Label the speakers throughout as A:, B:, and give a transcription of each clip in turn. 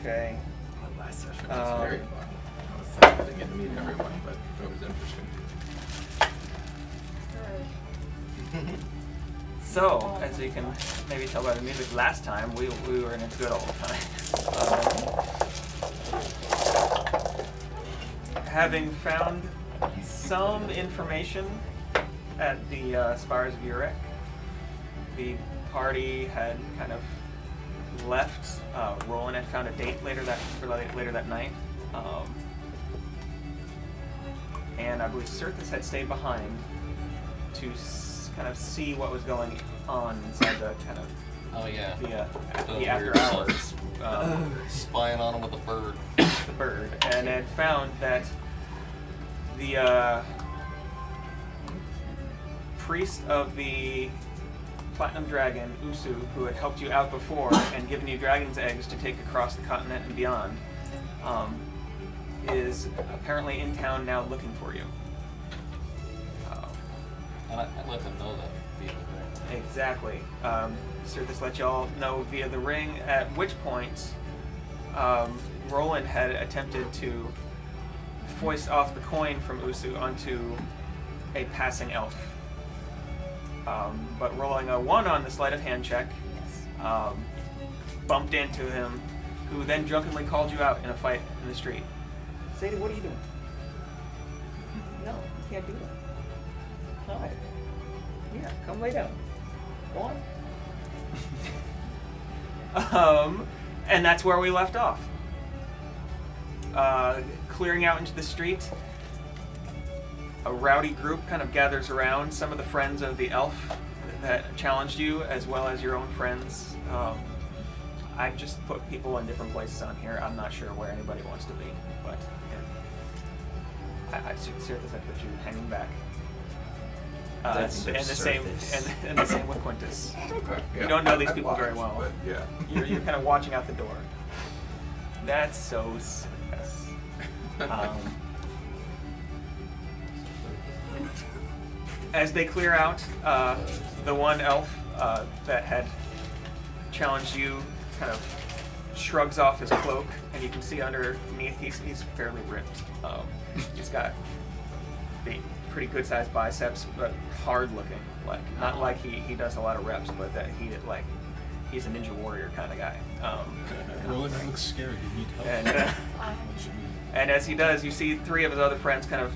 A: Okay.
B: The last session was very fun. I was sad I didn't get to meet everyone, but it was interesting.
A: So, as you can maybe tell by the music, last time we were in a good old time. Having found some information at the Spires of Urek, the party had kind of left. Roland had found a date later that night, and I believe Cirthus had stayed behind to kind of see what was going on inside the kind of the after
C: weird
A: hours.
C: Spying on him with a bird.
A: The bird, and had found that the priest of the Platinum Dragon, Usu, who had helped you out before and given you dragon's eggs to take across the continent and beyond, is apparently in town now looking for you.
C: And I let them know that via the ring.
A: Exactly. Cirthus let y'all know via the ring, at which point Roland had attempted to foist off the coin from Usu onto a passing elf. But rolling a 1 on the sleight of hand check, bumped into him, who then drunkenly called you out in a fight in the street. Sadie, what are you doing? No, you can't do that. Hi. Yeah, come lay down. Go on. And that's where we left off. Clearing out into the street, a rowdy group kind of gathers around. Some of the friends of the elf that challenged you, as well as your own friends. I've just put people in different places on here. I'm not sure where anybody wants to be, but yeah. Cirthus, I put you hanging back. And the same with Quintus.
B: Okay. Yeah,
A: You don't know these
B: I
A: people very well.
B: But yeah.
A: You're kind of watching out the door. That's so Cirthus. As they clear out, the one elf that had challenged you kind of shrugs off his cloak, and you can see underneath he's fairly ripped. He's got the pretty good sized biceps, but hard looking. Like not like he does a lot of reps, but that he's a ninja warrior kind of guy.
D: Roland looks scary. You need help.
A: And as he does, you see 3 of his other friends kind of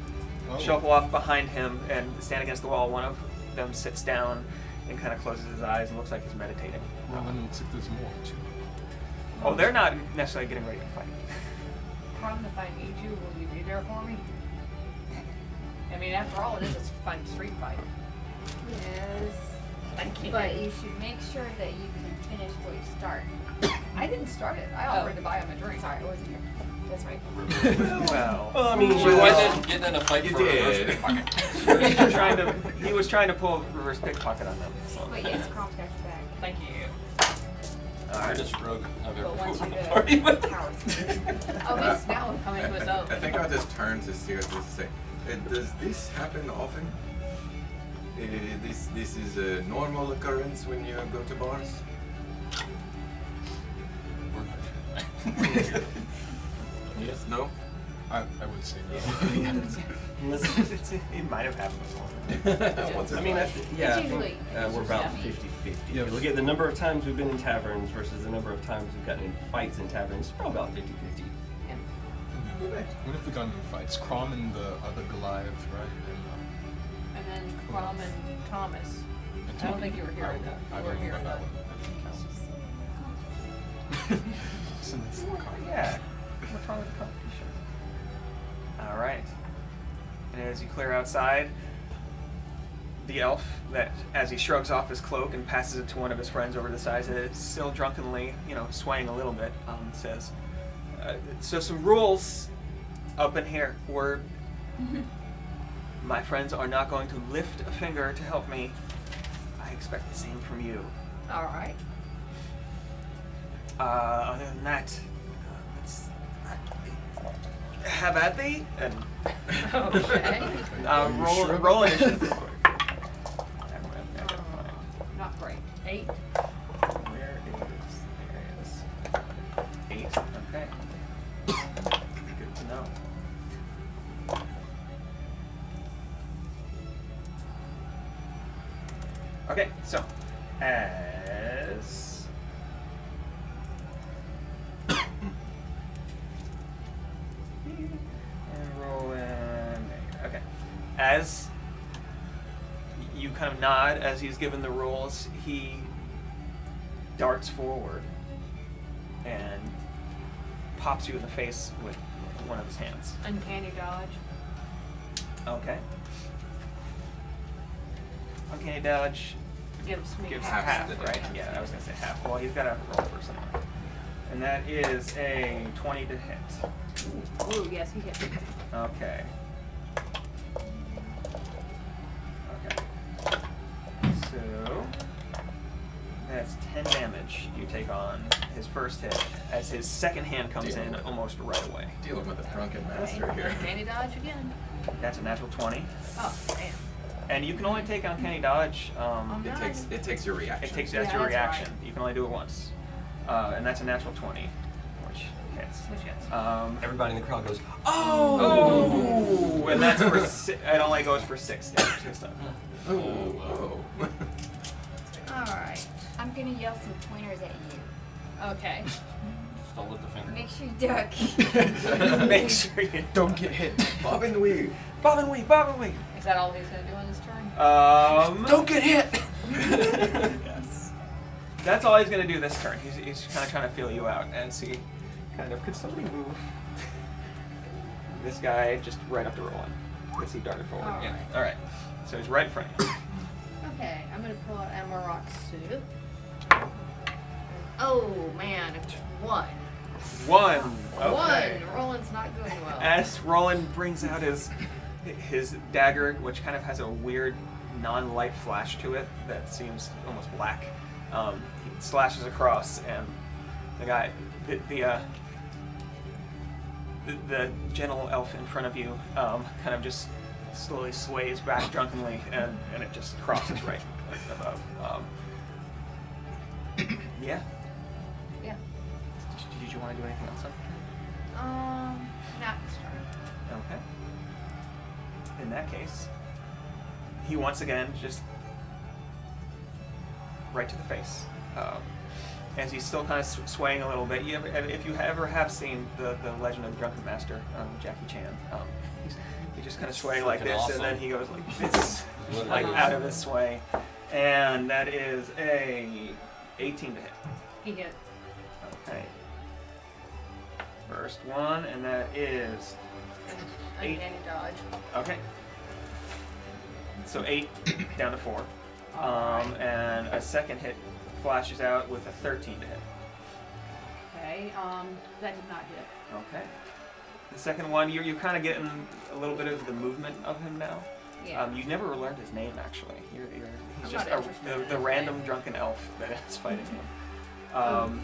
A: shuffle off behind him and stand against the wall. One of them sits down and kind of closes his eyes and looks like he's meditating.
D: Roland looks like there's more too.
A: Oh, they're not necessarily getting ready to fight.
E: Problem if I need you, will you be there for me? I mean, after all, it is a fun street fight.
F: Yes.
E: Thank you.
F: But you should make sure that you can finish what you start.
E: I didn't start it. I offered to buy him a drink.
F: Sorry, I wasn't here. That's right.
A: Well,
G: I mean,
C: She wasn't getting in a fight
B: You
C: for a
B: did.
C: reverse pickpocket.
A: he was trying to pull reverse pickpocket on them. So.
F: But yes, Crom's got your back.
E: Thank you.
C: Hardest rogue I've ever
E: But once
C: fought
E: you
C: in a party with.
F: Powers.
E: Oh, he's now coming to his own.
B: I think I'll just turn to seriously say, does this happen often? This is a normal occurrence when you go to bars? Yes, no?
D: I would say no.
A: It might have happened before.
B: Once or
G: I mean,
B: twice.
G: I
F: It's
G: think
F: usually-
G: we're about
E: Yeah.
G: 50-50.
D: Yeah.
G: If you look at the number of times we've been in taverns versus the number of times we've gotten in fights in taverns, it's probably about 50-50.
D: What if we got into fights? Crom and the other Goliath, right?
E: And then Crom and Thomas.
D: And
E: I don't think you were here.
D: I
E: You were
D: don't
E: here.
D: remember that one. So that's the comment.
A: Yeah. What's wrong with the competition? All right. And as you clear outside, the elf, that as he shrugs off his cloak and passes it to one of his friends over the side, still drunkenly, swaying a little bit, says, "So some rules up in here. My friends are not going to lift a finger to help me. I expect the same from you.
E: All right.
A: Other than that, let's have at thee and
E: Okay.
A: roll initiative.
E: Not great. 8.
A: Where is 8? Okay. Okay, so as and roll in. Okay, as you kind of nod as he's given the rules, he darts forward and pops you in the face with one of his hands.
E: Uncanny dodge.
A: Okay. Uncanny dodge
E: Gives me
A: gives
B: half
A: half,
B: the
A: right?
B: damage.
A: Yeah, I was gonna say half. Well, he's got to roll for something. And that is a 20 to hit.
E: Ooh, yes, he hit me.
A: Okay. Okay. So that's 10 damage you take on his first hit as his second hand comes in almost right away.
B: Dealing with a drunken master here.
E: Uncanny dodge again.
A: That's a natural 20.
E: Oh, damn.
A: And you can only take uncanny dodge.
B: It takes your reaction.
A: It takes
E: Yeah,
A: that's your
E: that's
A: reaction.
E: right.
A: You can only do it once, and that's a natural 20, which hits.
E: Which hits.
G: Everybody in the crowd goes,
A: Oh, and that's for it only goes for 6 damage this time.
B: Oh, whoa.
F: Alright. I'm gonna yell some pointers at you.
E: Okay.
C: Still with the finger.
F: Make sure you duck.
A: Make sure you
D: Don't get hit.
B: Bob and weave.
A: bob and weave, bob and weave.
E: Is that all he's gonna do on this turn?
D: Don't get hit.
A: That's all he's gonna do this turn. He's kind of trying to feel you out and see, kind of. Could somebody move this guy just right up to Roland? Because he darted forward.
E: All
A: Yeah.
E: right.
A: All right. So he's right in front of you.
E: Okay, I'm gonna pull out Amarok suit. Oh man, it's 1.
A: 1. Okay.
E: 1. Roland's not doing well.
A: As Roland brings out his dagger, which kind of has a weird non-light flash to it that seems almost black, he slashes across, and the guy, the gentle elf in front of you, kind of just slowly sways back drunkenly, and it just crosses right above. Yeah.
E: Yeah.
A: Did you want to do anything else?
E: Not this turn.
A: Okay. In that case, he once again just right to the face. As he's still kind of swaying a little bit. If you ever have seen the Legend of the Drunken Master, Jackie Chan, he just kind of swaying like
C: Freaking
A: this,
C: awesome.
A: and then he goes like this, like
E: Literally.
A: out of his sway, and that is a 18 to hit.
E: He hit.
A: Okay. First one, and that is Eight.
E: Uncanny dodge.
A: okay. So 8 down to 4.
E: Alright.
A: And a second hit flashes out with a 13 to hit.
E: Okay, that did not hit.
A: Okay. The second one, you're kind of getting a little bit of the movement of him now.
E: Yeah.
A: You never learned his name, actually. He's
E: I'm
A: just
E: not interested in
A: the
E: his
A: random
E: name.
A: drunken elf that is fighting him.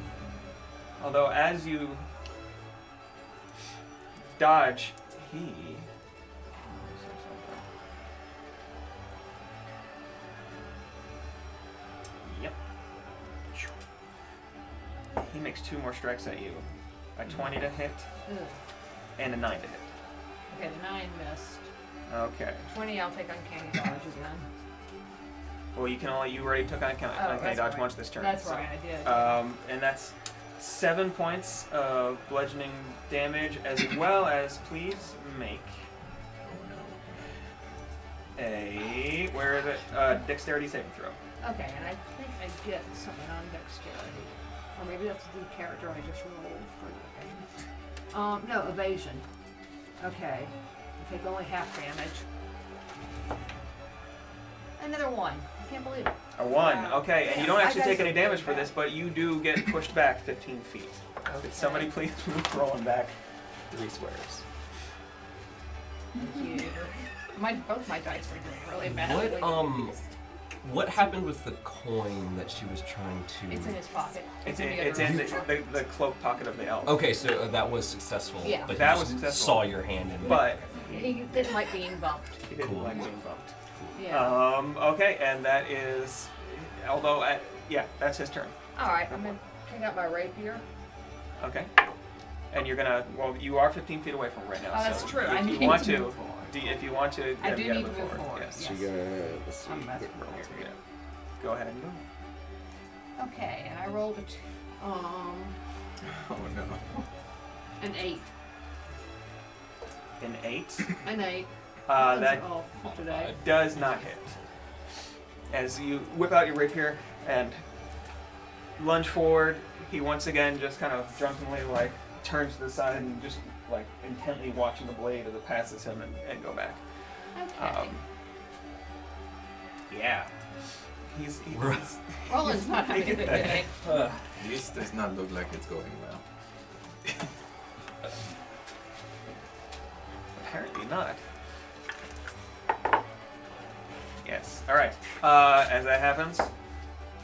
A: Although as you dodge, he... Yep. He makes 2 more strikes at you. A 20 to hit
E: Ugh.
A: and a 9 to hit.
E: Okay, the 9 missed.
A: Okay.
E: 20, I'll take uncanny dodge again.
A: Well, you already took on uncanny
E: that's
A: dodge
E: right.
A: once this turn.
E: That's
A: so,
E: right, I did.
A: And that's 7 points of bludgeoning damage, as well as please make a dexterity saving throw.
E: Okay, and I think I get something on dexterity. Or maybe that's the character I just rolled for the thing. No, evasion. Okay. I take only half damage. Another 1. I can't believe it.
A: A 1.
E: Wow.
A: Okay, and you
E: Yeah,
A: don't
E: I
A: actually
E: got
A: take any
E: some
A: damage
E: good
A: for this,
E: back.
A: but you do get pushed back 15 feet. Could somebody please move Roland back 3 squares?
E: Thank you. Both my dice were doing really bad.
G: what happened with the coin that she was trying to?
E: It's in his pocket.
A: It's
E: in
A: in
E: the other room.
A: the cloak pocket of the elf.
G: Okay, so that was successful.
E: Yeah.
G: But
A: That
G: you
A: was
G: just
A: successful.
G: Saw your hand in it.
A: But
E: He didn't like being bumped.
A: he didn't
G: Cool.
A: like being bumped.
E: Yeah.
A: Okay, and that is, although, that's his turn.
E: Alright, I'm gonna take out my rapier.
A: Okay. And you're gonna, you are 15 feet away from him right now.
E: Oh, that's
A: so
E: true.
A: If
E: I
A: you
E: need
A: want
E: to
A: to,
E: move forward.
A: if you want to,
E: I
A: you
E: do
A: gotta
E: need to move forward,
A: Yes.
E: yes.
B: Let's see.
E: I'm messing with
A: Here,
E: rolls.
A: yeah. go ahead and move.
E: Okay, and I rolled
B: Oh no.
E: an 8.
A: An 8.
E: An 8.
A: That
E: Oh, today.
A: does not hit. As you whip out your rapier and lunge forward, he once again just kind of drunkenly like turns to the side and just like intently watching the blade as it passes him and go back.
E: Okay.
A: Yeah. He's
E: Roland's not having a good day.
B: This does not look like it's going well.
A: apparently not. Yes. All right. As that happens,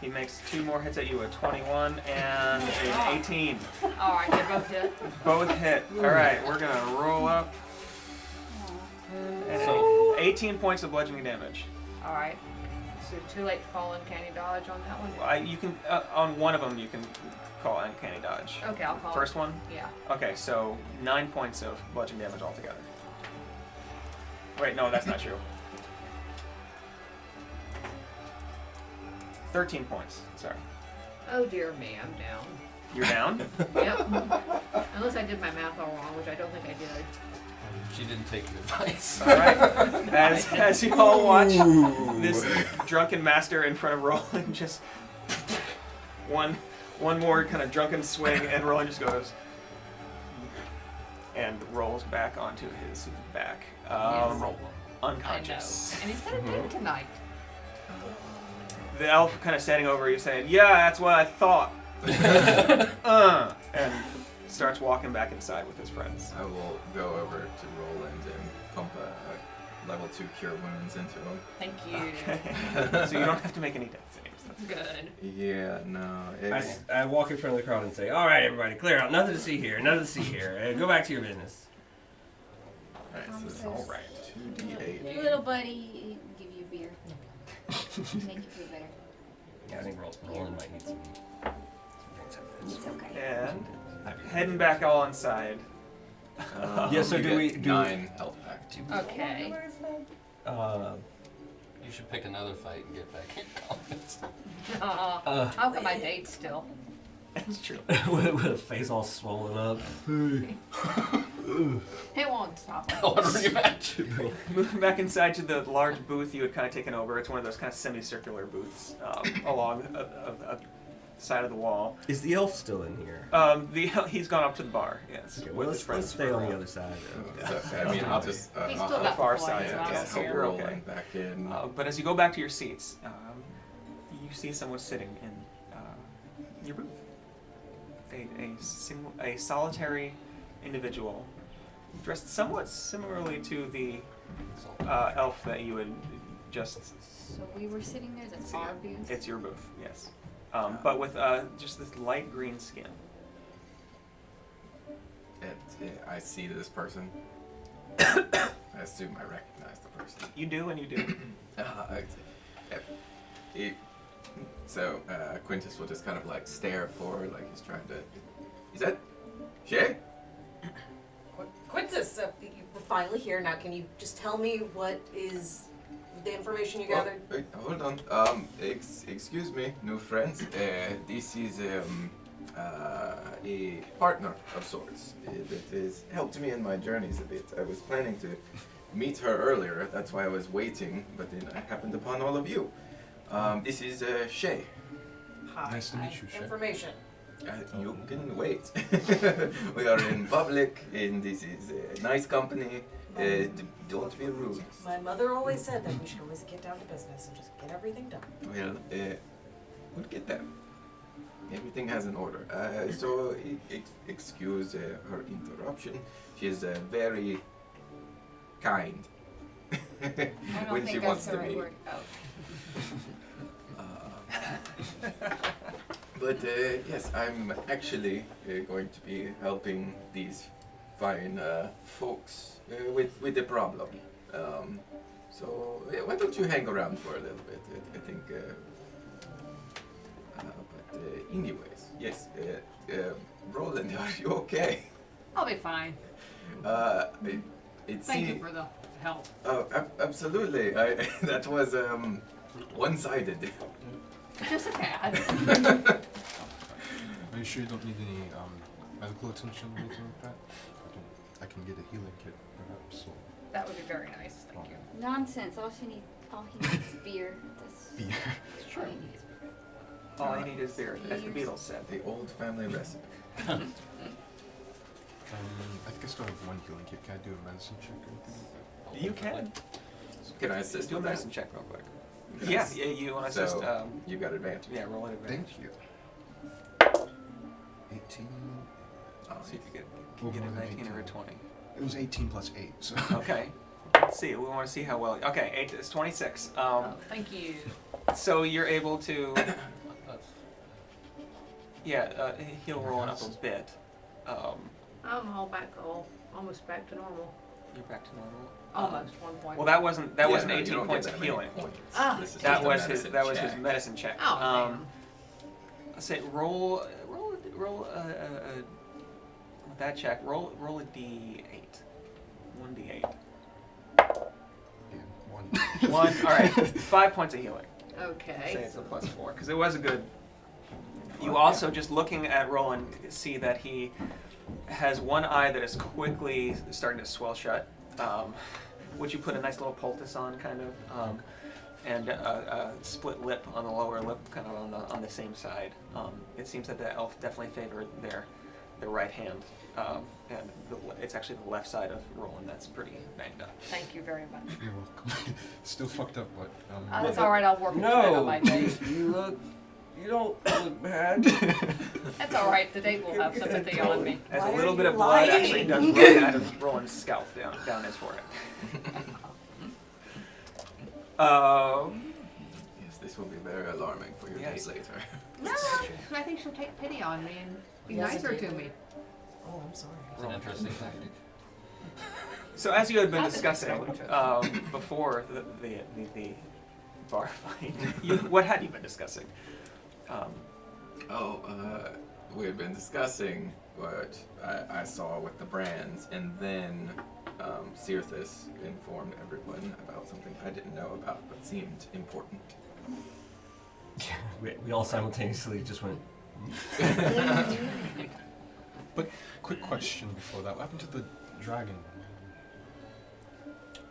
A: he makes 2 more hits at you, a 21 and an 18.
E: Alright, they both hit.
A: Both hit. All right, we're gonna roll up. And
C: So-
A: 18 points of bludgeoning damage.
E: Alright. So too late to call uncanny dodge on that one?
A: You can on one of them you can call uncanny dodge.
E: Okay, I'll call
A: First one.
E: Yeah.
A: Okay, so 9 points of bludgeoning damage altogether. Wait, no, that's not true. 13 points. Sorry.
E: Oh dear me, I'm down.
A: You're down.
E: Yep. Unless I did my math all wrong, which I don't think I did.
C: She didn't take your advice.
A: All right. As you all watch this drunken master in front of Roland, just one more kind of drunken swing, and Roland just goes and rolls back onto his back,
E: Yes.
A: unconscious.
E: I know. And he's gonna do tonight.
A: The elf kind of standing over you, saying, "Yeah, that's what I thought," and starts walking back inside with his friends.
B: I will go over to Roland and pump a level 2 cure wounds into him.
E: Thank you.
A: Okay. So you don't have to make any death saves. That's
E: Good.
B: Yeah, no.
G: I walk in front of the crowd and say, "All right, everybody, clear out. Nothing to see here. Nothing to see here. Go back to your business."
B: Alright, so this is
F: All
A: right.
B: 2d8.
F: Little buddy, give you a beer. Make you feel better.
G: Yeah, I think Roland might need some drinks after this.
F: It's okay.
A: And heading back all inside.
G: Yeah, so
B: you
G: do
B: get
G: we- do-
B: 9 health back.
E: Okay.
C: You should pick another fight and get back in confidence.
E: I'll get my date still.
A: That's true.
G: with a face all swollen up.
E: It won't stop.
C: I want a rematch.
A: Moving back inside to the large booth you had kind of taken over. It's one of those kind of semicircular booths along the side of the wall.
G: Is the elf still in here?
A: He's gone up to the bar. Yes.
G: Okay,
A: with
G: well,
A: his
G: let's
A: friends
G: stay
A: for,
G: on the other side.
B: So, I mean, I'll just.
E: He's
B: I'll
E: still
B: help-
E: got
A: far
E: the
A: side,
E: points,
B: Yeah,
E: so I
A: yeah,
E: don't
A: so
E: care.
A: you're
B: Roland
A: okay.
B: back in.
A: But as you go back to your seats, you see someone sitting in your booth. A solitary individual, dressed somewhat similarly to the elf that you had just.
F: So we were sitting there, that's our booth.
A: It's your booth, yes. But with just this light green skin.
B: I see this person. I assume I recognize the person.
A: You do, and you do.
B: Quintus will just kind of like stare forward, like he's trying to. Is that Shay?
H: Quintus, we're finally here now. Can you just tell me what is the information you gathered?
B: Wait, hold on. Excuse me, new friends. This is a partner of sorts that has helped me in my journeys a bit. I was planning to meet her earlier. That's why I was waiting, but then I happened upon all of you. This is Shay.
H: Hi.
D: Nice to meet you, Shay.
H: Information.
B: You can wait. We are in public, and this is a nice company. Don't be rude.
H: My mother always said that we should always get down to business and just get everything done.
B: Well, we'll get there. Everything has an order. So excuse her interruption. She's very kind
F: I don't
B: when
F: think
B: she
F: that's
B: wants
F: the
B: to
F: right
B: be.
F: word. Oh.
B: But yes, I'm actually going to be helping these fine folks with the problem. So why don't you hang around for a little bit? I think. But anyways, yes. Roland, are you okay?
E: I'll be fine.
B: It
E: Thank you for the help.
B: Oh, absolutely. That was One-sided.
E: Just a tad.
D: Are you sure you don't need any medical attention or anything like that? I can get a healing kit, perhaps. Or
E: That would be very nice, thank you.
F: Nonsense. All he needs is beer. That's
D: beer.
F: all he needs.
A: All I need is beer, as the Beatles said.
B: The old family recipe.
D: I think I still have one healing kit. Can I do a medicine check or anything like
A: You can.
B: Can I assist
A: Do a
B: with that?
A: medicine check real quick.
B: Yes.
A: Yeah, you want to
B: So,
A: assist?
B: you got advantage.
A: Yeah, roll an
D: that?
A: advantage.
D: Thank you. 18.
A: See if you get,
D: Well,
A: get a
D: more than
A: 19 or a
D: 18.
A: 20.
D: It was 18 plus 8, so.
A: Okay. Let's see. We want to see how well. Okay, 8 is 26.
E: Oh, thank you.
A: So you're able to,
C: That's-
A: heal rolling up a bit.
E: I'm almost back to normal.
A: You're back to normal.
E: Almost 1 point.
A: Well, that wasn't
B: Yeah,
A: 18
B: you don't
A: points
B: get
A: of
B: that many
A: healing.
B: points.
E: Ah.
B: This is
A: That
B: just a
A: was his.
B: medicine
A: That was his
B: check.
A: medicine check.
E: Oh, man.
A: Let's say roll with that check. Roll a d8. 1d8.
D: Yeah, 1.
A: 1. All right. 5 points of healing. Say
E: Okay.
A: it's a +4 because it was a good. You also just looking at Roland see that he has one eye that is quickly starting to swell shut, which you put a nice little poultice on, kind of, and a split lip on the lower lip, kind of on the same side. It seems that the elf definitely favored their right hand, and it's actually the left side of Roland that's pretty banged up.
E: Thank you very much.
D: You're welcome. Still fucked up, but.
E: That's all right. I'll work with that on my date.
G: You don't look bad.
E: That's all right. The date will have sympathy on me.
A: As
H: Why
A: a little
H: are
A: bit
H: you
A: of blood
H: lying?
A: actually does run out of Roland's scalp down his forehead.
B: Yes, this will be very alarming for your
A: Yes.
B: date later.
E: No, I think she'll take pity on me and be
H: Yes,
E: nicer to
H: indeed.
E: me.
H: Oh, I'm sorry.
C: It's an interesting tactic.
A: So as you had been
E: Not that it's
A: discussing
E: so
A: before the bar fight, what had you been discussing?
B: We had been discussing what I saw with the brands, and then Cirthus informed everyone about something I didn't know about but seemed important.
G: We all simultaneously just went.
D: But, quick question before that. What happened to the dragon?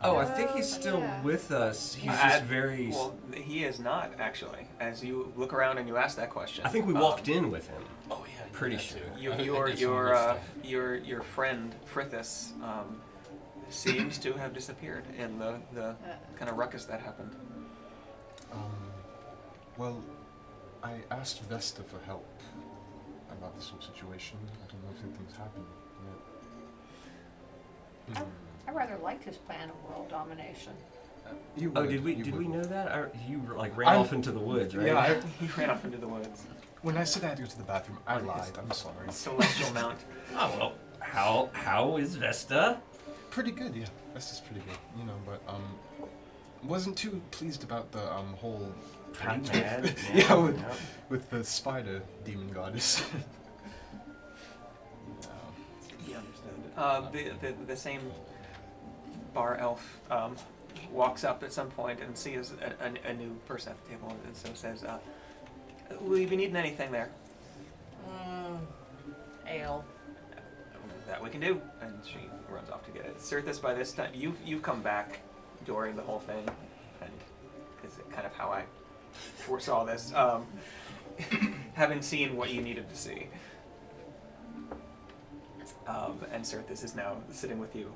G: Oh, I think he's still
F: yeah.
G: with us. He's
A: I-
G: just very.
A: Well, he is not actually. As you look around and you ask that question,
G: I think we walked in with him.
C: Oh yeah, I did
G: Pretty
C: that
G: sure.
C: too.
A: Your
C: I did
A: your
C: some
A: your
C: weird
A: uh,
C: stuff.
A: your friend Frithis seems to have disappeared in the kind of ruckus that happened.
D: Well, I asked Vesta for help about this whole situation. I don't know if anything's happened yet.
E: I rather liked his plan of world domination.
D: You
G: Oh,
D: would,
G: did we
D: you would.
G: know that? You like ran
D: I'm-
G: off into the woods, right?
D: Yeah,
A: He ran off into the woods.
D: when I said I had to go to the bathroom, I lied. I'm sorry.
A: Celestial Mount.
G: Oh well. How is Vesta?
D: Pretty good, yeah. Vesta's pretty good, you know. But wasn't too pleased about the whole
G: Pretty
D: pact
G: mad.
D: with,
G: Yeah,
D: yeah, with,
G: yeah.
D: with the spider demon goddess.
A: He understood. The same bar elf walks up at some point and sees a new person at the table and so says, "Will you be needing anything there?"
E: Ale.
A: That we can do. And she runs off to get it. Cirthus, by this time, you've come back during the whole thing, and this is kind of how I foresaw this. Having seen what you needed to see. And Cirthus is now sitting with you.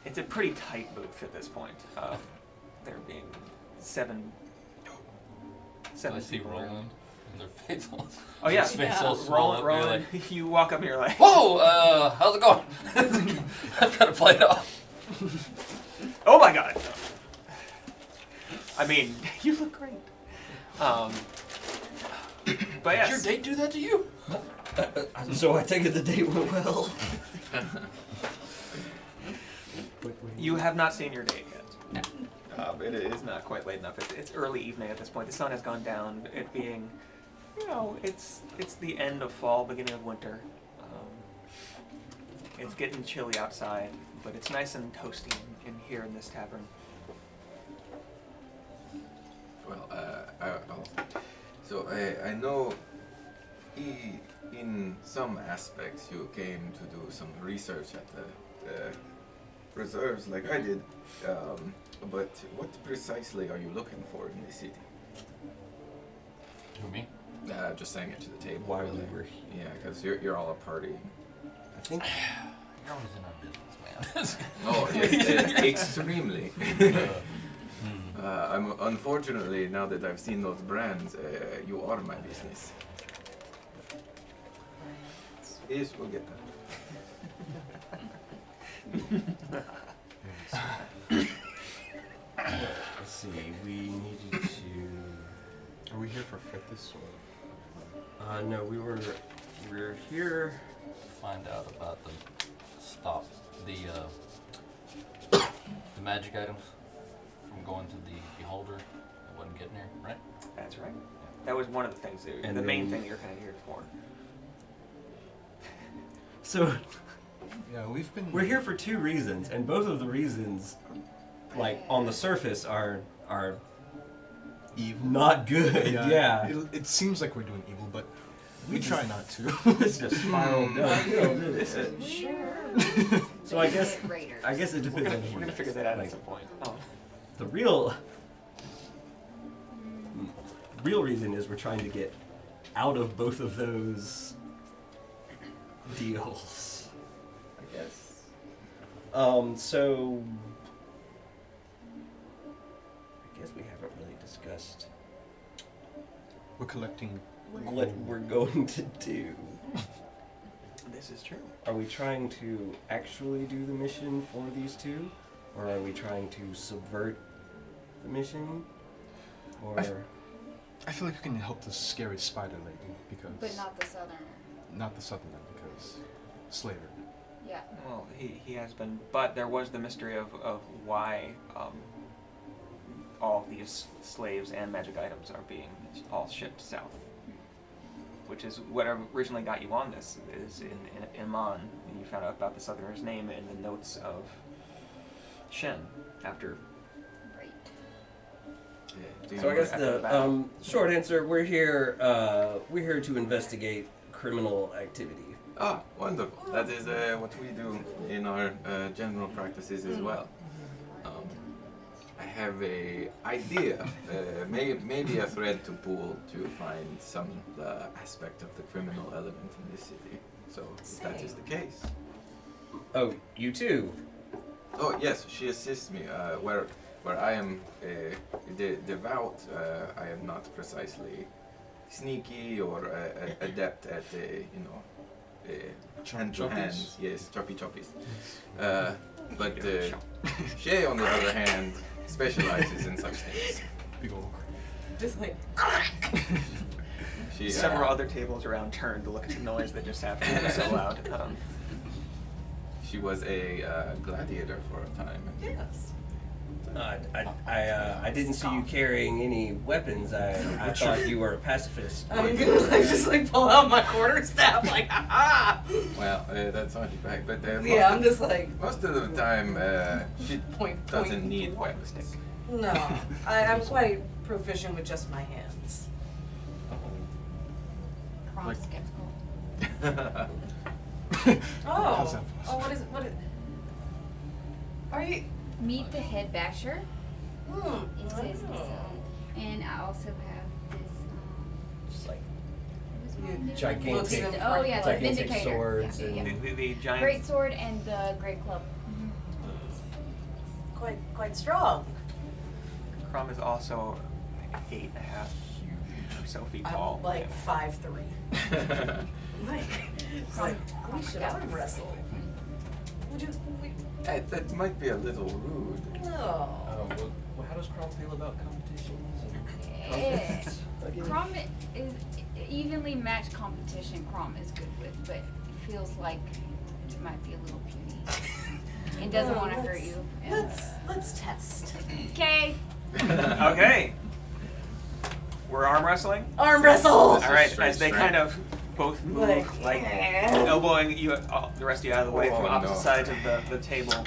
A: It's a pretty tight booth at this point. There being seven
C: I see
A: people around.
C: Roland and their faces.
A: Oh yeah,
C: His face all swollen
A: Roland.
C: up, you're
A: Roland,
C: like,
A: you walk up and you're like,
C: whoa, how's it going? I'm trying to play it off.
A: "Oh my god!" I mean, you look great. But
C: Did
A: yes,
C: your date do that to you?
G: So I take it the date went well.
A: you have not seen your date yet. It is not quite late enough. It's early evening at this point. The sun has gone down. It being, it's the end of fall, beginning of winter. It's getting chilly outside, but it's nice and toasty in here in this tavern.
B: I know in some aspects you came to do some research at the reserves like I did, but what precisely are you looking for in the city?
C: Who, me?
B: Just saying it to the table.
G: Why we
B: really.
G: were here.
B: Yeah, because you're all a party.
G: I think
C: You're always in our business, man.
B: Oh, yes, extremely.
C: Hmm.
B: I'm unfortunately, now that I've seen those brands, you are my business. Yes, we'll get that.
G: Let's see. We needed to.
D: Are we here for Fethis or?
G: No, we're here.
C: Find out about the the magic items from going to the beholder. It wasn't getting here, right?
A: That's right. That was one of the things,
G: And
A: the main
G: then-
A: thing that you're kind of here for.
G: So
D: Yeah, we've been.
G: we're here for two reasons, and both of the reasons, like on the surface, are
D: evil.
G: not good. Yeah.
D: It seems like we're doing evil, but we try not to.
G: This just spiraled downhill, didn't it?
F: Sure.
G: So I guess
F: Raiders.
G: it
A: We're
G: depends
A: gonna,
G: on who
A: we're gonna
G: you
A: figure
G: ask.
A: that out
G: Like,
A: at some point. Oh.
G: the real reason is we're trying to get out of both of those deals. I guess. So I guess we haven't really discussed
D: We're collecting.
G: what we're going to do.
A: This is true.
G: Are we trying to actually do the mission for these two? Or are we trying to subvert the mission? Or
D: I feel like we can help the scary spider lady because.
F: But not the southern.
D: Not the southern one because slavery.
F: Yeah.
A: Well, he has been, but there was the mystery of why all these slaves and magic items are being all shipped south. Which is what originally got you on this, is in Iman, and you found out about the Southerner's name in the notes of Shen after.
F: Right.
B: Yeah, do you
G: So I guess
A: After the
G: the
A: battle.
G: short answer, we're here to investigate criminal activity.
B: Ah, wonderful. That is what we do in our general practices as well. I have a idea, maybe a thread to pull to find some aspect of the criminal element in this city. So if that is the case.
G: Oh, you too.
B: Oh yes, she assists me. Where I am devout, I am not precisely sneaky or adept at hand to hand.
D: Choppies?
B: Yes, choppies. But Shay, on the other hand, specializes in such things.
D: Big old.
H: Just like,
B: She,
A: Several other tables around turned to look at the noise that just happened. It was so loud.
B: She was a gladiator for a time.
H: yes.
G: I didn't see you carrying any weapons. I thought you were a pacifist.
H: I'm gonna just pull out my quarterstaff, like, ha
B: Well, that's on your back, but
H: Yeah, I'm just like,
B: most of the time she
H: point,
B: doesn't
H: point.
B: need weapons.
H: No, I'm quite proficient with just my hands.
F: Crom
D: Like-
F: skeptical.
H: Oh,
D: How's that
H: oh, what is? Are you?
F: Meet the head basher. It says
H: wow.
F: so. And I also have this.
G: Just like
F: What was
H: Yeah,
F: my name?
G: gigantic,
H: Looks
F: Oh yeah, the
G: gigantic
F: Vindicator.
G: swords
F: Yeah,
G: and
F: yeah.
A: The giant.
F: Great sword and the great club.
H: Quite strong.
A: Crom is also 8.5 or so feet tall.
H: I'm like 5'3". Like, it's like we should
F: Yeah.
H: arm wrestle. Would you?
B: That might be a little rude.
H: No.
G: well, how does Crom feel about competitions?
F: Eh, Crom is evenly matched competition. Crom is good with, but it feels like it might be a little puny. And doesn't want to hurt you.
H: Let's test.
F: Okay.
A: Okay. We're arm wrestling.
H: Arm wrestle.
A: All right.
B: Straight
A: As they
B: strength.
A: kind of both move, like elbowing you, the rest of you out of the way from
B: Oh,
A: opposite
B: no.
A: sides of the table.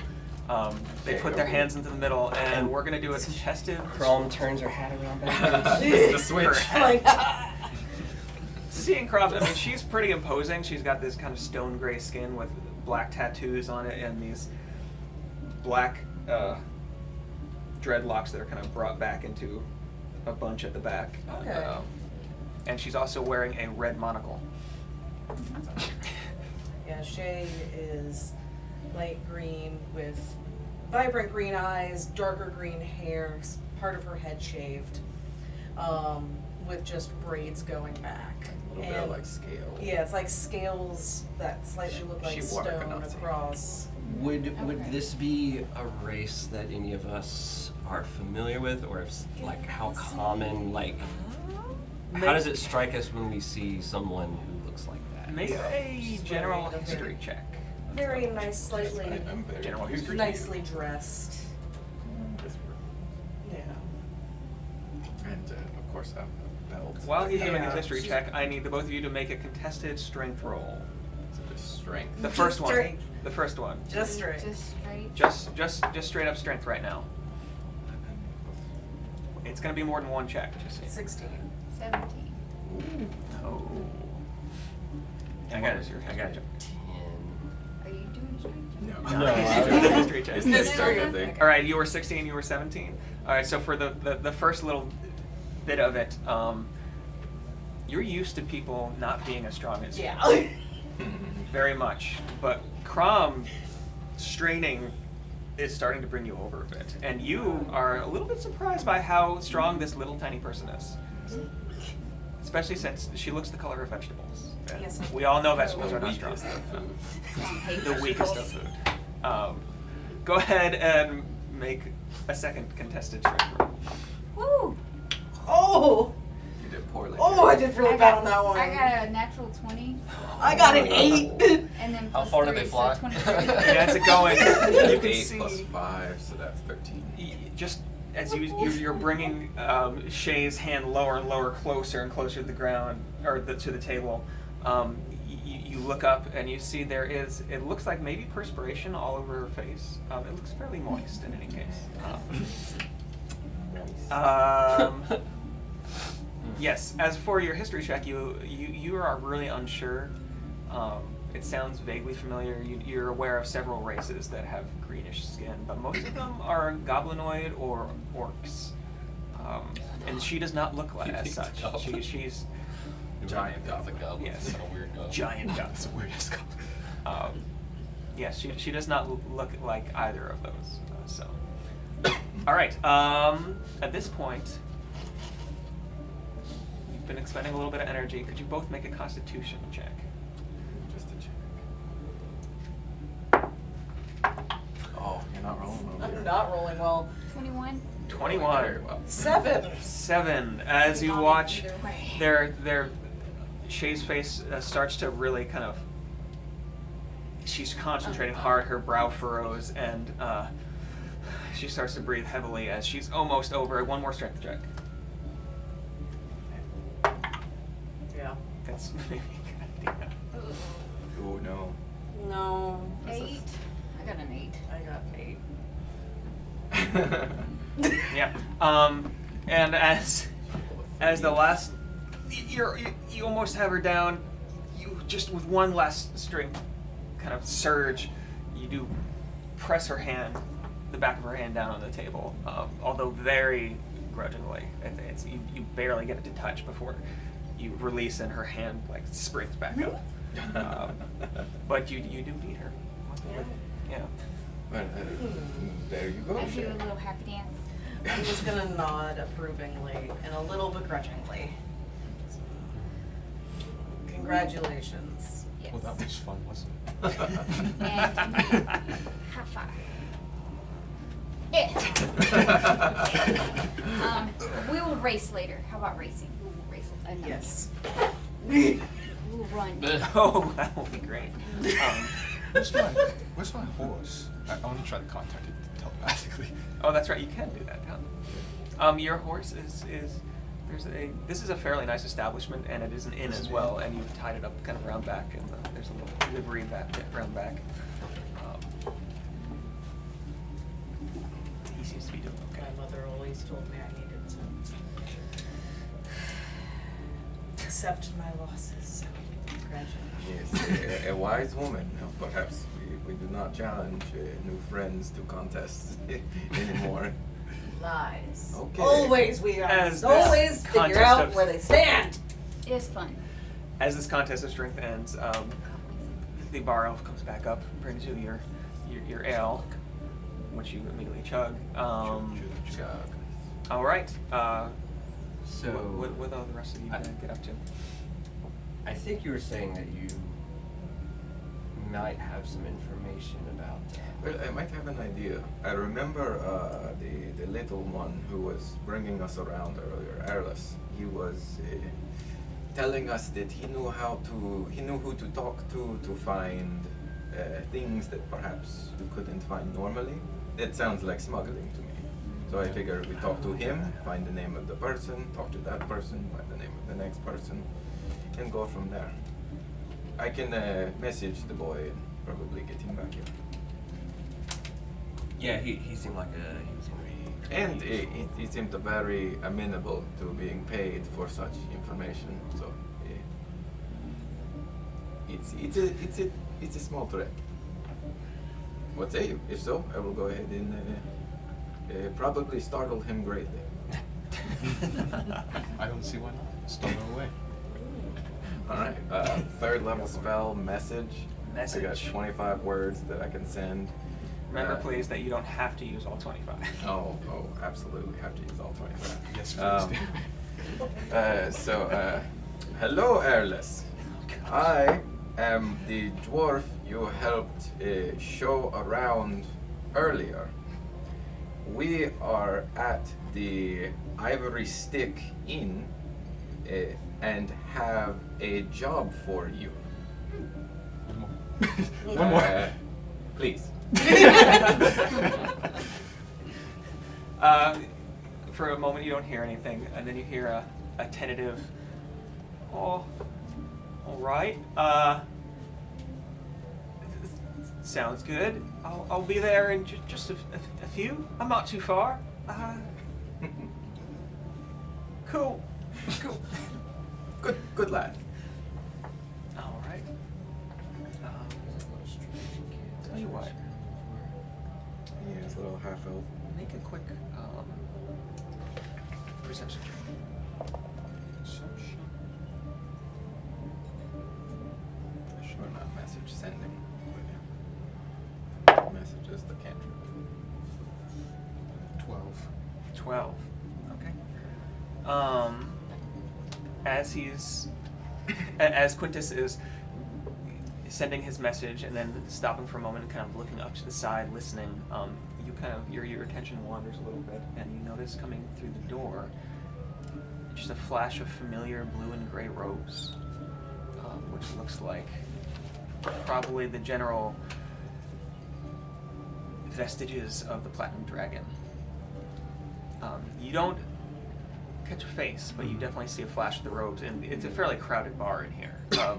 A: They put their hands into the middle, and we're gonna do a contested.
G: Crom turns her hat around backwards.
B: It's the switch.
A: her hat.
H: Like,
A: Seeing Croft, I mean, she's pretty imposing. She's got this kind of stone gray skin with black tattoos on it and these black dreadlocks that are kind of brought back into a bunch at the back.
H: Okay.
A: And she's also wearing a red monocle.
H: Yeah, Shay is light green with vibrant green eyes, darker green hair, part of her head shaved, with just braids going back.
B: A little bit like scale.
H: Yeah, it's like scales that slightly look like
B: She
H: stone
B: Warkanasi.
H: across.
G: Would
F: Okay.
G: this be a race that any of us are familiar with, or if, like how common, like how does it strike us when we see someone who looks like that?
A: Make a general
H: Right, okay.
A: history check.
H: Very nice, slightly
B: I'm very
A: General history.
H: nicely dressed. Yeah.
B: And of course, a belt.
A: While he's doing his
H: Yeah.
A: history check, I need the both of you to make a contested strength roll.
B: So there's strength.
A: The
H: Just
A: first one.
H: strength.
A: The first one.
H: Just straight.
F: Just straight.
A: Just straight up strength right now. It's gonna be more than one check. Just so you-
H: 16.
F: 17.
A: Oh. I
G: What
A: got
G: was
A: it.
G: your
A: I got it.
G: 10?
F: Are you doing straight?
B: No.
G: No,
A: He's
G: I
A: doing
G: was-
A: history check.
B: It's history, I think.
A: All right, you were 16, you were 17. All right, so for the first little bit of it, you're used to people not being as strong as you.
H: Yeah.
A: Very much. But Crom straining is starting to bring you over a bit. And you are a little bit surprised by how strong this little tiny person is. Especially since she looks the color of vegetables. And
H: Yes.
A: we all know vegetables
B: The
A: are not strong.
B: weakest of food.
A: The weakest of food. Go ahead and make a second contested strength roll.
F: Woo!
H: Oh!
B: You did poorly.
H: Oh, I did really bad on that one.
F: I got a natural 20,
H: I got an 8.
F: and then
C: How
F: plus
C: far do
F: 3,
C: they
F: so
C: fly?
F: 23.
A: Yeah, it's a going. You can
B: 8 plus
A: see
B: 5, so that's 13.
A: just as you're bringing Shay's hand lower and lower, closer and closer to the ground or to the table. You look up and you see there is. It looks like maybe perspiration all over her face. It looks fairly moist in any case. Yes. As for your history check, you are really unsure. It sounds vaguely familiar. You're aware of several races that have greenish skin, but most of them are goblinoid or orcs. And she does not look like as such. She's
B: Giant
C: Gothic goblin.
A: Yes.
C: Kind of weird goblin.
A: giant guts. Weirdest yes, she does not look like either of those. So, all right. At this point, you've been expending a little bit of energy. Could you both make a Constitution check?
B: Just a check. Oh, you're not rolling well.
H: I'm not rolling well.
F: 21.
A: 21.
B: Very well.
H: 7.
A: 7. As you
F: Vomit
A: watch,
F: either way.
A: their Shay's face starts to really kind of. She's concentrating hard. Her brow furrows, and she starts to breathe heavily as she's almost over. One more strength check.
H: Yeah.
A: That's maybe a good idea.
B: Oh no.
H: No.
F: 8. I got an 8.
H: I got an 8.
A: Yeah. And as the last, you almost have her down. You just with one last strength, kind of surge, you do press her hand, the back of her hand down on the table. Although very grudgingly, it's you barely get it to touch before you release, and her hand like springs back up. But you do beat her. Yeah.
B: Well, there you go.
F: I do
B: Shay.
F: a little happy dance.
H: I'm just gonna nod approvingly and a little begrudgingly. Congratulations.
F: Yes.
D: Well, that was fun, wasn't it?
F: And high five. Yeah. We will race later. How about racing? We will race.
H: Yes.
F: We will run.
A: Oh, that will be great.
D: Where's my horse? I want to try to contact it telepathically.
A: Oh, that's right. You can do that. Huh? Your horse is this is a fairly nice establishment, and it is an inn as well. And you've tied it up kind of round back, and there's a little livery back round back. He seems to be doing okay.
H: My mother always told me I needed to accept my losses. Congratulations.
B: Yes, a wise woman. Perhaps we do not challenge new friends to contests anymore.
H: Lies.
B: Okay.
H: Always we
A: As
H: always
A: this
H: figure
A: contest
H: out
A: of-
H: where they stand.
F: It's fun.
A: As this contest of strength ends, the bar elf comes back up, brings you your ale, which you immediately chug.
B: Chug.
A: All right.
G: So
A: What are the rest of you gonna get up to?
G: I think you were saying that you might have some information about.
B: Well, I might have an idea. I remember the little one who was bringing us around earlier, Erlis. He was telling us that he knew who to talk to find things that perhaps you couldn't find normally. That sounds like smuggling to me. So I figured we talk to him, find the name of the person, talk to that person, find the name of the next person, and go from there. I can message the boy and probably get him back here.
G: Yeah, he seemed like he was gonna be.
B: And he seemed very amenable to being paid for such information. So it's a small threat. What say you? If so, I will go ahead and probably startle him greatly.
D: I don't see why not. Start away.
B: All right. Third level spell, message.
A: Message.
B: I got 25 words that I can send.
A: Remember, please, that you don't have to use all 25.
B: Oh, absolutely have to use all 25.
D: Yes, please do.
B: Hello, Erlis. I am the dwarf you helped show around earlier. We are at the Ivory Stick Inn and have a job for you.
D: One more.
B: Please.
A: For a moment, you don't hear anything, and then you hear a tentative, "Oh, all right. Sounds good. I'll be there in just a few. I'm not too far. Cool.
B: Good lad.
A: All right. Tell you what.
B: He is a little half elf.
A: Make a quick perception check.
B: Sure, not message sending. Messages the cantrip.
D: 12.
A: 12. Okay. As Quintus is sending his message and then stopping for a moment and kind of looking up to the side, listening, you kind of your attention wanders a little bit, and you notice coming through the door just a flash of familiar blue and gray robes, which looks like probably the general vestiges of the Platinum Dragon. You don't catch a face, but you definitely see a flash of the robes, and it's a fairly crowded bar in here.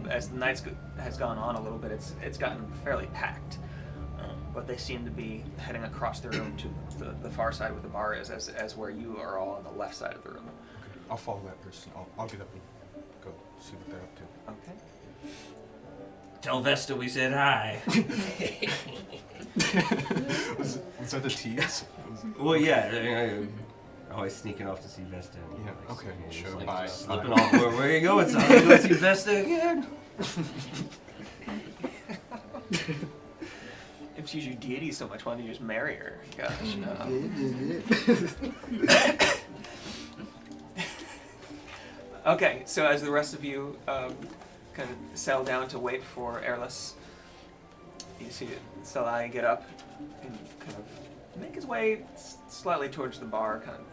A: As the night has gone on a little bit, it's gotten fairly packed, but they seem to be heading across the room to the far side where the bar is, as where you are all on the left side of the room.
D: Okay. I'll follow that person. I'll get up and go see what they're up to.
A: Okay.
G: Tell Vesta we said hi.
D: was that the tease?
G: Well, yeah. Always sneaking off to see Vesta. And,
D: Yeah,
G: like,
D: okay,
G: just,
D: sure,
G: like,
D: bye,
G: Slipping
D: bye.
G: off. Where are you going, son? You going to see Vesta again?
A: If she's your deity so much, why don't you just marry her? Gosh, Okay, so as the rest of you kind of settle down to wait for Erlis, you see Salai get up and kind of make his way slightly towards the bar, kind of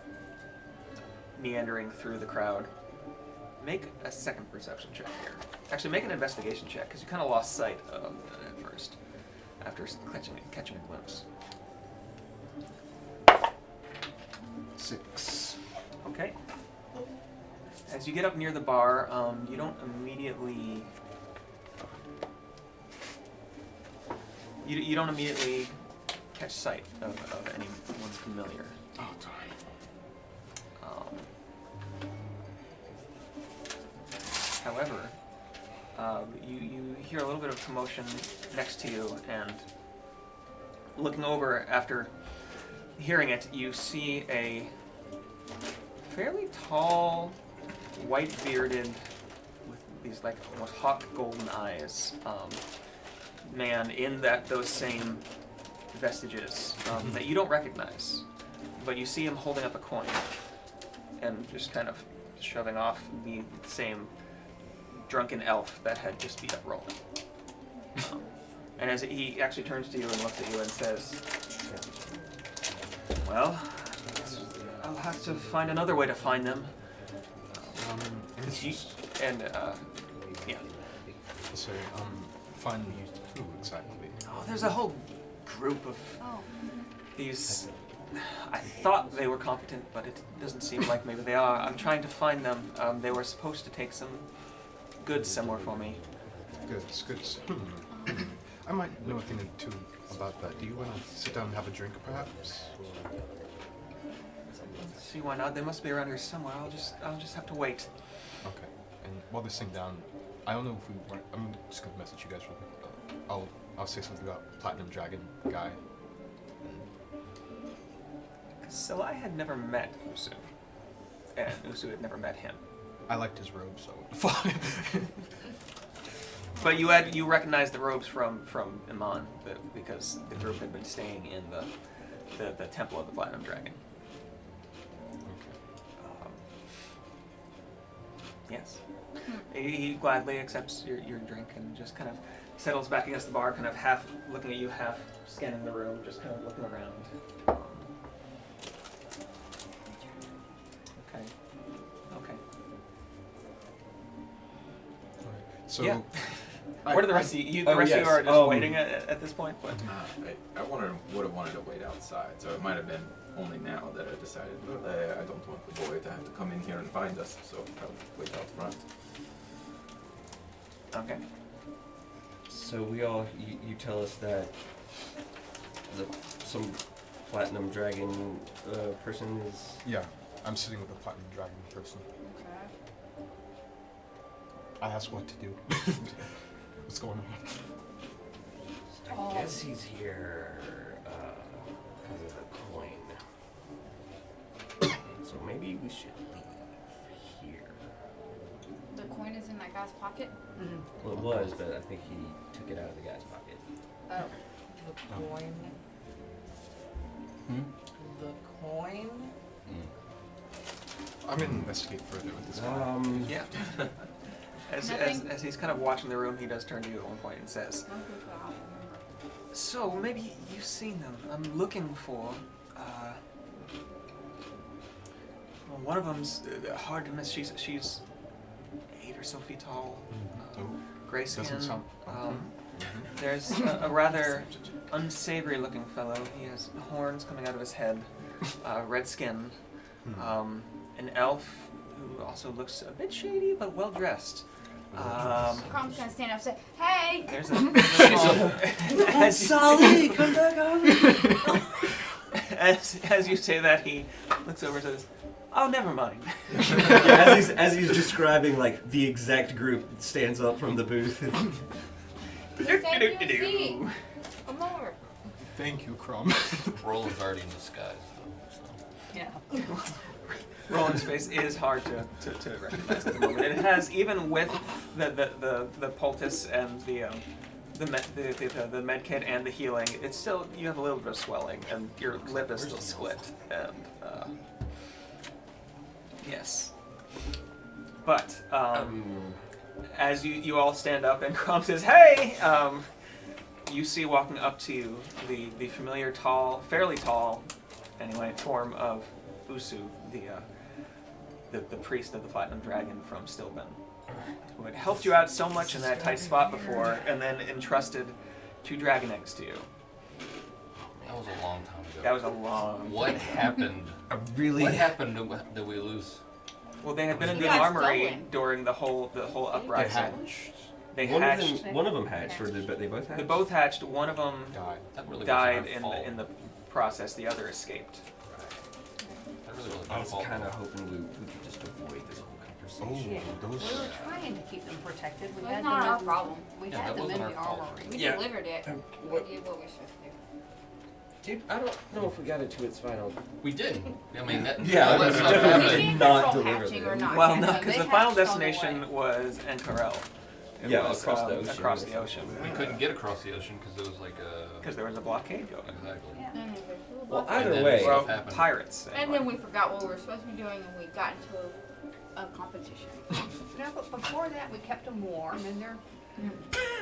A: meandering through the crowd. Make a second perception check here. Actually, make an investigation check, because you kind of lost sight of him at first, after catching a glimpse.
D: 6.
A: Okay. As you get up near the bar, you don't immediately... You don't immediately catch sight of anyone familiar.
D: Oh, darn.
A: hear a little bit of commotion next to you, and looking over after hearing it, you see a fairly tall, white-bearded, with these like almost hawk golden eyes, man in those same vestiges that you don't recognize, but you see him holding up a coin and just kind of shoving off the same drunken elf that had just beat up Roland. And as he actually turns to you and looks at you and says, well, I guess I'll have to find another way to find them. Yeah.
D: So, find who exactly?
A: Oh, there's a whole group of
F: Oh.
A: these. I thought they were competent, but it doesn't seem like maybe they are. I'm trying to find them. They were supposed to take some goods somewhere for me.
D: Goods. I might know a thing or two about that. Do you want to sit down and have a drink, perhaps? Or...
A: See why not? They must be around here somewhere. I'll just have to wait.
D: Okay. And while they're sitting down, I don't know if we weren't. I'm just gonna message you guys real quick. I'll say something about Platinum Dragon guy.
A: So I had never met Usu, and Usu had never met him.
D: I liked his robe, so.
A: But you recognized the robes from Iman, because the group had been staying in the Temple of the Platinum Dragon. Yes. He gladly accepts your drink and just kind of settles back against the bar, kind of half looking at you, half scanning the room, just kind of looking around. Okay.
D: So.
A: Yeah. What are the rest of you? The rest of you are just waiting at this point. But
B: I would have wanted to wait outside, so it might have been only now that I decided, well, I don't want the boy to have to come in here and find us, so I'll wait out front.
A: okay.
G: So you tell us that some Platinum Dragon person is...
D: Yeah, I'm sitting with a Platinum Dragon person.
E: Okay.
D: I asked what to do. What's going on?
G: I guess he's here because of the coin. So maybe we should leave here.
F: The coin is in that guy's pocket?
G: Well, it was, but I think he took it out of the guy's pocket.
H: Oh, the coin. The coin.
D: I'm gonna investigate further with this guy.
A: Yeah. As he's kind of watching the room, he does turn to you at one point and says, "So maybe you've seen them. I'm looking for. Well, one of them's hard to miss. She's 8 or so feet tall, gray skin.
D: Doesn't sound.
A: There's a rather unsavory-looking fellow. He has horns coming out of his head, red skin. An elf who also looks a bit shady but well dressed.
F: Crom's gonna stand up and say, hey!
A: There's a small.
G: Sally, come back on!
A: As you say that, he looks over and says, "Oh, never mind."
G: Yeah, as he's describing like the exact group, stands up from the booth.
F: Thank you, see. Amor.
D: Thank you, Crom.
C: Roland's already in disguise, though. So.
H: Yeah.
A: Roland's face is hard to recognize at the moment. It has, even with the poultice and the med kit and the healing, it's still, you have a little bit of swelling and your lip is still split. And yes, but as you all stand up and Crom says, "Hey," you see walking up to you the familiar fairly tall, anyway, form of Usu, the priest of the Platinum Dragon from Stilben, who had helped you out so much in that tight spot before, and then entrusted 2 dragon eggs to you.
C: That was a long time ago.
A: That was a long.
C: What happened?
G: Really?
C: What happened? Did we lose?
A: Well, they had been in the
F: You got
A: armory
F: stolen.
A: during the whole uprising. They hatched.
G: One of them hatched, or they both hatched?
A: They both hatched. One of them
C: That really
A: died
C: wasn't our fault.
A: in the process. The other escaped.
C: That really wasn't
G: I
C: our
G: was
C: fault.
G: kind of hoping we could just avoid this whole
D: Oh, those.
E: We were trying to keep them protected. We
F: Well,
E: had
F: it's not
E: them
F: our
E: in-
F: problem.
E: We
C: Yeah,
E: had
C: that
E: them in
C: wasn't
E: the
C: our fault.
E: armory.
F: We
G: Yeah.
F: delivered it.
G: what-
F: We did what we're supposed to do.
G: Dude, I don't know if we got it to its final.
C: We did. I mean, that.
G: Yeah,
C: all
G: I
C: that
G: mean,
C: stuff
G: definitely
C: happened.
G: did
F: can't
G: not
F: control
G: deliver
F: hatching
G: them.
F: or not.
A: Well,
F: Yeah,
A: no,
F: they
A: because the
F: hatched
A: final
F: on the way.
A: destination was Encarel. It
G: Yeah,
A: was,
G: across the ocean.
A: Across the ocean.
C: We couldn't get across the ocean because there was like a.
A: Because there was a blockade going.
C: Exactly.
F: And then there's a little
G: Well,
F: block.
G: either
C: And then
G: way,
C: stuff
A: Well,
C: happened.
A: pirates.
F: And then we forgot what we were supposed to be doing, and we got into a competition.
E: No, but before that, we kept them warm and they're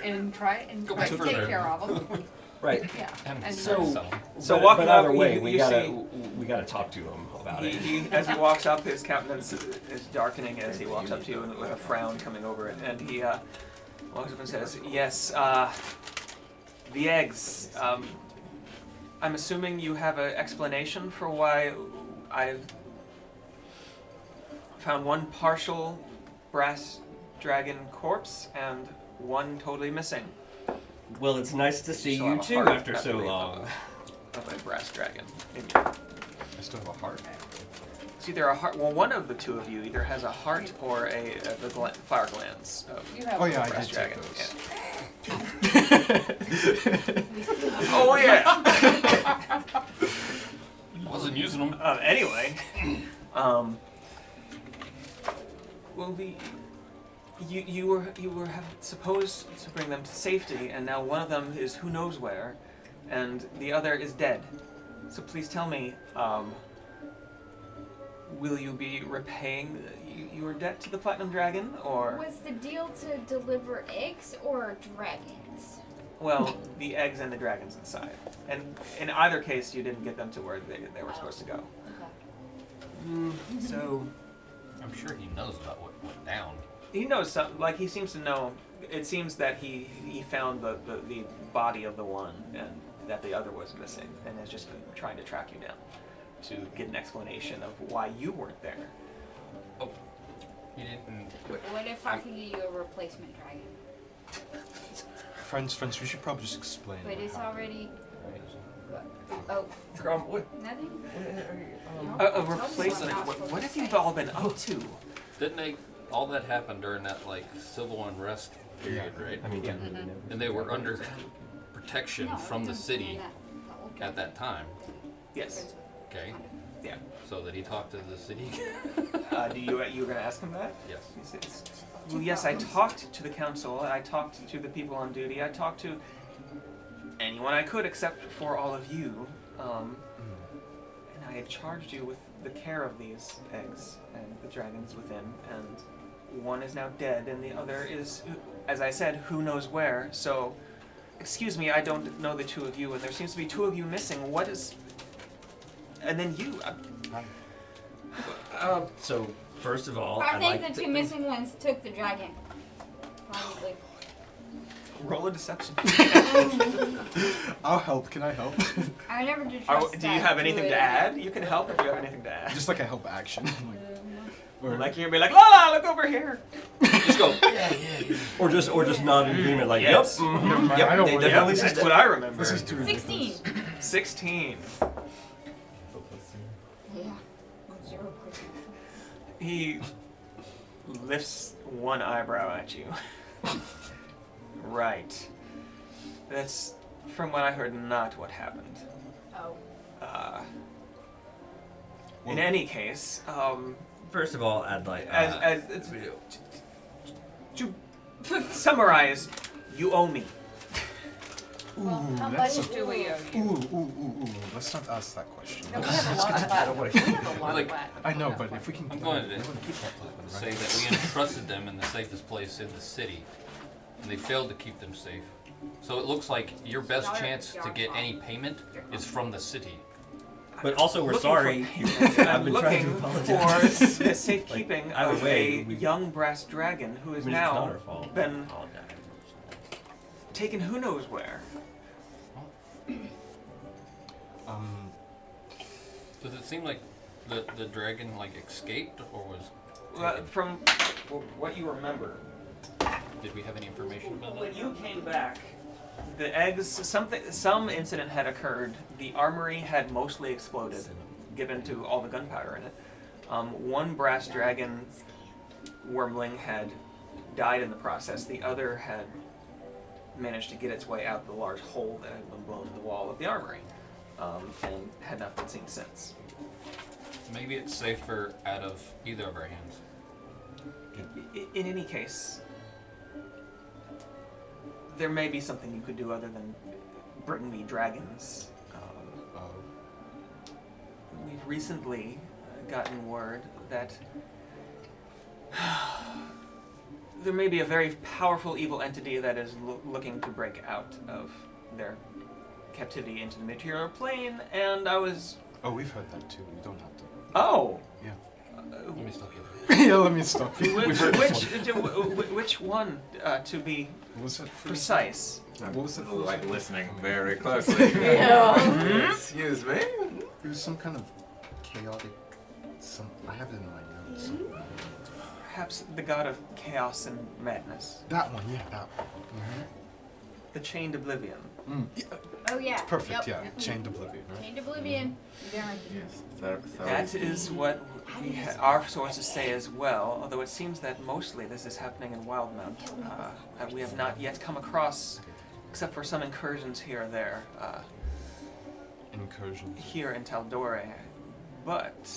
E: and try
C: Go
E: to
C: back
E: take
C: further.
E: care of them.
G: right.
E: Yeah.
C: And
G: So-
A: So
G: but,
A: walking
G: but either
A: up,
G: way,
A: you-
G: we
A: you
G: gotta
A: see-
G: we gotta talk to him about it.
A: As he walks up, his countenance is darkening as he walks up to you with a frown coming over it, and he walks up and says, "Yes, the eggs. I'm assuming you have an explanation for why I've found one partial brass dragon corpse and one totally missing
G: Well, it's nice to see
A: Still
G: you
A: have a
G: too
A: heart,
G: after
A: I
G: so
A: believe,
G: long.
A: of a brass dragon.
D: I still have a heart.
A: It's either a heart. Well, one of the two of you either has a heart or the fire glands of
E: You have
D: Oh yeah, I
A: brass
D: did take
A: dragon.
D: those.
A: Yeah. Oh yeah.
C: Wasn't using them.
A: Anyway, well, you were supposed to bring them to safety, and now one of them is who knows where, and the other is dead. So please tell me, will you be repaying your debt to the Platinum Dragon, or
F: Was the deal to deliver eggs or dragons?
A: well, the eggs and the dragons inside? And in either case, you didn't get them to where they were supposed to go.
G: So
C: I'm sure he knows about what went down.
A: He knows something. Like he seems to know. It seems that he found the body of the one, and that the other was missing, and has just been trying to track you down to get an explanation of why you weren't there.
C: Oh, he didn't.
F: What if I could give you a replacement dragon?
D: Friends, we should probably just explain.
F: But it's
D: how-
F: already. Oh,
G: Crom, what?
F: nothing?
A: A replacement. What have you all been up to?
C: Didn't they? All that happened during that like civil unrest period, right?
G: I mean,
A: Yeah.
C: And they were under protection
F: No,
C: from the
F: it's
C: city
F: okay.
C: at that time.
A: Yes.
C: Okay.
A: Yeah.
C: So that he talked to the city.
A: Do you were gonna ask him that?
C: Yes.
A: He says, well, yes, I talked to the council, and I talked to the people on duty. I talked to anyone I could, except for all of you. And I had charged you with the care of these eggs and the dragons within, and one is now dead, and the other is, as I said, who knows where. So, excuse me, I don't know the two of you, and there seems to be two of you missing. What is? And then you.
G: So first of all,
F: I
G: I'd
F: think
G: like
F: the
G: to,
F: two missing ones took the dragon. Probably.
A: Roll a deception.
D: I'll help. Can I help?
F: I never did trust
A: Do you have anything to add? You can help if you have anything to add.
D: Just like a help action.
A: Like you're gonna be like, la la, look over here.
C: Just go.
G: or just nod in agreement, like,
A: Yes.
G: yep,
D: Never mind,
G: yep,
D: I know
G: they
D: what-
G: definitely
A: That's
G: said
A: what
G: that.
A: I remember.
D: This is too
F: 16.
A: 16.
F: Yeah. 0%.
A: He lifts one eyebrow at you. Right. That's, from what I heard, not what happened.
F: Oh.
A: In any case,
G: First of all, I'd like
A: to summarize, you owe me.
D: Ooh,
E: How
D: that's
E: much do we owe you?
D: ooh. Let's not ask that question.
E: No, we have a lot of
G: I don't
E: that.
G: wanna-
E: We have a lot
C: Like,
E: of that.
D: I know, but if we can,
C: I'm going to
D: we wanna keep that open,
C: say
D: right?
C: that we entrusted them in the safest place in the city, and they failed to keep them safe. So it looks like your best chance to get any payment is from the city.
G: But also, we're
A: Looking
G: sorry.
A: for-
G: I've
A: I'm
G: been trying to
A: looking for
G: apologize.
A: the safekeeping
G: Like, either
A: of
G: way,
A: a
G: we-
A: young brass dragon who
G: I
A: is
G: mean, it's not
A: now
G: our fault.
A: been
G: Apologize.
A: taken who knows where.
C: Does it seem like the dragon like escaped or was?
A: Well, from what you remember,
C: Did we have any information about
A: when
C: that?
A: you came back, the eggs, some incident had occurred. The armory had mostly exploded, given to all the gunpowder in it. One brass dragon wormling had died in the process. The other had managed to get its way out the large hole that had been blown in the wall of the armory, and had not been seen since.
C: Maybe it's safer out of either of our hands.
A: In any case, there may be something you could do other than bring me dragons. We've recently gotten word that there may be a very powerful evil entity that is looking to break out of their captivity into the material plane, and I was...
D: Oh, we've heard that too. You don't have to.
A: Oh!
D: Yeah.
C: Let me stop you.
D: Yeah, let me stop you. We've heard this one.
A: Which one, to be
D: What was it?
A: precise?
D: What was it?
B: Like listening very closely.
H: Yeah.
B: Excuse me.
D: It was some kind of chaotic. I have it in my notes.
A: Perhaps the god of chaos and madness.
D: That one, yeah, that one.
A: The chained oblivion.
D: Yeah,
F: Oh yeah.
D: perfect.
F: Yep.
D: Yeah, chained oblivion. Right?
F: Chained Oblivion. Very.
B: Yes.
A: That is what our sources say as well, although it seems that mostly this is happening in Wildmount. We have not yet come across, except for some incursions here or there,
D: Incursions.
A: here in Taldore. But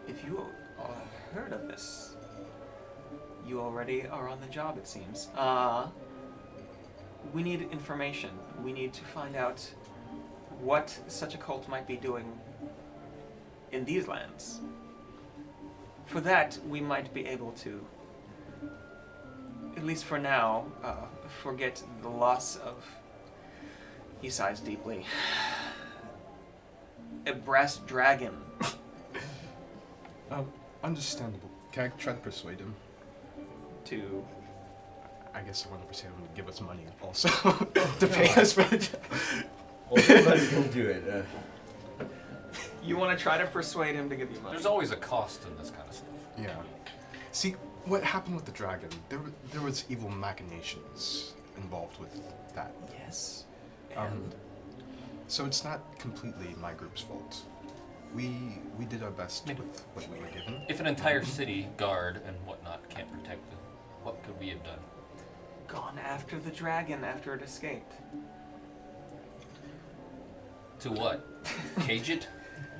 A: if you all have heard of this, you already are on the job, it seems. We need information. We need to find out what such a cult might be doing in these lands. For that, we might be able to, at least for now, forget the loss of, he sighs deeply, a brass dragon.
D: Understandable. Can I try to persuade him?
A: To
D: I guess I want to persuade him to give us money also to pay us for the job.
G: Well, somebody's gonna do it.
A: you want to try to persuade him to give you money?
C: There's always a cost in this kind of stuff.
D: Yeah. See, what happened with the dragon? There was evil machinations involved with that.
A: Yes.
D: So it's not completely my group's fault. We did our best with what we were given.
C: If an entire city guard and whatnot can't protect it, what could we have done?
A: Gone after the dragon after it escaped.
C: To what? Cage it?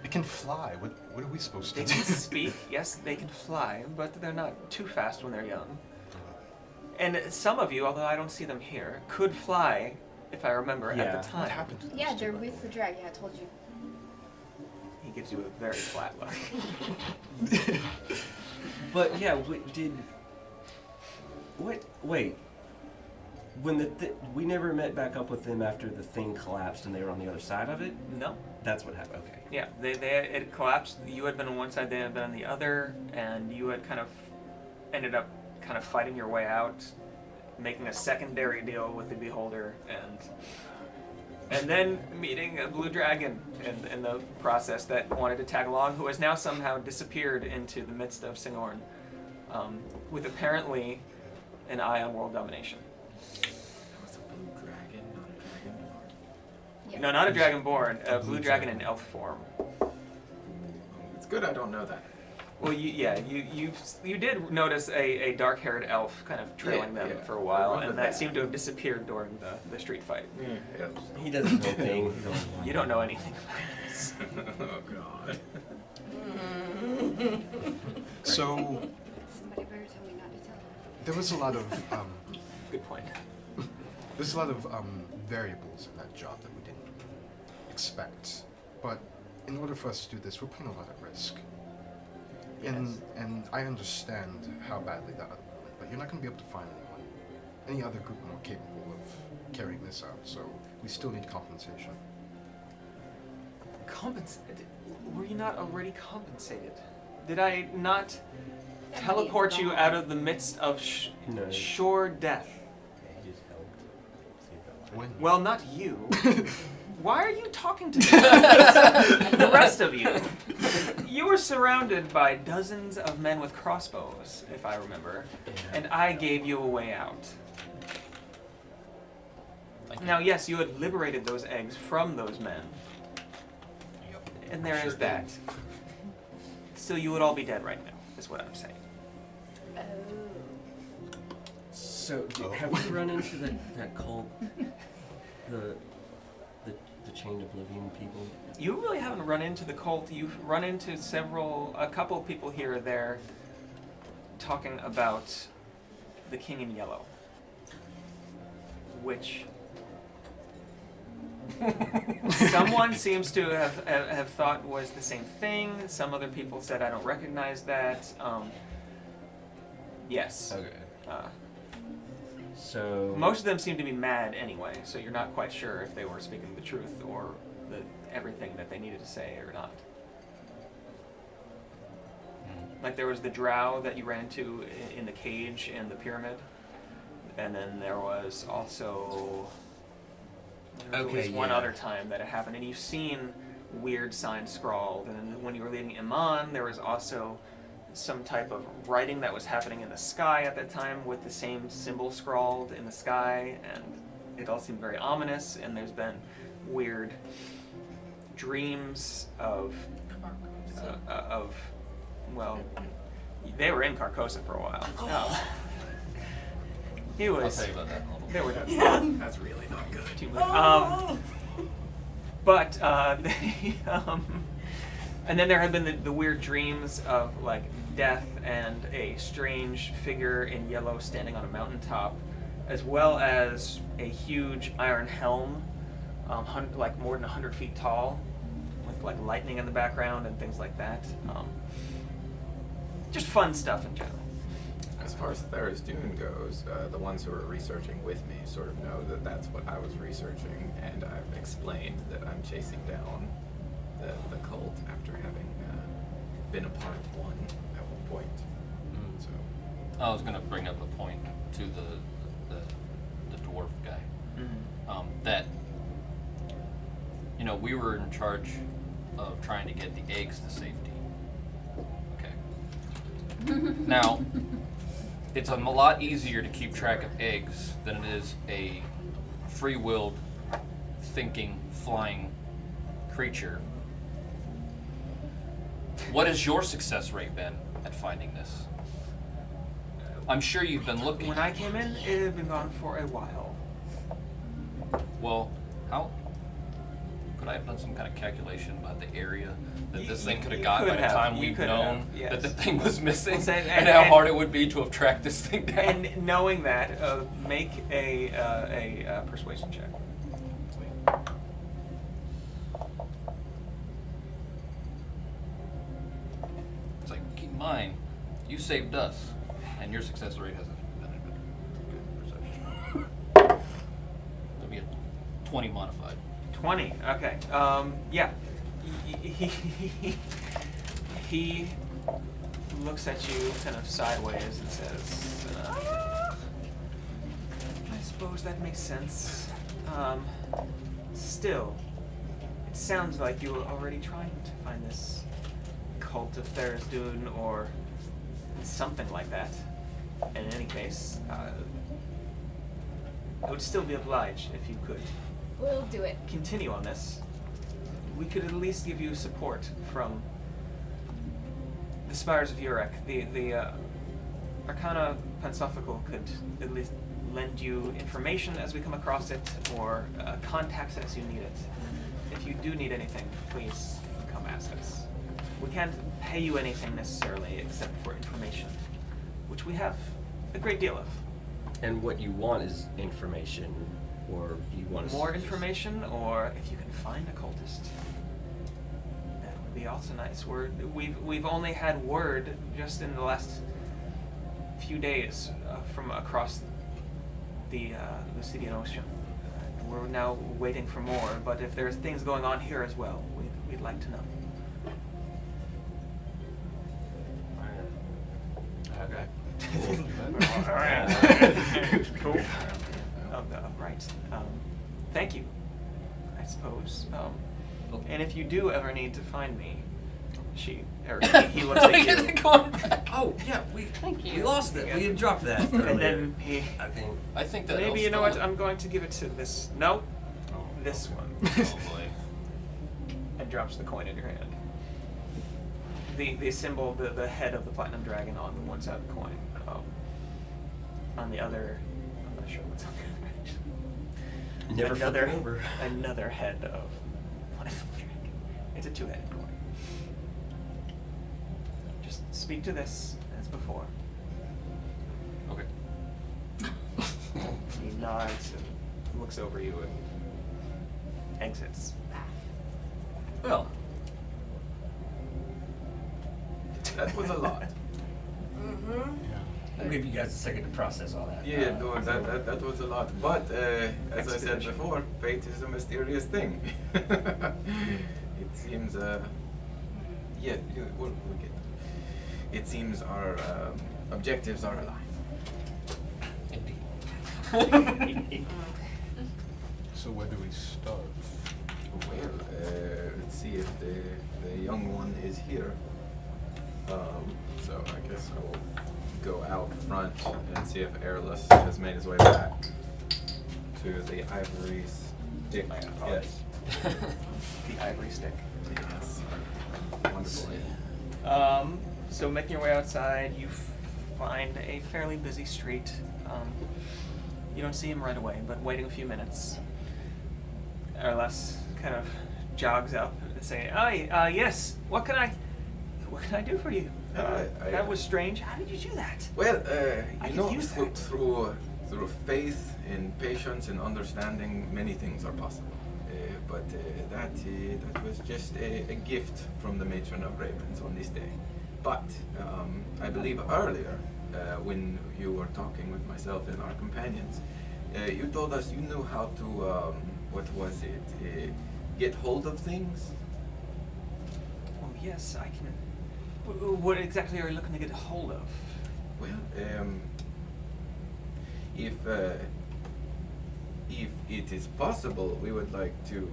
D: It can fly. What are we supposed
A: They
D: to
A: can
D: do?
A: speak, yes, they can fly, but they're not too fast when they're young. And some of you, although I don't see them here, could fly, if I remember, at
G: Yeah.
A: the time.
D: What happened to those
F: Yeah,
D: two,
F: they're
D: by the
F: with the
D: way?
F: dragon. I told you.
A: He gives you a very flat look.
G: But yeah, wait. When we never met back up with them after the thing collapsed and they were on the other side of it?
A: No.
G: That's what happened. Okay.
A: Yeah, it collapsed. You had been on one side, they had been on the other, and you had kind of ended up kind of fighting your way out, making a secondary deal with the Beholder, and then meeting a blue dragon in the process that wanted to tag along, who has now somehow disappeared into the midst of Singorn, with apparently an eye on world domination.
B: That was a blue dragon, not a dragonborn.
F: Yep.
A: No, not a dragonborn, a blue dragon in elf form.
B: It's good I don't know that.
A: Well, you did notice a dark-haired elf kind of trailing them
B: Yeah.
A: for a while,
B: Remember
A: and that
B: that.
A: seemed to have disappeared during the street fight.
B: Yeah.
G: He does his own thing.
A: You don't know anything about this.
B: Oh god.
D: So
F: Somebody better tell me not to tell them.
D: there was a lot of
A: Good point.
D: there's a lot of variables in that job that we didn't expect. But in order for us to do this, we're putting a lot at risk. And I understand how badly that other one went, but you're not going to be able to find any other group more capable of carrying this out. So we still need compensation.
A: Were you not already compensated? Did I not
F: That
A: teleport
F: money's
A: you
F: gone.
A: out of the midst of
G: No.
A: sure death?
G: He just helped save that life.
D: When?
A: Well, not you. Why are you talking to me? The rest of you. You were surrounded by dozens of men with crossbows, if I remember, and I gave you a way out.
C: Thank you.
A: Now, yes, you had liberated those eggs from those men, and there is that. Still, you would all be dead right now, is what I'm saying.
G: So, have we run into that cult, the Chained Oblivion people?
A: You really haven't run into the cult. You've run into a couple of people here or there talking about the King in Yellow, which someone seems to have thought was the same thing. Some other people said, I don't recognize that. Yes.
G: Okay.
A: Uh,
G: So
A: most of them seem to be mad anyway, so you're not quite sure if they were speaking the truth or everything that they needed to say or not. Like there was the drow that you ran into in the cage in the pyramid, and then there was also at least one other time that it happened, and you've seen weird signs scrawled. And when you were leaving Iman, there was also some type of writing that was happening in the sky at that time with the same symbol scrawled in the sky, and it all seemed very ominous. And there's been weird dreams of well, they were in Carcosa for a while. Oh. He
C: I'll
A: was.
C: tell you about that in a little bit.
A: There were
D: That's really not good.
A: too much. But and then there had been the weird dreams of like death and a strange figure in yellow standing on a mountaintop, as well as a huge iron helm, like more than 100 feet tall, with like lightning in the background and things like that. Just fun stuff in general.
B: As far as Tharizdun goes, the ones who are researching with me sort of know that that's what I was researching, and I've explained that I'm chasing down the cult after having been a part of one at one point. So
C: I was gonna bring up a point to the dwarf guy. That we were in charge of trying to get the eggs to safety. Okay. Now, it's a lot easier to keep track of eggs than it is a free-willed, thinking, flying creature. What has your success rate been at finding this? I'm sure you've been looking.
A: When I came in, it had been gone for a while.
C: Well, how could I have done some kind of calculation about the area that this thing could have got by the time we've known that the thing was missing, and how hard it would be to have tracked this thing down?
A: And knowing that, make a persuasion check.
C: It's like, keep in mind, you saved us, and your success rate hasn't been a good perception. It'll be a 20 modified.
A: 20. Okay. Yeah. He looks at you kind of sideways and says, I suppose that makes sense. Still, it sounds like you were already trying to find this cult of Tharizdun or something like that. In any case, I would still be obliged if you could
F: We'll do it.
A: continue on this. We could at least give you support from the Spires of Urek. The Arcana Pansophical could at least lend you information as we come across it, or contacts as you need it. If you do need anything, please come ask us. We can't pay you anything necessarily except for information, which we have a great deal of.
G: And what you want is information, or you want us
A: More
G: to just-
A: information, or if you can find a cultist, that would be also nice. We've only had word just in the last few days from across the Lucidian Ocean. We're now waiting for more, but if there's things going on here as well, we'd like to know.
C: Okay.
A: All right. Cool. Right. Thank you, I suppose. And if you do ever need to find me, he looks at you.
G: Oh yeah, we
F: you.
G: lost it. We had dropped that.
A: And
G: earlier.
A: then he,
C: I think that
A: maybe
C: elf
A: you know what?
C: stole it.
A: I'm going to give it to this. No, this one.
C: Oh boy.
A: And drops the coin in your hand. the symbol, the head of the platinum dragon on the one side of the coin. On the other, I'm not sure what's on the other edge.
G: Never flip
A: another
G: it over.
A: another head of platinum dragon. It's a two-headed coin. Just speak to this as before.
C: Okay.
A: He nods and looks over you and exits.
G: Well,
B: That was a lot.
H: Mm-hmm.
G: I'll give you guys a second to process all that.
B: Yeah, no, that was a lot. But as I said
A: Expedition.
B: before, fate is a mysterious thing. It seems, yeah, we'll get. It seems our objectives are aligned.
C: Indeed.
D: So where do we start?
B: Well, let's see if the young one is here. So I guess I will go out front and see if Airless has made his way back to the ivory stick. Yes.
A: The ivory stick.
B: Yes. Wonderful.
A: So making your way outside, you find a fairly busy street. You don't see him right away, but waiting a few minutes, Erles kind of jogs up and say, "Hi, yes. What can I do for you? That was strange. How did you do that?"
B: Well,
A: I
B: you
A: could
B: know,
A: use that.
B: through faith and patience and understanding, many things are possible. But that was just a gift from the Matron of Ravens on this day. But I believe earlier, when you were talking with myself and our companions, you told us you knew how to, what was it, get hold of things?
A: Oh yes, I can. What exactly are you looking to get a hold of?
B: Well, if it is possible, we would like to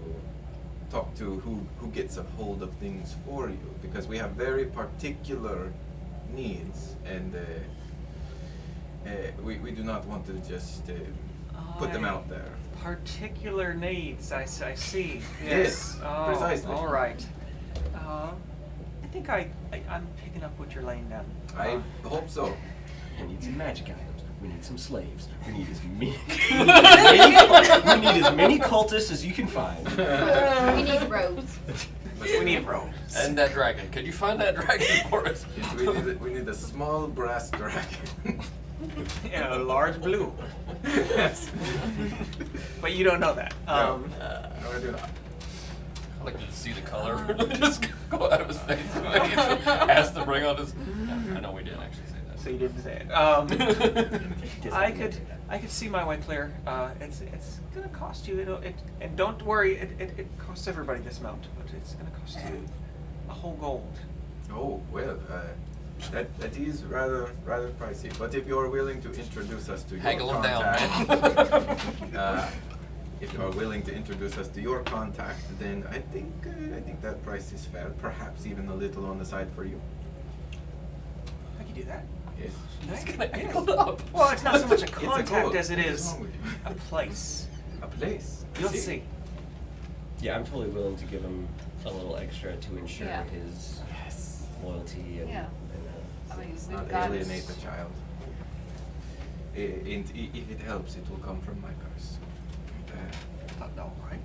B: talk to who gets a hold of things for you, because we have very particular needs, and we do not want to just put them out there.
A: Particular needs. I see.
B: Yes,
A: Oh,
B: precisely.
A: All right. I think I'm picking up what you're laying down.
B: I hope so.
G: We need some magic items. We need some slaves. We need as many. we need as many cultists as you can find.
F: We need robes.
A: We need robes.
C: And that dragon. Could you find that dragon for us?
B: Yes, we need a small brass dragon.
A: Yeah, a large blue.
B: Yes.
A: But you don't know that.
B: No, I do not.
C: I'd like to see the color just go out of his face. Ask to bring out his. I know we didn't actually say that.
A: So you didn't say it. I could see my way clear. It's gonna cost you. And don't worry. It costs everybody this amount, but it's gonna cost you a whole gold.
B: Oh, well, that is rather pricey. But if you're willing to introduce us to your
C: Haggle him down,
B: contact, if you are willing to introduce us to your contact, then I think that price is fair. Perhaps even a little on the side for you.
A: I can do that.
B: Yes.
C: He's gonna angle it up.
A: Well, it's not so much a
B: It's a
A: contact
B: goal.
A: as it
B: What
A: is
B: wrong with you?
A: a place.
B: A place. I
A: You'll see.
G: Yeah, I'm totally willing to give him a little extra to ensure
E: Yeah.
G: his
B: Yes.
G: loyalty and.
E: Yeah. I mean, we've
B: Not
E: got
B: alienate the child. And if it helps, it will come from my purse.
A: No, right?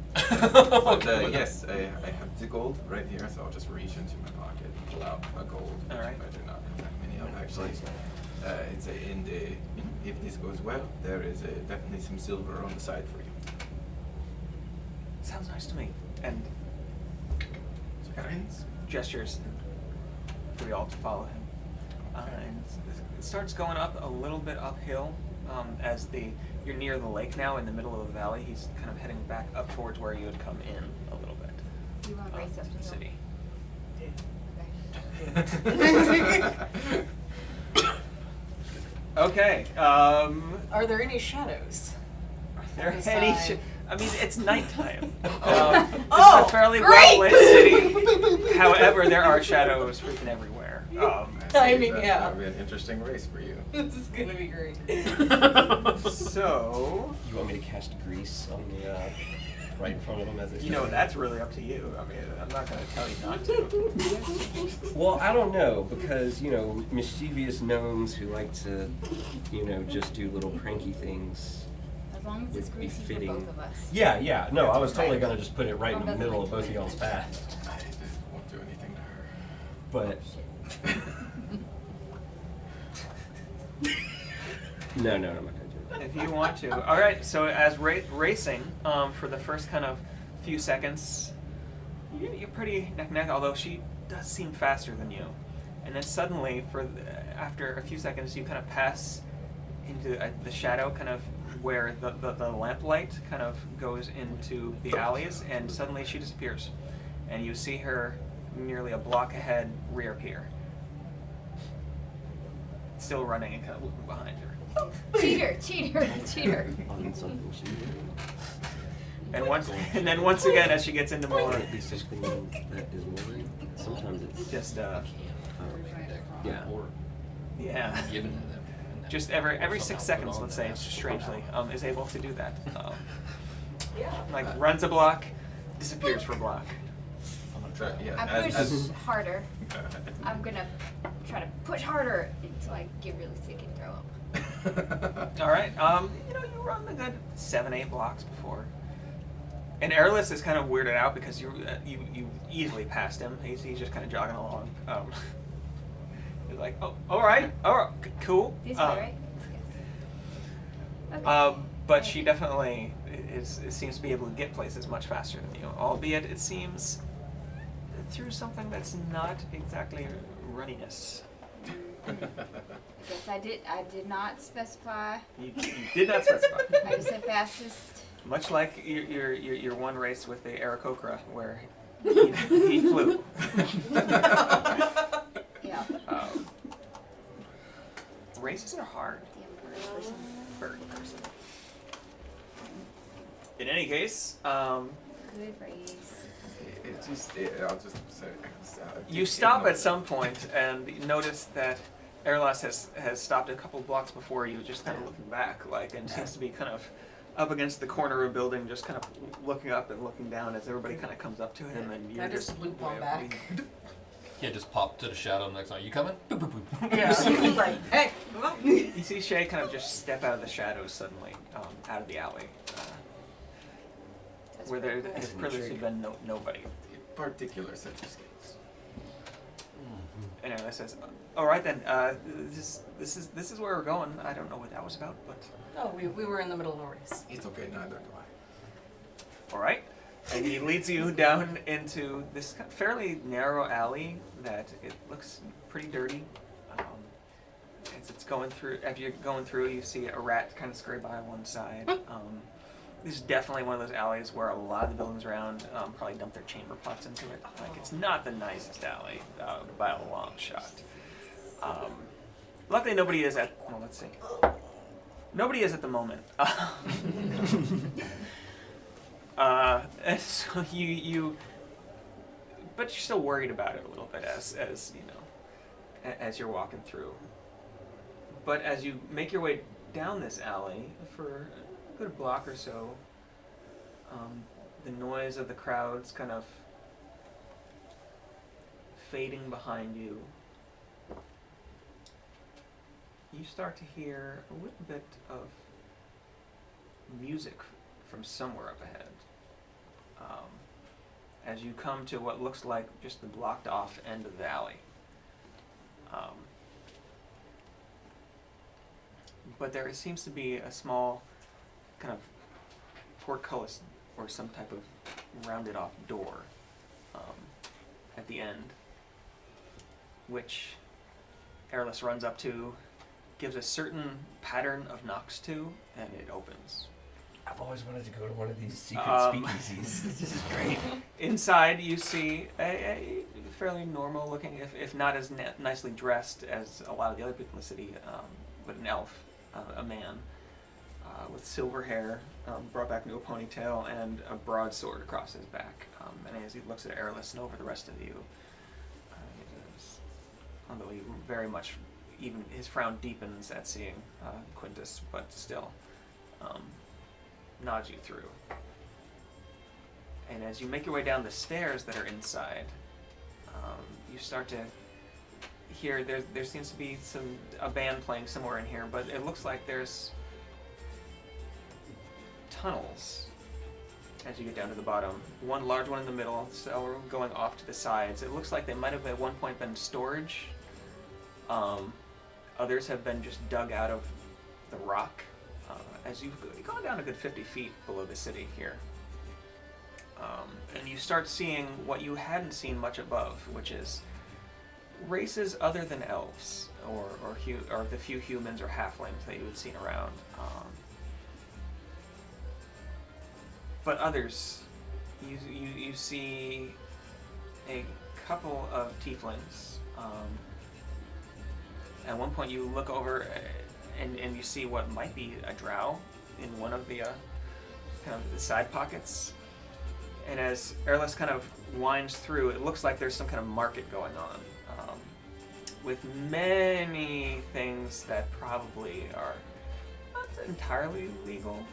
B: But yes, I have the gold right here, so I'll just reach into my pocket and pull out a gold.
A: All right.
B: I do not have that many of actually. If this goes well, there is definitely some silver on the side for you.
A: Sounds nice to me. And
B: Friends?
A: gestures for you all to follow him. And it starts going up a little bit uphill as you're near the lake now, in the middle of the valley. He's kind of heading back up towards where you had come in a little bit.
F: You want to race up
A: The
F: the
A: city.
F: hill?
A: Okay.
H: Are there any shadows?
A: There
H: On the
A: any
H: side.
A: I mean, it's nighttime.
H: Oh,
A: It's a fairly
H: great!
A: well-lit city. However, there are shadows freaking everywhere.
H: I mean, yeah.
B: That'll be an interesting race for you.
H: This is gonna be great.
A: So,
G: You want me to cast grease on the right in front of them as they
A: You know, that's really up to you. I mean, I'm not going to tell you not to.
G: Well, I don't know, because, you know, mischievous gnomes who like to, you know, just do little pranky things.
F: As long as it's
G: Would be
F: greasy for
G: fitting.
F: both of us.
G: Yeah, yeah. No, I was totally gonna just put it right in
F: Mom
G: the
F: doesn't
G: middle
F: like
G: of both of
F: to
G: y'all's
F: like
G: path.
B: I won't do anything to her.
G: But
F: Shit.
G: no, I'm not gonna do it.
A: If you want to. All right. So as racing, for the first kind of few seconds, you're pretty neck and neck. Although she does seem faster than you, and then suddenly, after a few seconds, you kind of pass into the shadow, kind of where the lamplight kind of goes into the alleys, and suddenly she disappears, and you see her nearly a block ahead reappear, still running and kind of looking behind her.
F: Cheater, cheater, cheater.
G: On something she did.
A: And then once again, as she gets into more,
G: Would it be something that is moving? Sometimes it's
A: just
G: yeah.
C: Or
A: yeah,
C: given to them.
A: just every 6 seconds, let's say, strangely, is able to do that. Like runs a block, disappears for a block.
B: I'm gonna try. Yeah.
F: I push harder. I'm gonna try to push harder until I get really sick and throw up.
A: All right. You run a good 7-8 blocks before. And Airless is kind of weirded out because you easily passed him. He's just kind of jogging along. He's like, oh, all right, cool.
F: This way, right? Okay.
A: But she definitely seems to be able to get places much faster than you, albeit it seems through something that's not exactly runniness.
F: I guess I did not specify.
A: You did not specify.
F: I just said fastest.
A: Much like your one race with the Aarakocra, where he flew.
F: Yeah.
A: Races are hard.
F: Damn bird person.
A: Bird person. In any case,
F: Good race.
B: It's just. I'll just say.
A: you stop at some point and you notice that Airlas has stopped a couple blocks before you, just kind of looking back, and seems to be kind of up against the corner of a building, just kind of looking up and looking down as everybody kind of comes up to him, and you're
H: I just loop on back.
C: Yeah, just pop to the shadow next time. You coming? Boop, boop, boop.
H: Yeah. Like, hey, come on.
A: You see Shay kind of just step out of the shadows suddenly, out of the alley,
F: That's
A: where there
F: pretty cool.
A: has previously been nobody.
B: Particular set of skills.
A: And Airlas says, "All right then, this is where we're going. I don't know what that was about, but
H: Oh, we were in the middle of a race.
B: It's okay. Neither do I.
A: all right." And he leads you down into this fairly narrow alley that it looks pretty dirty. As it's going through, as you're going through, you see a rat kind of scurry by on one side. This is definitely one of those alleys where a lot of the buildings around probably dump their chamber pots into it. Like, it's not the nicest alley by a long shot. Luckily, nobody is at. Well, let's see. Nobody is at the moment. And so but you're still worried about it a little bit as you know, as you're walking through. But as you make your way down this alley for a good block or so, the noise of the crowds kind of fading behind you, you start to hear a little bit of music from somewhere up ahead. As you come to what looks like just the blocked off end of the alley. But there seems to be a small kind of portcullis or some type of rounded off door at the end, which Airless runs up to, gives a certain pattern of knocks to, and it opens.
G: I've always wanted to go to one of these secret speakeasies. This is great.
A: Inside, you see a fairly normal looking, if not as nicely dressed as a lot of the other people in the city, but an elf, a man, with silver hair, brought back into a ponytail, and a broadsword across his back. And as he looks at Airless and over the rest of you, although he very much, even his frown deepens at seeing Quintus, but still nods you through. And as you make your way down the stairs that are inside, you start to hear there seems to be a band playing somewhere in here, but it looks like there's tunnels as you get down to the bottom. One large one in the middle, so going off to the sides. It looks like they might have at one point been storage. Others have been just dug out of the rock. As you've gone down a good 50 feet below the city here. And you start seeing what you hadn't seen much above, which is races other than elves, or the few humans or halflings that you had seen around. But others, you see a couple of tieflings. At one point you look over and you see what might be a drow in one of the kind of the side pockets. And as Erlis kind of winds through, it looks like there's some kind of market going on, with many things that probably are not entirely legal.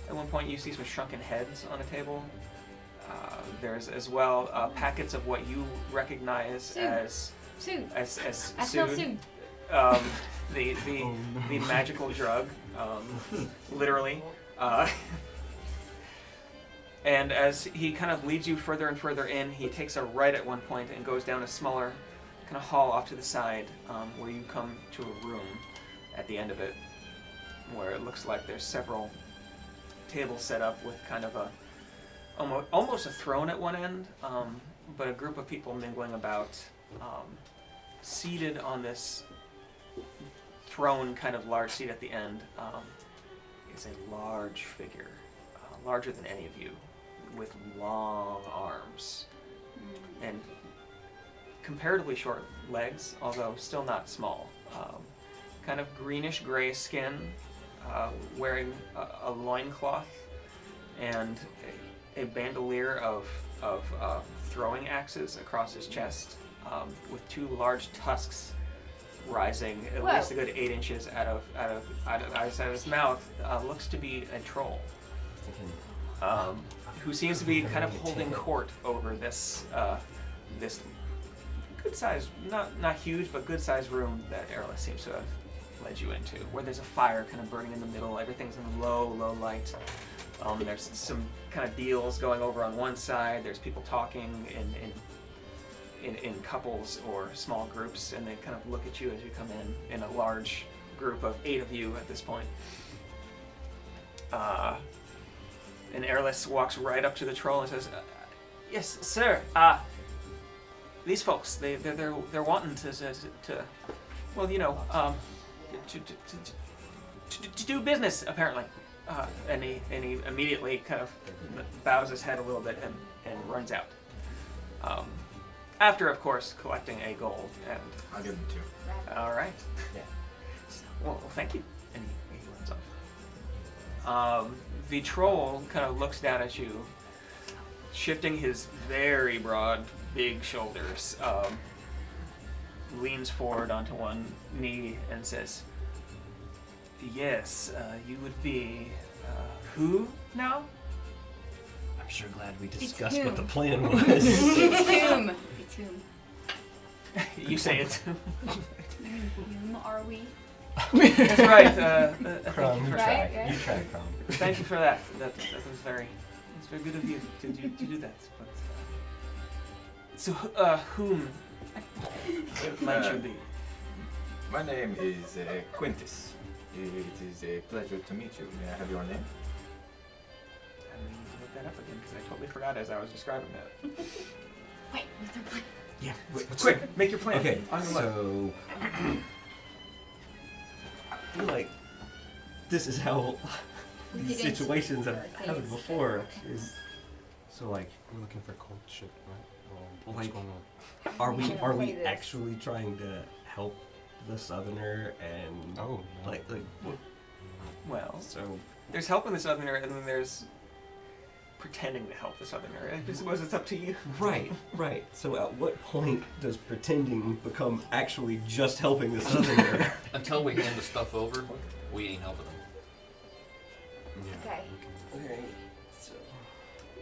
A: At one point you see some shrunken heads on a table. There's as well packets of what you recognize
F: Sood.
A: as
F: Sood.
A: as
F: I smell
A: sood.
F: Sood.
A: The magical drug, literally. And as he kind of leads you further and further in, he takes a right at one point and goes down a smaller kind of hall off to the side, where you come to a room at the end of it, where it looks like there's several tables set up with kind of a almost a throne at one end, but a group of people mingling about. Seated on this throne, kind of large seat at the end, is a large figure, larger than any of you, with long arms and comparatively short legs, although still not small. Kind of greenish gray skin, wearing a loincloth and a bandolier of throwing axes across his chest, with two large tusks rising at
F: Whoa.
A: least a good 8 inches out of his mouth. Looks to be a troll, who seems to be kind of holding court over this this good sized, not huge, but good sized room that Erlis seems to have led you into, where there's a fire kind of burning in the middle. Everything's in low light. There's some kind of deals going over on one side. There's people talking in couples or small groups, and they kind of look at you as you come in a large group of 8 of you at this point. And Erlis walks right up to the troll and says, "Yes, sir. These folks, they're wanting to well, you know, to do business apparently." And he immediately kind of bows his head a little bit and runs out. After, of course, collecting a gold. And
B: I'll give them 2.
A: all right.
G: Yeah.
A: Well, thank you. And he runs off. The troll kind of looks down at you, shifting his very broad, big shoulders, leans forward onto one knee and says, "Yes, you would be who now?"
G: I'm sure glad we
F: It's
G: discussed
F: whom.
G: what the plan was.
F: It's whom. It's whom.
A: You say it's
F: Whom are we?
A: That's right.
G: Crum, you
A: Thank
G: try.
F: Right, right.
G: You try, Crum.
A: Thank you for that. That was very good of you to do that. But, so, whom might you be?
B: My name is Quintus. It is a pleasure to meet you. May I have your name?
A: I mean, look that up again because I totally forgot as I was describing that.
F: Wait, what's our plan?
G: Yeah.
A: Quick, make your plan.
G: Okay,
A: On your left.
G: so I feel like this is how
F: We
G: these
F: could answer
G: situations have
F: things.
G: happened before. Is
D: So like, we're looking for cold shit, right? Or what's
G: Like-
D: going on?
G: are we
F: We're gonna
G: are
F: play
G: we
F: this.
G: actually trying to help the Southerner and
D: Oh, no.
G: like
A: Well,
G: so
A: there's helping the Southerner, and then there's pretending to help the Southerner. I suppose it's up to you.
G: right. So at what point does pretending become actually just helping the Southerner?
C: Until we hand the stuff over, we ain't helping them.
D: Yeah,
F: Okay.
D: we can-
G: Okay, so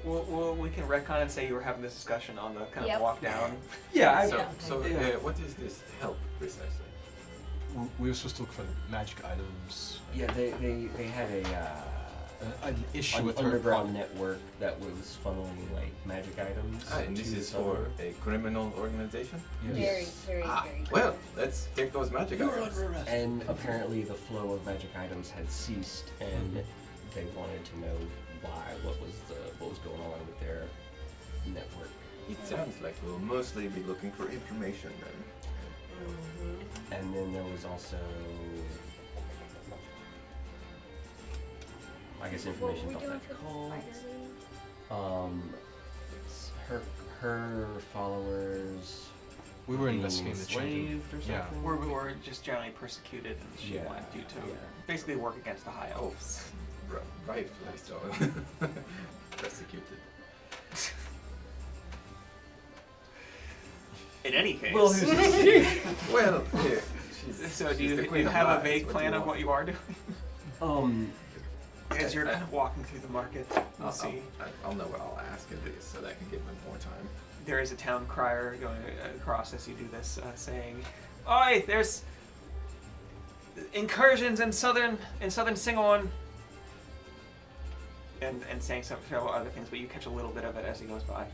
A: we can retcon and say you were having this discussion on the kind
F: Yep.
A: of walk down.
G: Yeah,
B: So,
G: Yeah.
B: what is this help precisely?
I: We were supposed to look for magic items.
G: yeah, they had
I: An issue
G: an
I: with her
G: underground network that was funneling like magic items.
B: And this
G: to
B: is
G: the
B: for
G: Southern.
B: a criminal organization?
F: Very, very, very.
B: Well, let's take those magic items.
G: And apparently the flow of magic items had ceased, and they wanted to know why, what was going on with their network.
B: It sounds like we'll mostly be looking for information then.
G: And then there was also, I guess, information
F: What
G: about
F: we're
G: that
F: doing
G: cult.
F: for the
G: Her followers.
I: We were
G: being
I: investigating the children.
G: enslaved or
I: Yeah.
G: something.
A: We're just generally persecuted, and she
G: Yeah,
A: wanted you to
G: yeah.
A: basically work against the high
B: Oh,
A: elves.
B: rightfully so. Persecuted.
A: In any case.
G: Well, who's to see?
B: Well, yeah, she's,
A: so
B: she's
A: do
B: the
A: you
B: queen of
A: have a
B: lies.
A: vague
B: What
A: plan
B: do
A: of what you are doing? As you're kind of walking through the market, you'll
B: I'll,
A: see
B: I'll know what I'll ask at least, so that I can give them more time.
A: there is a town crier going across as you do this, saying, "Oi, there's incursions in southern Singorn," and saying several other things, but you catch a little bit of it as he goes by.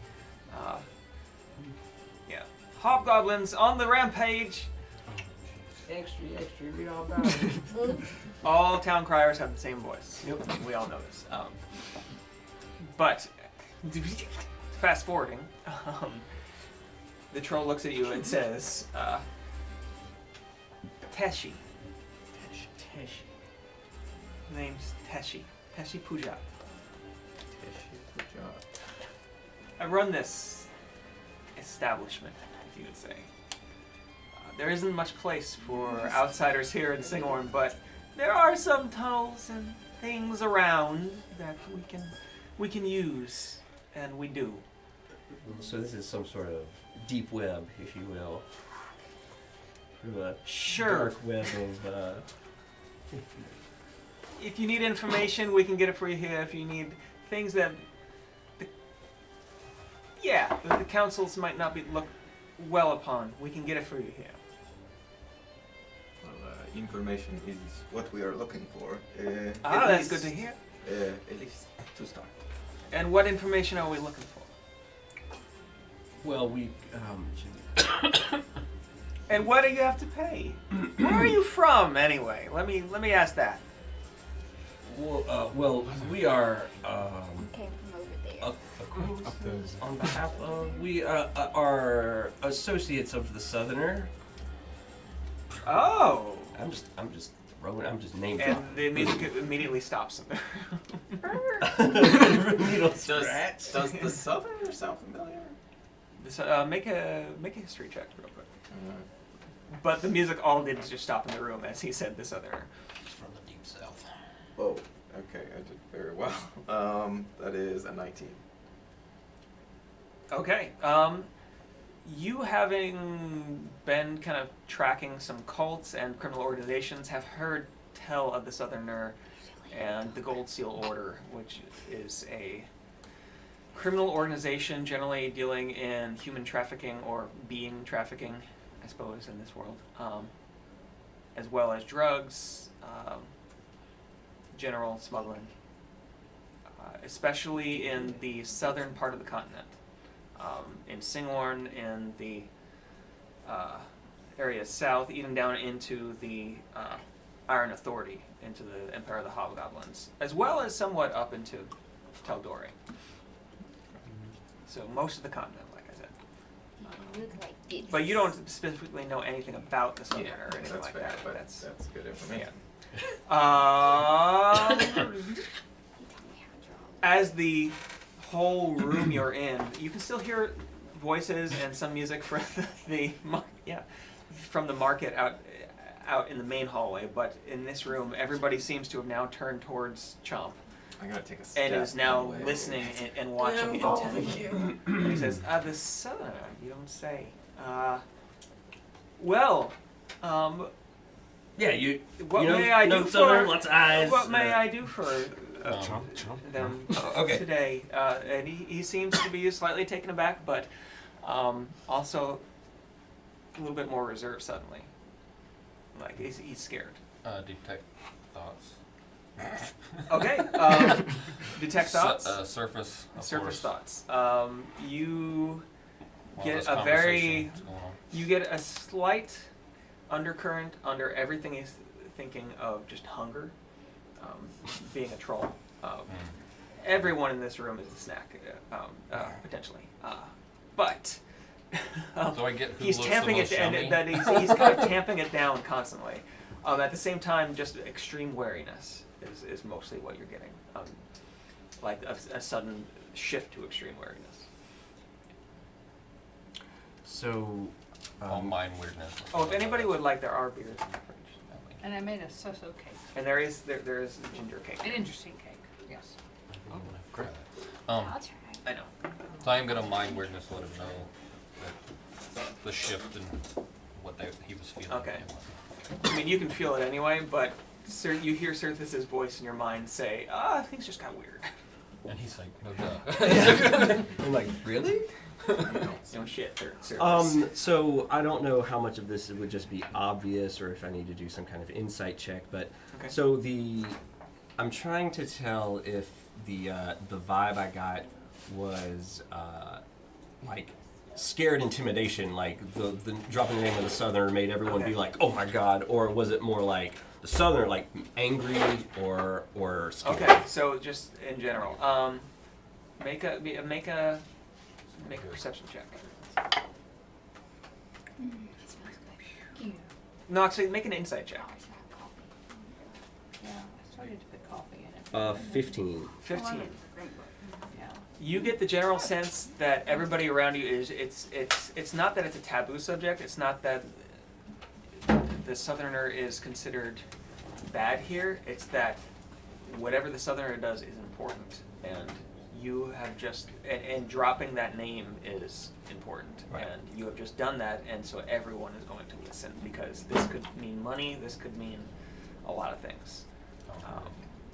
A: Yeah, hobgoblins on the rampage.
G: Extra, read all about it.
A: All town criers have the same voice. We all know this. But fast forwarding, the troll looks at you and says, Teshi. Teshi. Name's Teshi. Teshi Pujat.
B: Good job.
A: I run this establishment, if you would say. There isn't much place for outsiders here in Singorn, but there are some tunnels and things around that we can use, and we do.
G: So this is some sort of deep web, if you will. Through a
A: Sure.
G: dark web of.
A: If you need information, we can get it for you here. If you need things that the councils might not be looked well upon, we can get it for you here.
B: Well, information is what we are looking for.
A: That's good to hear.
B: At least to start.
A: And what information are we looking for?
G: Well, we.
A: And what do you have to pay? Where are you from, anyway? Let me ask that.
G: Well, we are.
F: Came from over there.
G: Acquaintances on behalf of. We are associates of the Southerner.
A: Oh.
G: I'm just naming.
A: And the music immediately stops.
G: Needle
B: Does
G: scratch.
B: the Southerner sound familiar?
A: This, make a history check real quick. But the music all did was just stop in the room as he said this other.
I: It's from the deep south.
B: Oh, okay, I did very well. That is a 19.
A: Okay. You having been kind of tracking some cults and criminal organizations have heard tell of the Southerner and the Gold Seal Order, which is a criminal organization generally dealing in human trafficking or being trafficking, I suppose, in this world, as well as drugs, general smuggling, especially in the southern part of the continent. In Singorn, in the area south, even down into the Iron Authority, into the Empire of the Hobgoblins, as well as somewhat up into Taldori. So most of the continent, like I said.
F: You look like this.
A: But you don't specifically know anything about the Southerner or anything
B: that's
A: like
B: fair,
A: that.
B: but
A: That's
B: that's good information.
F: You tell me how to draw.
A: As the whole room you're in, you can still hear voices and some music from from the market out in the main hallway. But in this room, everybody seems to have now turned towards Chomp
B: I gotta take a step
A: and is now
B: away.
A: listening and watching intently. And he says, "The Southerner, you don't say. Well,
G: Yeah, you.
A: what
G: you know,
A: may I
G: no
A: do
G: Southern,
A: for?
G: lots of eyes.
A: What may I do for them
G: okay.
A: today, and he seems to be slightly taken aback, but also a little bit more reserved suddenly. Like he's scared.
C: Detect thoughts.
A: Okay. Detect thoughts.
C: Surface. Of
A: Surface
C: course.
A: thoughts. You
C: While
A: get
C: this
A: a very
C: conversation is going on.
A: you get a slight undercurrent under everything he's thinking of, just hunger, being a troll. Everyone in this room is a snack, potentially. But
C: Do I get who
A: he's
C: looks
A: tamping
C: the
A: it,
C: most
A: and
C: yummy?
A: that he's kind of tamping it down constantly. At the same time, just extreme wariness is mostly what you're getting, like a sudden shift to extreme wariness.
G: So,
C: All mind weirdness.
A: Oh, if anybody would like, there are beers in the fridge,
E: And I made a so-so cake.
A: and there is ginger cake.
E: An interesting cake, yes.
C: Great.
F: I'll try.
A: I know.
C: So I am gonna mind weirdness, let him know that the shift and what he was feeling.
A: Okay. I mean, you can feel it anyway, but you hear Surthus's voice in your mind say, things just got weird.
C: And he's like, no duh.
G: I'm like, really?
A: No shit, Surthus.
G: So I don't know how much of this would just be obvious or if I need to do some kind of insight check, but
A: Okay.
G: so I'm trying to tell if the vibe I got was like scared intimidation, like the dropping the name of the Southerner made everyone be like, oh my god, or was it more like the Southerner like angry or scared?
A: Okay, so just in general, make a perception check.
F: It smells good.
A: No, actually, make an insight check.
F: Oh, it's not coffee.
E: Yeah, I started to put coffee in it.
G: 15.
A: 15.
E: Yeah.
A: You get the general sense that everybody around you is it's not that it's a taboo subject. It's not that the Southerner is considered bad here. It's that whatever the Southerner does is important, and you have just and dropping that name is important,
G: Right.
A: and you have just done that, and so everyone is going to listen because this could mean money. This could mean a lot of things.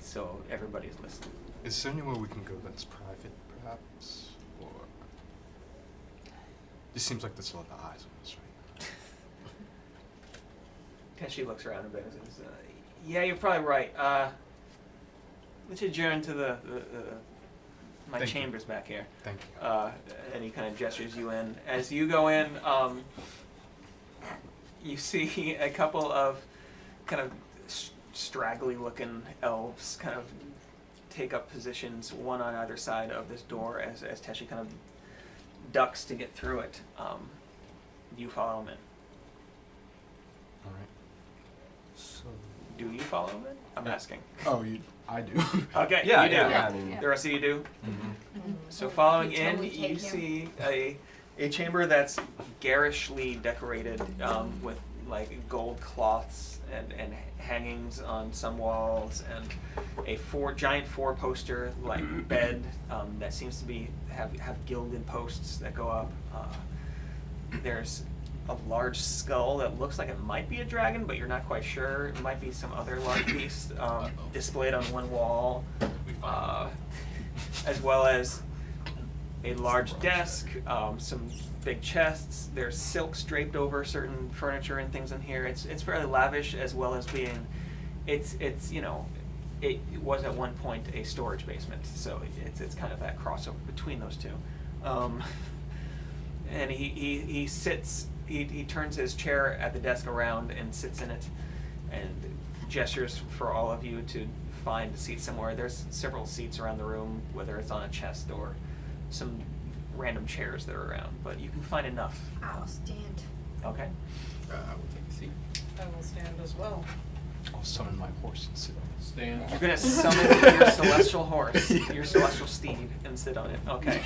A: So everybody's listening.
D: Is there anywhere we can go that's private, perhaps? Or it seems like there's a lot of eyes on us, right?
A: She looks around a bit and says, yeah, you're probably right. Let's adjourn to my
D: Thank you.
A: chambers back here.
D: Thank you.
A: And he kind of gestures you in. As you go in, you see a couple of kind of straggly looking elves kind of take up positions, one on either side of this door as Teshi kind of ducks to get through it. You follow him in.
D: All right.
I: So.
A: Do you follow him in? I'm asking.
D: Oh, I do.
A: Okay,
G: Yeah,
A: you do.
G: yeah. I mean,
E: Yeah.
A: The rest of you do?
D: Mm-hmm.
A: So following
F: You
A: in,
F: totally
A: you
F: take him.
A: see a chamber that's garishly decorated with like gold cloths and hangings on some walls, and a giant four poster like bed that seems to be have gilded posts that go up. There's a large skull that looks like it might be a dragon, but you're not quite sure. It might be some other large beast displayed on one wall, as well as a large desk, some big chests. There's silks draped over certain furniture and things in here. It's fairly lavish, as well as being, it's it was at one point a storage basement, so it's kind of that crossover between those two. And he sits. He turns his chair at the desk around and sits in it, and gestures for all of you to find a seat somewhere. There's several seats around the room, whether it's on a chest or some random chairs that are around, but you can find enough.
F: I'll stand.
A: Okay.
B: I will take a seat.
H: I will stand as well.
I: I'll summon my horse and sit on it.
C: Stand.
A: You're gonna summon your celestial horse, your celestial steed, and sit on it. Okay.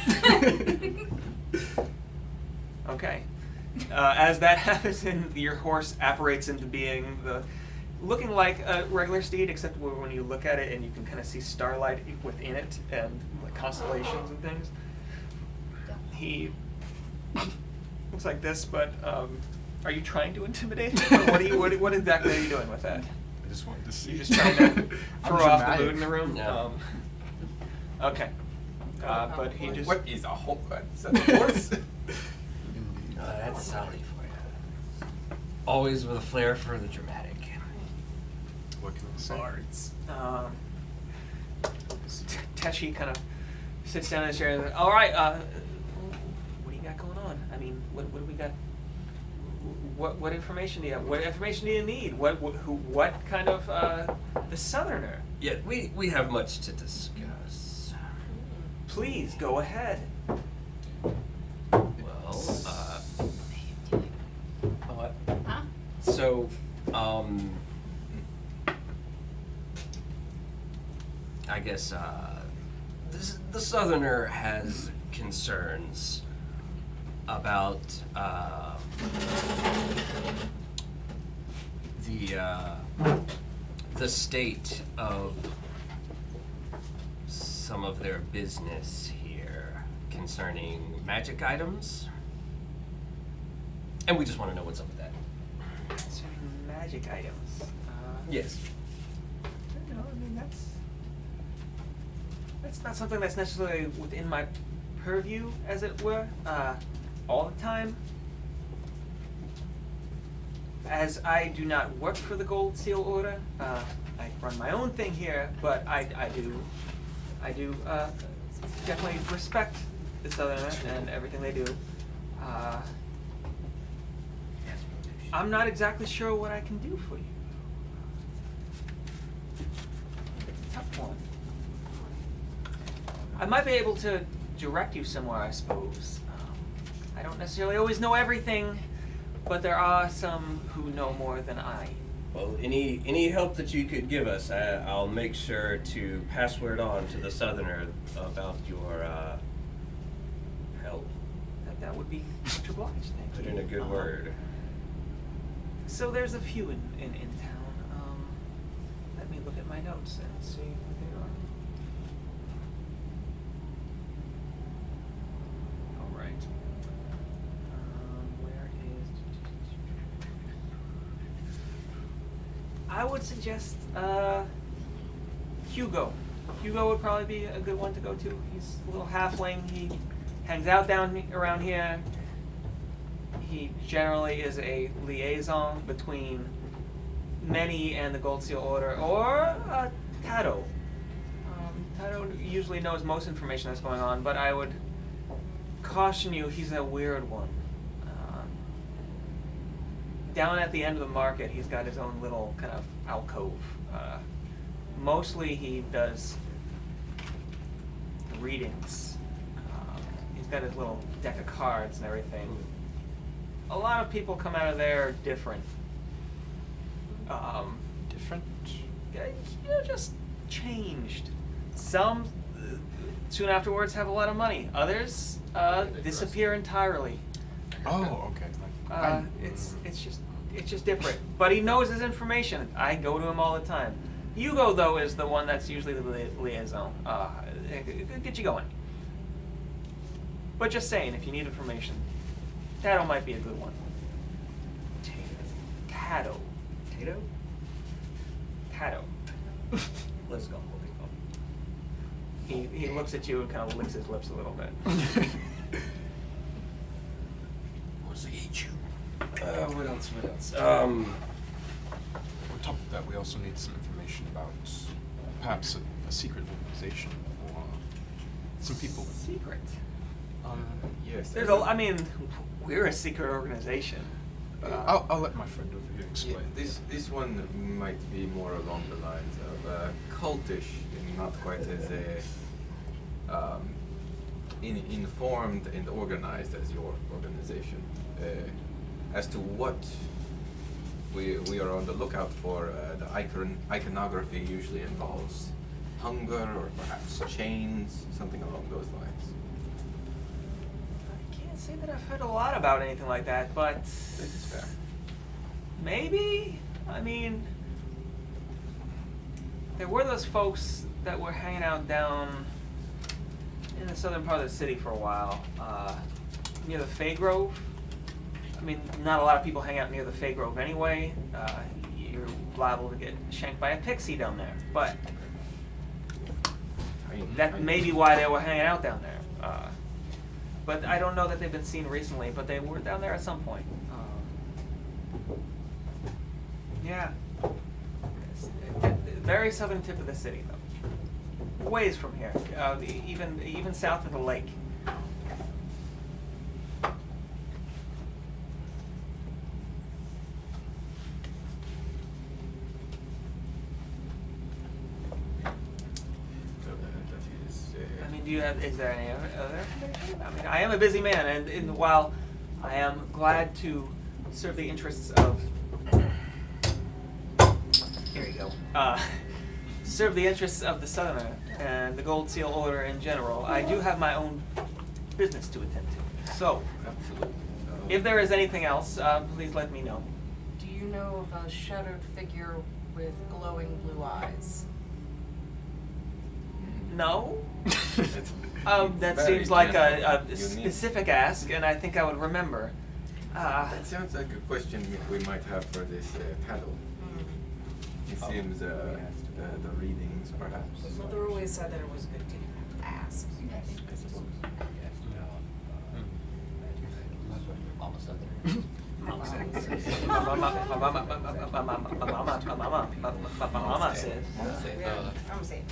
A: Okay. As that happens, your horse apparates into being looking like a regular steed, except when you look at it and you can kind of see starlight within it and like constellations and things. He looks like this, but are you trying to intimidate him? Or what exactly are you doing with that?
I: I just wanted to see.
A: You just trying to
I: I'm
A: throw off the
I: dramatic.
A: mood in the room?
G: Yeah.
A: Okay. But he just...
B: What is a horse? Is that a horse?
I: Indeed.
G: That's Sally for you. Always with a flair for the dramatic.
I: What can I say?
A: Bards. Teshi kind of sits down in his chair and says, all right, what do you got going on? I mean, what do we got? What information do you have? What information do you need? What kind of, the Southerner?
G: Yeah, we have much to discuss.
A: Please, go ahead.
G: Well,
A: What?
F: Huh?
G: so, I guess, the Southerner has concerns about, the state of some of their business here concerning magic items. And we just want to know what's up with that.
A: Concerning magic items.
G: Yes.
A: I don't know, I mean, that's not something that's necessarily within my purview, as it were, all the time. As I do not work for the Gold Seal Order, I run my own thing here, but I do definitely respect the Southerner and everything they do. I'm not exactly sure what I can do for you. It's a tough one. I might be able to direct you somewhere, I suppose. I don't necessarily always know everything, but there are some who know more than I.
G: Well, any help that you could give us, I'll make sure to pass word on to the Southerner about your help.
A: That would be much obliged, thank
G: Put
A: you.
G: in a good word.
A: So there's a few in town. Let me look at my notes and see what they are. All right. Where is... I would suggest Hugo. Hugo would probably be a good one to go to. He's a little halfling. He hangs out around here. He generally is a liaison between many and the Gold Seal Order, or Tado. Tado usually knows most information that's going on, but I would caution you, he's a weird one. Down at the end of the market, he's got his own little kind of alcove. Mostly he does readings. He's got his little deck of cards and everything. A lot of people come out of there different.
I: Different?
A: Just changed. Some soon afterwards have a lot of money. Others disappear entirely.
I: Oh, okay.
A: It's just different. But he knows his information. I go to him all the time. Hugo though is the one that's usually the liaison. It could get you going. But just saying, if you need information, Tado might be a good one. Tado.
G: Tato?
A: Tado.
G: Let's go.
A: He looks at you and kind of licks his lips a little bit.
G: What's he eat you? What else?
D: On top of that, we also need some information about perhaps a secret organization or some people.
A: Secret.
B: Yes.
A: We're a secret organization.
D: I'll let my friend over here explain.
B: This one might be more along the lines of cultish, and not quite as informed and organized as your organization. As to what we are on the lookout for, the iconography usually involves hunger or perhaps chains, something along those lines.
A: I can't say that I've heard a lot about anything like that, but
B: This is fair.
A: maybe. I mean, there were those folks that were hanging out down in the southern part of the city for a while, near the Fay Grove. I mean, not a lot of people hang out near the Fay Grove anyway. you're liable to get shanked by a pixie down there. But that may be why they were hanging out down there. But I don't know that they've been seen recently, but they were down there at some point. Yeah. It's very southern tip of the city, though. Ways from here, even south of the lake. I mean, is there any other information? I mean, I am a busy man, and while I am glad to serve the interests of, here you go, serve the interests of the Southerner and the Gold Seal Order in general, I do have my own business to attend to. So,
B: Absolutely.
A: if there is anything else, please let me know.
H: Do you know of a shadowed figure with glowing blue eyes?
A: No?
B: It's
A: That
B: very
A: seems like a
B: unique.
A: specific ask, and I think I would remember.
B: That sounds like a question we might have for this panel. It seems the readings, perhaps.
H: Mother always said that it was good to ask.
B: I suppose.
C: Mama said that.
A: Mama said.
H: I'm safe.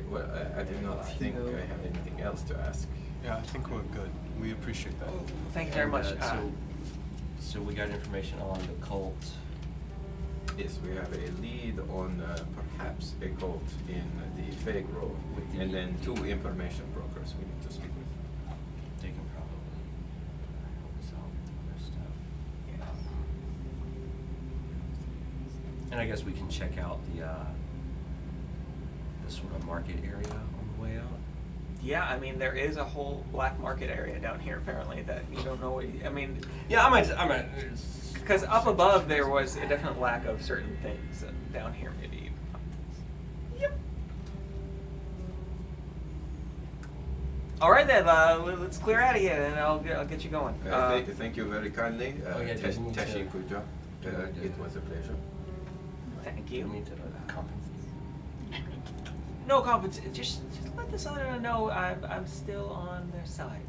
B: Well, I do not think I have anything else to ask.
I: Yeah, I think we're good. We appreciate that.
A: Thank you very much.
G: So we got information on the cult.
B: Yes, we have a lead on perhaps a cult in the Fey Grove, and then 2 information brokers we need to speak with.
G: They can probably solve their stuff. And I guess we can check out the sort of market area on the way out.
A: Yeah, I mean, there is a whole black market area down here, apparently, that you don't know what I mean,
G: Yeah, I might.
A: because up above there was a definite lack of certain things, and down here maybe. Yep. All right then, let's clear out of here, and I'll get you going.
B: Thank you very kindly,
G: Oh, yeah,
B: Tashi
G: do you need to-
B: Puja. It was a pleasure.
A: Thank
G: You
A: you.
G: need to compensate.
A: No compensation. Just let the Southerner know I'm still on their side.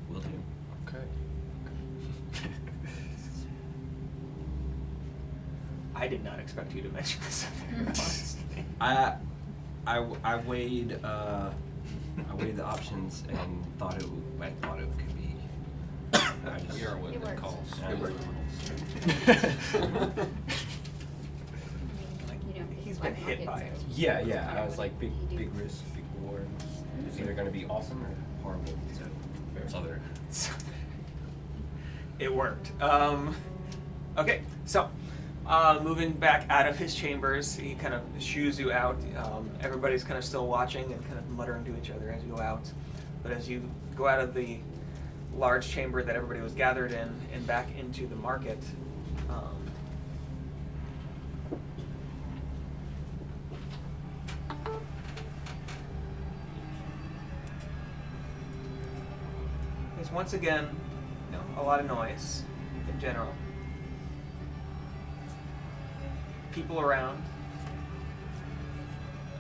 G: Will do.
I: Okay.
A: I did not expect you to mention the Southerner, honestly.
G: I weighed the options and thought it could be. I just,
C: You're what
F: It
C: it
F: works.
C: calls.
G: I
B: It
G: was-
F: You know,
A: He's
F: black
A: been hit by
F: markets
A: it.
F: are-
G: Yeah. I was
F: What
G: like, big
F: you do.
G: risk, big reward. It's either going to be awesome or horrible. So, Southerner.
A: It worked. Okay, so moving back out of his chambers, he kind of shoos you out. Everybody's kind of still watching and kind of muttering to each other as you go out. But as you go out of the large chamber that everybody was gathered in and back into the market, there's once again, a lot of noise in general. People around.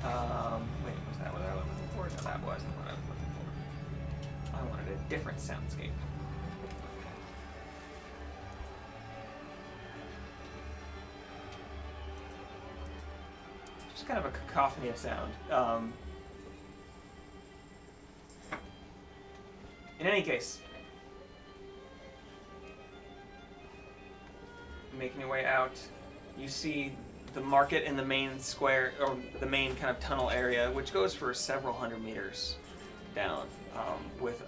A: Wait, was that what I was looking for? No, that wasn't what I was looking for. I wanted a different soundscape. Just kind of a cacophony of sound. In any case, making your way out, you see the market in the main square, or the main kind of tunnel area, which goes for several hundred meters down, with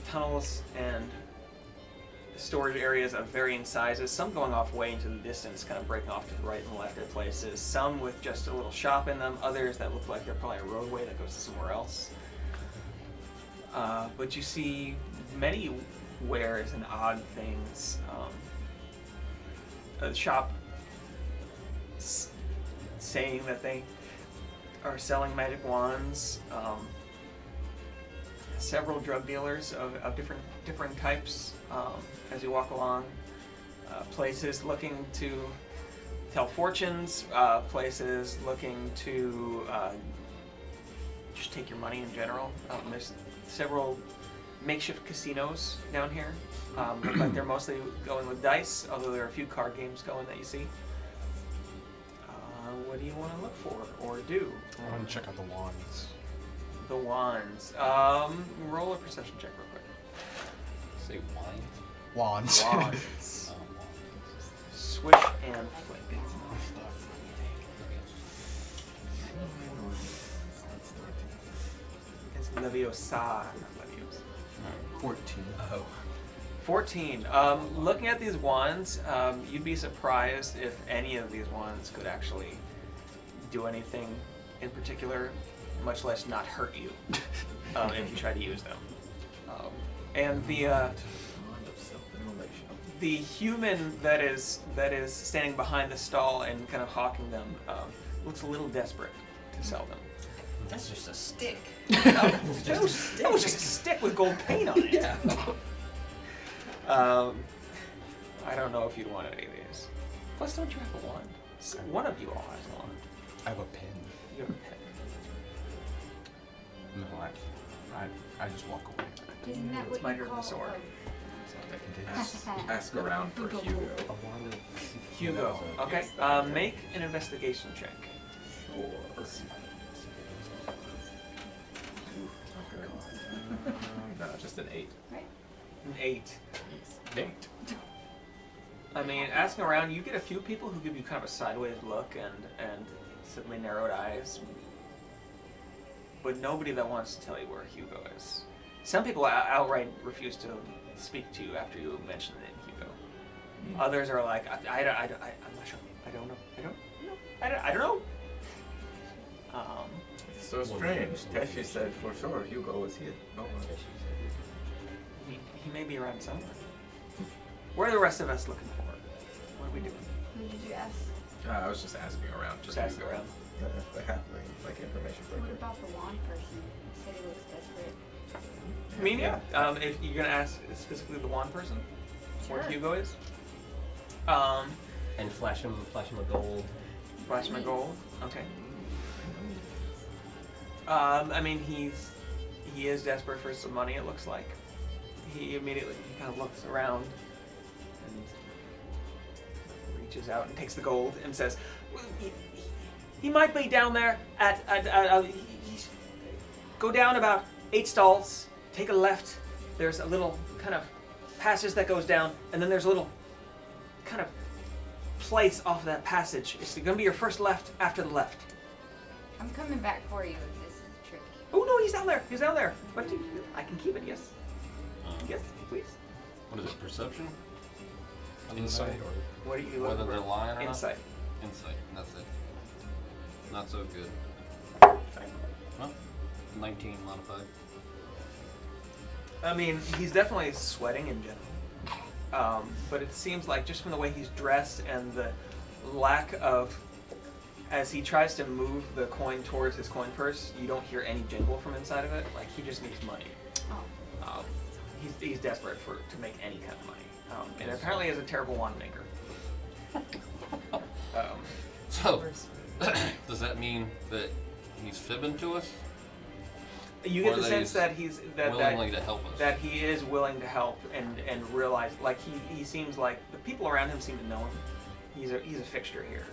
A: tunnels and storage areas of varying sizes, some going off way into the distance, kind of breaking off to the right and left at places, some with just a little shop in them, others that look like they're probably a roadway that goes to somewhere else. But you see many wares and odd things. A shop saying that they are selling magic wands. Several drug dealers of different types, as you walk along. Places looking to tell fortunes, places looking to just take your money in general. There's several makeshift casinos down here. Look like they're mostly going with dice, although there are a few card games going that you see. What do you want to look for or do?
I: I want to check out the wands.
A: The wands. Roll a perception check real quick.
C: Say wine.
I: Wands.
A: Wands. Swish and flick. It's Leviosa, not Leviosa.
I: 14.
G: Oh.
A: 14. Looking at these wands, you'd be surprised if any of these wands could actually do anything in particular, much less not hurt you if you try to use them. And the human that is standing behind the stall and kind of hawking them looks a little desperate to sell them.
G: That's just a stick.
A: That was just a stick with gold paint on it.
G: Yeah.
A: I don't know if you'd want any of these. Plus, don't you have a wand? One of you all has a wand.
I: I have a pen.
A: You have a pen.
I: No, I just walk away.
F: Isn't that
A: It's
F: what
A: my
F: you
A: turn
F: call
A: to sword.
B: Ask around for Hugo.
A: Hugo. Okay. Make an investigation check.
B: Sure. No, just an 8.
F: Right?
A: An 8.
B: 8.
A: I mean, asking around, you get a few people who give you kind of a sideways look and suddenly narrowed eyes, but nobody that wants to tell you where Hugo is. Some people outright refuse to speak to you after you mention the name Hugo. Others are like, I'm not sure. I don't know. I don't know.
B: So strange. Teshi said for sure Hugo was here. No one.
A: He may be around somewhere. Where are the rest of us looking for? What are we doing?
F: Who did you ask?
B: I was just asking around.
A: Just asking around.
B: The halfling, like information
F: What
B: broker.
F: about the wand person? You said he looks desperate.
A: I mean, yeah. If you're gonna ask specifically the wand person, where
F: Sure.
A: Hugo is,
G: And flash him a gold.
A: flash my gold. Okay. I mean, he is desperate for some money. It looks like. He kind of looks around and reaches out and takes the gold and says, well, he might be down there at go down about 8 stalls, take a left. There's a little kind of passage that goes down, and then there's a little kind of place off of that passage. It's going to be your first left after the left.
F: I'm coming back for you if this is tricky.
A: Oh no, he's down there. He's down there. What do you, I can keep it. Yes. Yes, please.
C: What is it? Perception?
I: Insight or
A: What are you
C: Whether
A: looking
C: they're
A: for?
C: lying or not?
A: Insight.
C: Insight. That's it. Not so good. Well, 19 modified.
A: I mean, he's definitely sweating in general. But it seems like just from the way he's dressed and the lack of, as he tries to move the coin towards his coin purse, you don't hear any jingle from inside of it. Like he just needs money.
F: Oh.
A: He's desperate to make any kind of money. And apparently is a terrible wand maker.
C: So, does that mean that he's fibbing to us?
A: You
C: Or
A: get the
C: that
A: sense
C: he's
A: that he's
C: willingly to help us?
A: that he is willing to help and realize, like he seems like the people around him seem to know him. He's a fixture here.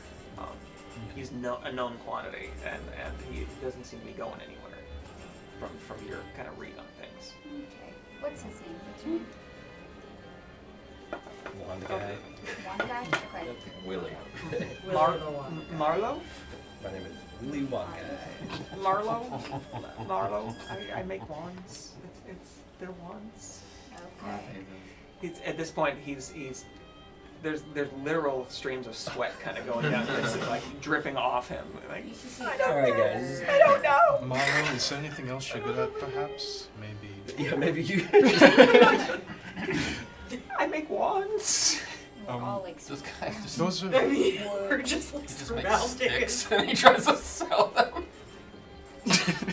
A: He's a known quantity, and he doesn't seem to be going anywhere from your kind of read on things.
F: Okay. What's his name? What's your name?
G: Wand guy.
F: One guy? Okay.
B: Willie.
A: Marlo?
G: My name is Willy Wand guy.
A: Marlo? I make wands. They're wands.
F: Okay.
A: At this point, there's literal streams of sweat kind of going down his, like dripping off him. Like,
F: You should see
G: Alright guys.
A: I don't know.
I: Marlon, is there anything else you're good at, perhaps? Maybe.
G: Yeah, maybe you.
A: I make wands.
F: We're all like
C: This guy just,
I: Those are.
H: We're just like
C: he just makes
H: surrounded.
C: sticks and he tries to sell them.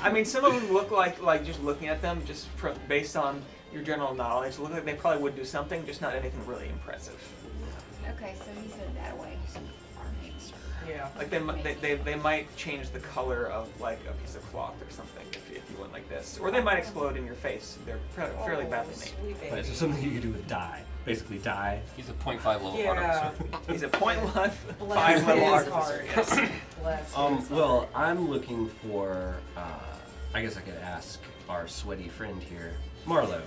A: I mean, some of them look like just looking at them, just based on your general knowledge, look like they probably would do something, just not anything really impressive.
F: Okay, so he said that way. So our names are-
H: Yeah.
A: Like they might change the color of like a piece of cloth or something if you went like this, or they might explode in your face. They're fairly badly made.
H: Sweet
G: Right,
H: baby.
G: so something you could do with dye. Basically, dye.
C: He's a 0.5 level
H: Yeah.
C: artificer.
A: He's a .5
H: Bless
A: level
H: his
A: artificer.
H: heart.
A: Yes.
H: Bless his
G: Well,
H: heart.
G: I'm looking for. I guess I could ask our sweaty friend here, Marlo.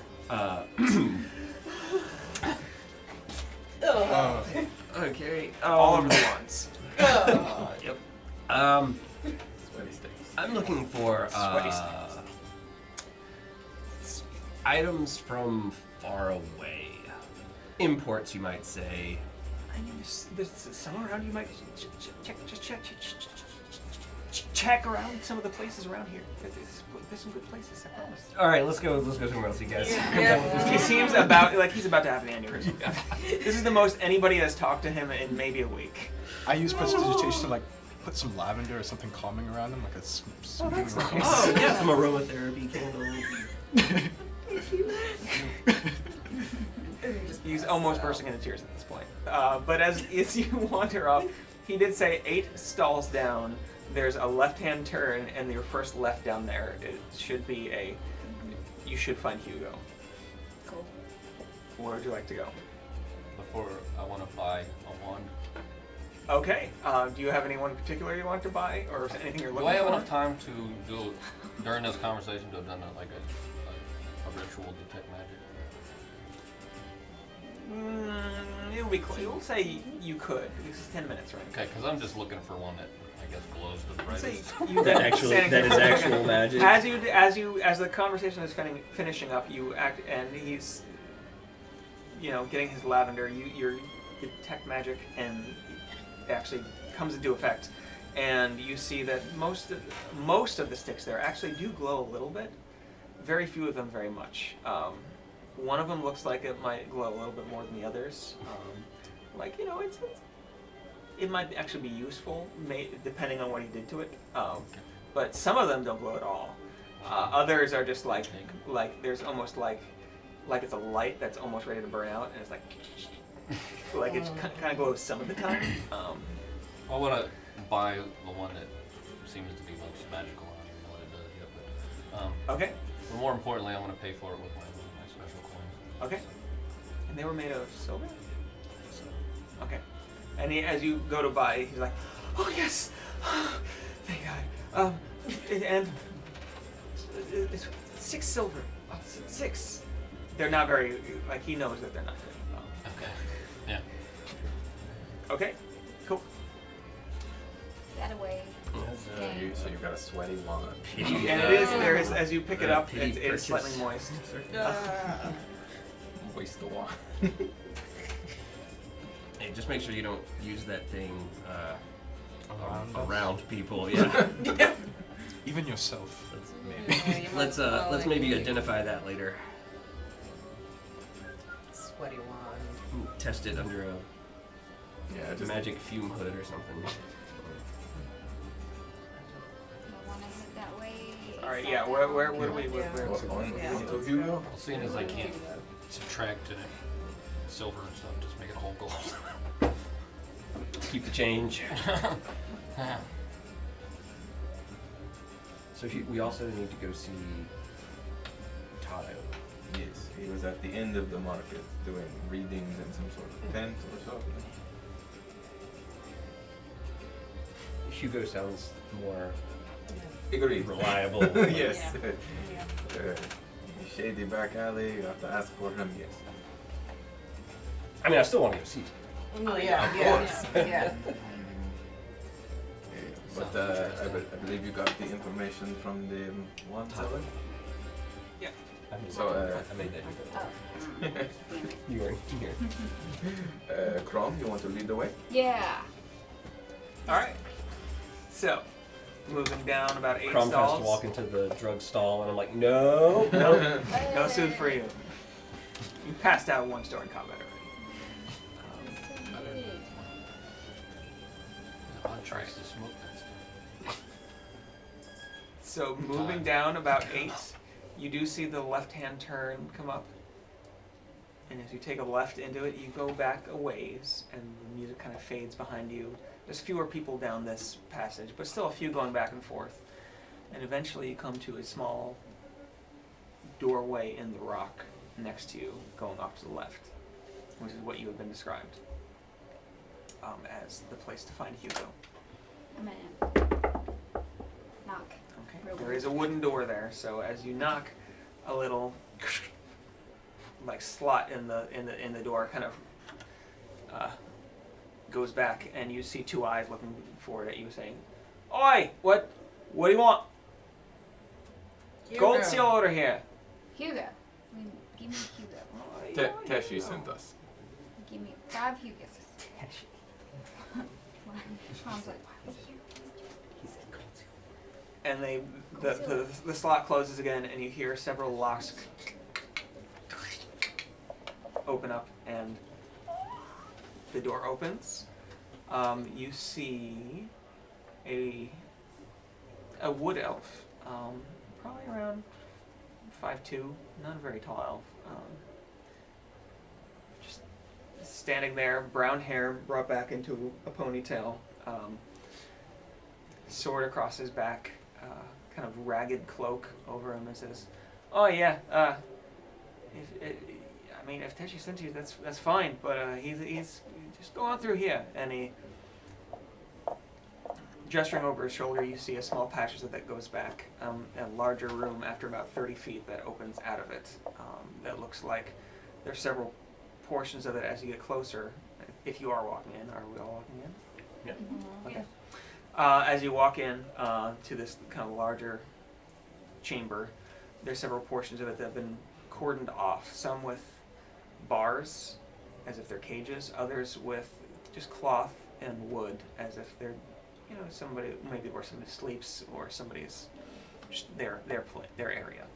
H: Ugh.
G: Okay.
A: All over the wands.
H: Ugh.
G: Yep.
B: Sweaty sticks.
G: I'm looking for
A: Sweaty
G: items from far away. Imports, you might say.
A: I mean, there's some around. You might check around some of the places around here. There's some good places, I promise.
G: All right, let's go somewhere else, you guys.
H: Yeah.
A: He seems like he's about to have an aneurysm. This is the most anybody has talked to him in maybe a week.
I: I use prestidigitation to like put some lavender or something calming around them, like a soothing around.
G: Oh, yeah, some aromatherapy candles.
A: He's almost bursting into tears at this point. But as you wander off, he did say 8 stalls down. There's a left-hand turn, and your first left down there. It should be you should find Hugo.
F: Cool.
A: Where would you like to go?
C: Before I want to buy a wand.
A: Okay. Do you have anyone in particular you want to buy, or is anything you're
C: Do
A: looking
C: I have
A: for?
C: enough time to do during this conversation to have done a ritual detect magic?
A: It'll be cool. You'll say you could. This is 10 minutes, right?
C: Okay, because I'm just looking for one that I guess glows to the
A: Say
C: brightest.
A: you've
G: That
A: been
G: actually,
A: standing
G: that
A: here
G: is
A: for a second.
G: actual magic.
A: As the conversation is finishing up, you act, and he's, getting his lavender. You detect magic, and it actually comes into effect, and you see that most of the sticks there actually do glow a little bit. Very few of them very much. One of them looks like it might glow a little bit more than the others. It might actually be useful, depending on what he did to it. But some of them don't glow at all. Others are just like there's almost like it's a light that's almost ready to burn out, and it's like it kind of glows some of the time.
C: I want to buy the one that seems to be most magical. I don't even know what it does yet, but
A: Okay,
C: but more importantly, I want to pay for it with my special coins.
A: okay. And they were made of silver? Okay. And as you go to buy, he's like, "Oh yes, thank God." And it's 6 silver. 6. They're not very he knows that they're not good.
C: Okay. Yeah.
A: Okay, cool.
F: That away.
B: So you got a sweaty wand.
A: And it is there is as you pick it up,
G: Pity
A: it's slightly
G: purchase.
A: moist.
B: Waste the wand.
G: Hey, just make sure you don't use that thing
I: Around us?
G: around people. Yeah.
I: Even yourself.
G: Let's maybe identify that later.
H: Sweaty wand.
G: Test it under
B: Yeah,
G: a
B: just
G: magic fume hood or something.
F: I want to head that way.
A: All right, yeah. Where do we? Where,
B: on to Hugo.
C: Well, seeing as I can't subtract silver and stuff, just make it all gold.
G: Keep the change. So we also need to go see Tato.
B: Yes, he was at the end of the market doing readings in some sort of tent or something.
G: Hugo sounds more
B: Agreed.
G: reliable.
B: Yes. Shady back alley, you have to ask for him, yes.
G: I mean, I still want to go see.
H: Oh yeah,
B: Of
H: yeah,
B: course.
H: yeah.
B: But I believe you got the information from the one seller? So,
G: I made that.
F: Oh.
G: You weren't here.
B: Chrome, you want to lead the way?
F: Yeah.
A: All right. So, moving down about 8
G: Crom tries
A: stalls.
G: to walk into the drug stall, and I'm like, no.
A: Nope. No suit for you. You passed out one store in combat already.
C: I'll try to smoke that stuff.
A: So moving down about 8, You do see the left-hand turn come up, and as you take a left into it, you go back a ways, and the music kind of fades behind you. There's fewer people down this passage, but still a few going back and forth. And eventually you come to a small doorway in the rock next to you, going off to the left, which is what you have been described as the place to find Hugo.
F: I'm gonna knock.
A: Okay.
F: Real
A: There is a wooden door there, so as you knock, a little like slot in the door kind of goes back, and you see two eyes looking forward at you, saying, "Oi, what do you want? Gold seal order here."
F: Hugo. Give me Hugo.
B: Teshi sent us.
F: Give me 5 Hugos. Crom's like, why was he here?
A: And the slot closes again, and you hear several locks open up, and the door opens. You see a wood elf, probably around 5'2", not a very tall elf. Just standing there, brown hair brought back into a ponytail, sword across his back, kind of ragged cloak over him, and says, "Oh yeah, if Teshi sent you, that's fine, but he's just go on through here." And he, gesturing over his shoulder, you see a small passage that goes back, a larger room after about 30 feet that opens out of it. That looks like there's several portions of it as you get closer. If you are walking in, are we all walking in?
G: Yeah.
A: Okay. As you walk in to this kind of larger chamber, there's several portions of it that have been cordoned off. Some with bars, as if they're cages. Others with just cloth and wood, as if they're, somebody, maybe where somebody sleeps or somebody's just their area.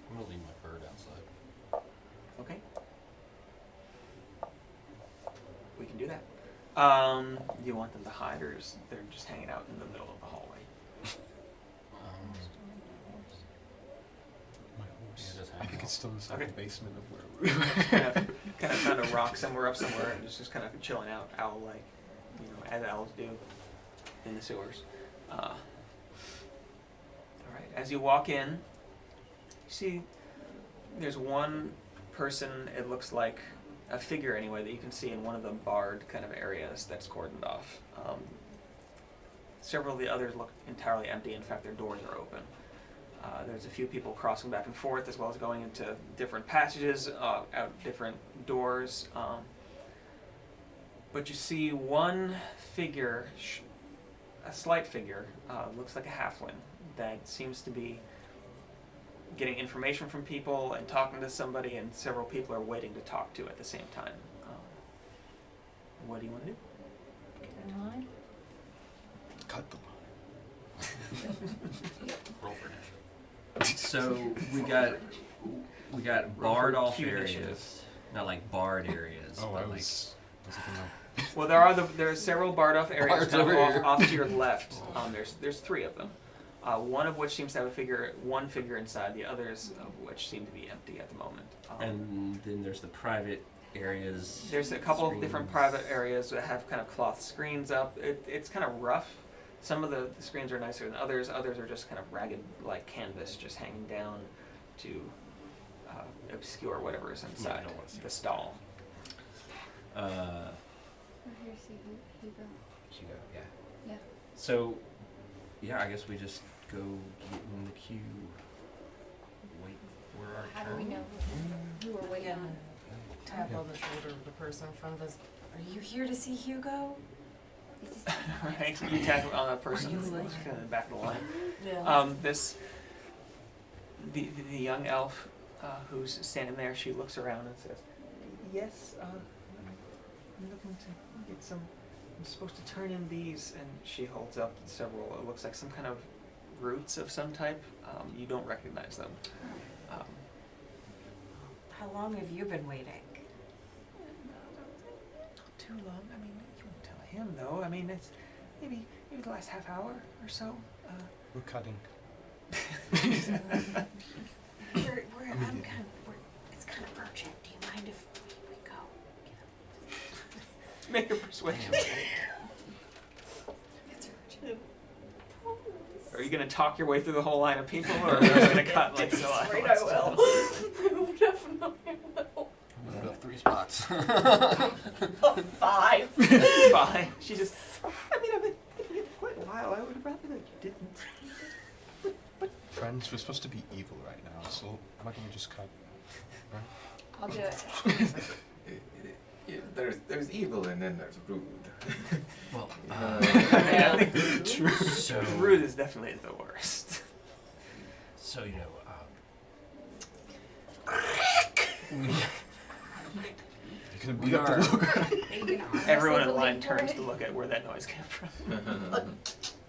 C: I'm gonna leave my bird outside.
A: Okay. We can do that. Do you want them to hide, or is they're just hanging out in the middle of the hallway?
C: Yeah, just
I: I
C: hang
I: think
C: out.
I: it's still inside
A: Okay.
I: the basement of where we were.
A: kind of found a rock somewhere up somewhere, and just kind of chilling out, owl-like, as owls do in the sewers. All right. As you walk in, you see there's one person. It looks like a figure anyway that you can see in one of the barred kind of areas that's cordoned off. Several of the others look entirely empty. In fact, their doors are open. There's a few people crossing back and forth, as well as going into different passages, out different doors. But you see one figure, a slight figure, looks like a halfling, that seems to be getting information from people and talking to somebody, and several people are waiting to talk to at the same time. What do you want to do?
I: Cut the line.
C: Roll for initiative.
G: So we got barred
A: Roll for
G: off
A: cue
G: areas,
A: initiative.
G: not like barred areas.
I: Oh,
G: but
I: I
G: like,
I: was looking up.
A: Well, there are several barred off areas
C: Bards
A: kind of
C: over here.
A: off to your left. There's 3 of them. One of which seems to have one figure inside. The others of which seem to be empty at the moment.
G: and then there's the private areas.
A: There's a couple of different
G: screens.
A: private areas that have kind of cloth screens up. It's kind of rough. Some of the screens are nicer than others. Others are just kind of ragged, like canvas, just hanging down to obscure whatever is inside
G: don't wanna see
A: the
G: it.
A: stall.
F: We're here to see Hugo.
G: Hugo, yeah.
F: Yeah.
G: So, yeah, I guess we just go get in the queue, wait for our
F: How
G: turn.
F: do we know who we're waiting
H: Again,
F: on?
H: tap on the shoulder of the person in front of us. Are you here to see Hugo?
F: Is this
A: Right? You tap on a person who's kind of in the back of the line.
H: Yeah.
A: The young elf who's standing there, she looks around and says, "Yes, I'm looking to get some. I'm supposed to turn in these." And she holds up several. It looks like some kind of roots of some type. You don't recognize them.
H: How long have you been waiting?
A: Not too long. I mean, you won't tell him though. I mean, it's maybe the last half hour or so.
I: We're cutting.
H: It's kind of urgent. Do you mind if we go?
A: Make a persuasion.
H: It's urgent.
A: Are you gonna talk your way through the whole line of people, or are you just gonna cut like so?
H: Right, I will. I will definitely will.
C: Moved up 3 spots.
H: 5.
A: Fine. She just. I mean, I've been here for quite a while. I would have rather that you didn't.
I: Friends, we're supposed to be evil right now, so I'm not gonna just cut. Right?
F: I'll do it.
B: Yeah, there's evil and then there's rude.
C: Well,
A: Yeah, I think
I: True.
C: so
A: rude is definitely the worst.
C: So you know,
I: You're gonna
C: We
I: beat up
C: are-
I: the little guy.
F: Are you gonna honestly
A: Everyone in line
F: believe
A: turns
F: it?
A: to look at where that noise came from.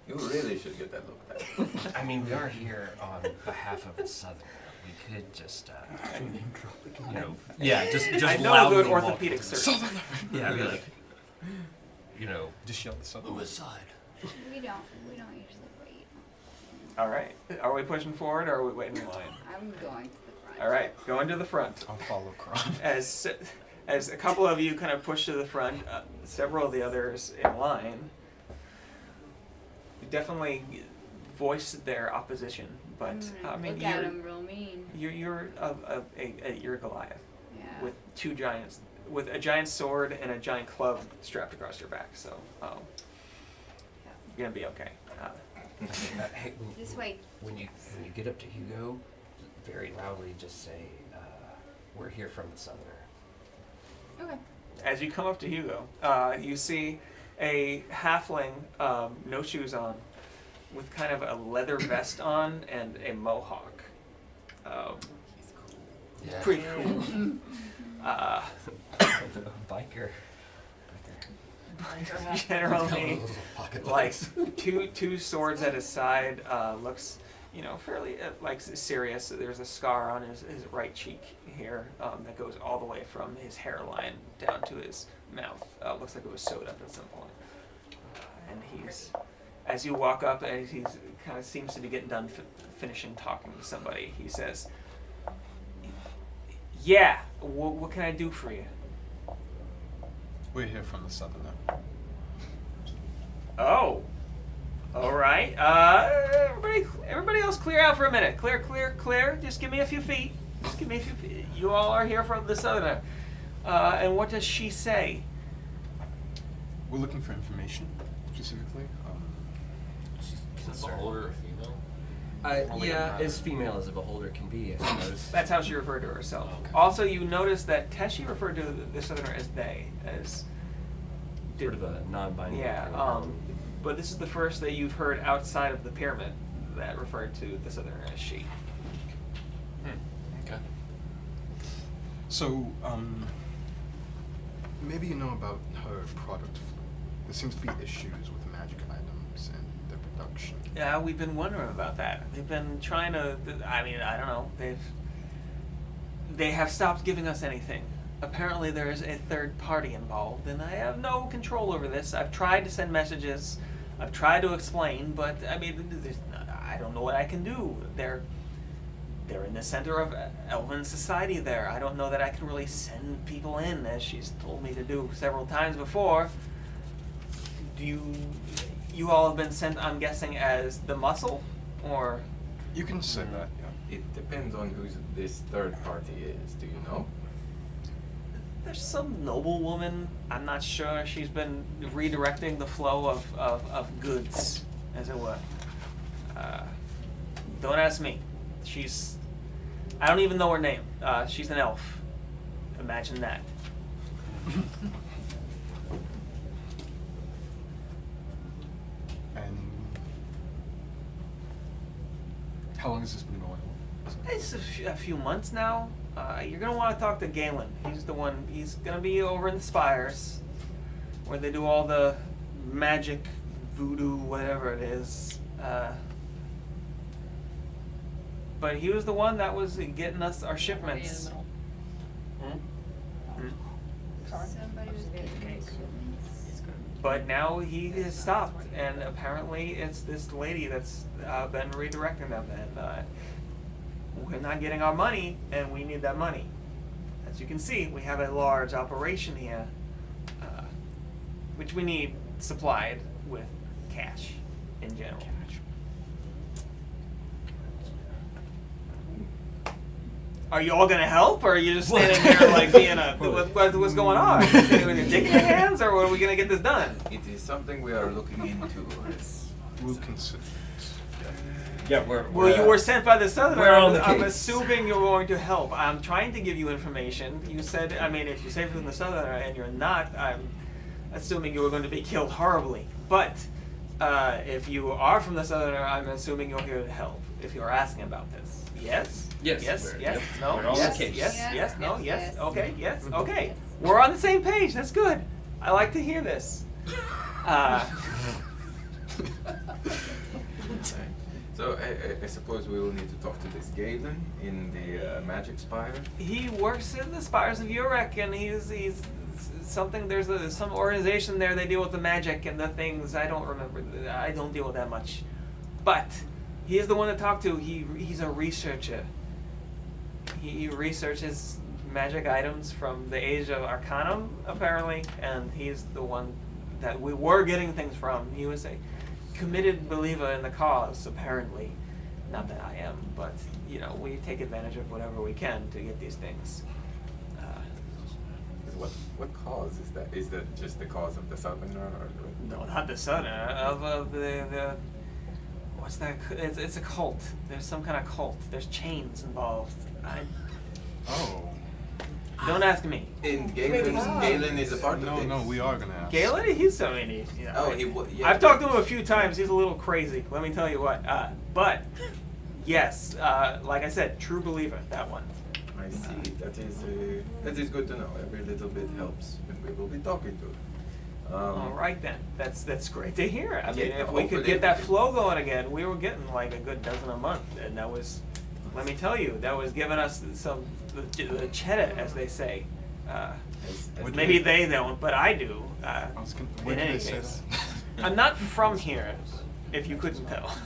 B: You really should get that looked at.
C: I mean, we are here on behalf of the Southerner. We could just, you know, yeah, just
A: I know a
C: loudly
A: good
C: walk
A: orthopedic
C: over.
A: surgeon.
C: Yeah, be like, you know,
I: Just yell this up.
C: aside.
F: We don't usually wait.
A: All right. Are we pushing forward, or are we waiting in line?
F: I'm going to the front.
A: All right. Going to the front.
I: I'll follow Kron.
A: As a couple of you kind of push to the front, several of the others in line definitely voiced their opposition. But I mean,
F: look at him real mean.
A: you're you're a Goliath
F: Yeah.
A: with two giants, with a giant sword and a giant club strapped across your back. So you're gonna be okay.
C: Hey,
F: Just wait.
C: when you get up to Hugo, very loudly just say, "We're here from the Southerner."
F: Okay.
A: As you come up to Hugo, you see a halfling, no shoes on, with kind of a leather vest on and a mohawk.
C: Yeah.
A: Pretty cool.
C: Biker.
A: Generally,
I: Pocket
A: like
I: knives.
A: two swords at his side. Looks, fairly like serious. There's a scar on his right cheek here that goes all the way from his hairline down to his mouth. Looks like it was sewed up at some point. And he's, as you walk up, and he's kind of seems to be getting done finishing talking to somebody. He says, "Yeah, what can I do for you?"
I: We're here from the Southerner.
A: Oh. All right. Everybody else clear out for a minute. Clear. Just give me a few feet. You all are here from the Southerner. And what does she say?
I: We're looking for information, specifically.
C: Is a beholder a female? Only
G: Yeah,
C: a-
G: as female as a beholder can be, I suppose.
A: That's how she referred to herself.
C: Okay.
A: Also, you notice that Teshi referred to the Southerner as they, as
G: Sort of a non-binary.
A: yeah.
G: pronoun.
A: But this is the first that you've heard outside of the pyramid that referred to the Southerner as she.
C: Okay.
I: So, maybe you know about her product flow. There seems to be issues with magic items and their production.
A: Yeah, we've been wondering about that. They've been trying to. I mean, I don't know. They have stopped giving us anything. Apparently, there is a third party involved, and I have no control over this. I've tried to send messages. I've tried to explain, but I mean, I don't know what I can do. They're in the center of Elven society. There, I don't know that I can really send people in, as she's told me to do several times before. Do you all have been sent, I'm guessing, as the muscle, or?
I: You can say that, yeah.
B: It depends on who this third party is. Do you know?
A: There's some noblewoman. I'm not sure. She's been redirecting the flow of goods, as it were. Don't ask me. I don't even know her name. She's an elf. Imagine that.
I: And how long has this been going on?
A: It's a few months now. You're gonna want to talk to Galen. He's the one. He's gonna be over in the Spires, where they do all the magic, voodoo, whatever it is. But he was the one that was getting us our shipments. Hmm?
F: Somebody was getting shipments.
A: but now he has stopped, and apparently it's this lady that's been redirecting them, and we're not getting our money, and we need that money. As you can see, we have a large operation here, which we need supplied with cash in general. Are you all gonna help, or are you just standing there like being a what's going on? With your dick in your hands, or are we gonna get this done?
B: It is something we are looking into.
D: We'll consider.
G: Yeah, we're
A: Well, you were sent by the Southerner.
G: we're on the
A: I'm
G: case.
A: assuming you're going to help. I'm trying to give you information. You said, I mean, if you say from the Southerner and you're not, I'm assuming you were going to be killed horribly. But if you are from the Southerner, I'm assuming you're here to help. If you're asking about this, yes.
C: Yes.
A: Yes.
C: We're-
A: Yes.
C: yep.
A: No.
G: We're on the
A: Yes.
G: case.
A: Yes.
F: Yes,
A: Yes. No.
F: yes,
A: Yes.
F: yes.
A: Okay. Yes.
F: Mhm.
A: Okay.
F: Yes.
A: We're on the same page. That's good. I like to hear this.
B: So I suppose we will need to talk to this Galen in the Magic Spire.
A: He works in the Spires of Urek, and he's something. There's some organization there. They deal with the magic and the things. I don't remember. I don't deal with that much, but he is the one to talk to. He's a researcher. He researches magic items from the age of Arcanum, apparently, and he's the one that we were getting things from. He was a committed believer in the cause, apparently. Not that I am, but you know, we take advantage of whatever we can to get these things.
B: What cause is that? Is that just the cause of the Southerner? Or
A: No, not the Southerner. Of the what's that? It's a cult. There's some kind of cult. There's chains involved.
I: Oh.
A: Don't ask me.
B: And Galen is a part of
I: No,
B: this.
I: no, we are gonna ask.
A: Galen, he's so many. You know,
B: Oh, yeah.
A: I've talked to him a few times. He's a little crazy. Let me tell you what. But yes, like I said, true believer. That one.
B: I see. That is good to know. Every little bit helps, and we will be talking to him.
A: All right then. That's great to hear. I mean,
B: Yeah,
A: if we could
B: hopefully
A: get that
B: we can-
A: flow going again, we were getting like a good dozen a month, and that was, let me tell you, that was giving us some the cheddar, as they say.
B: As
A: Maybe they don't, but I do.
I: I was gonna, where
A: In
I: did
A: any
I: they say
A: case,
I: that?
A: I'm not from here, if you couldn't tell.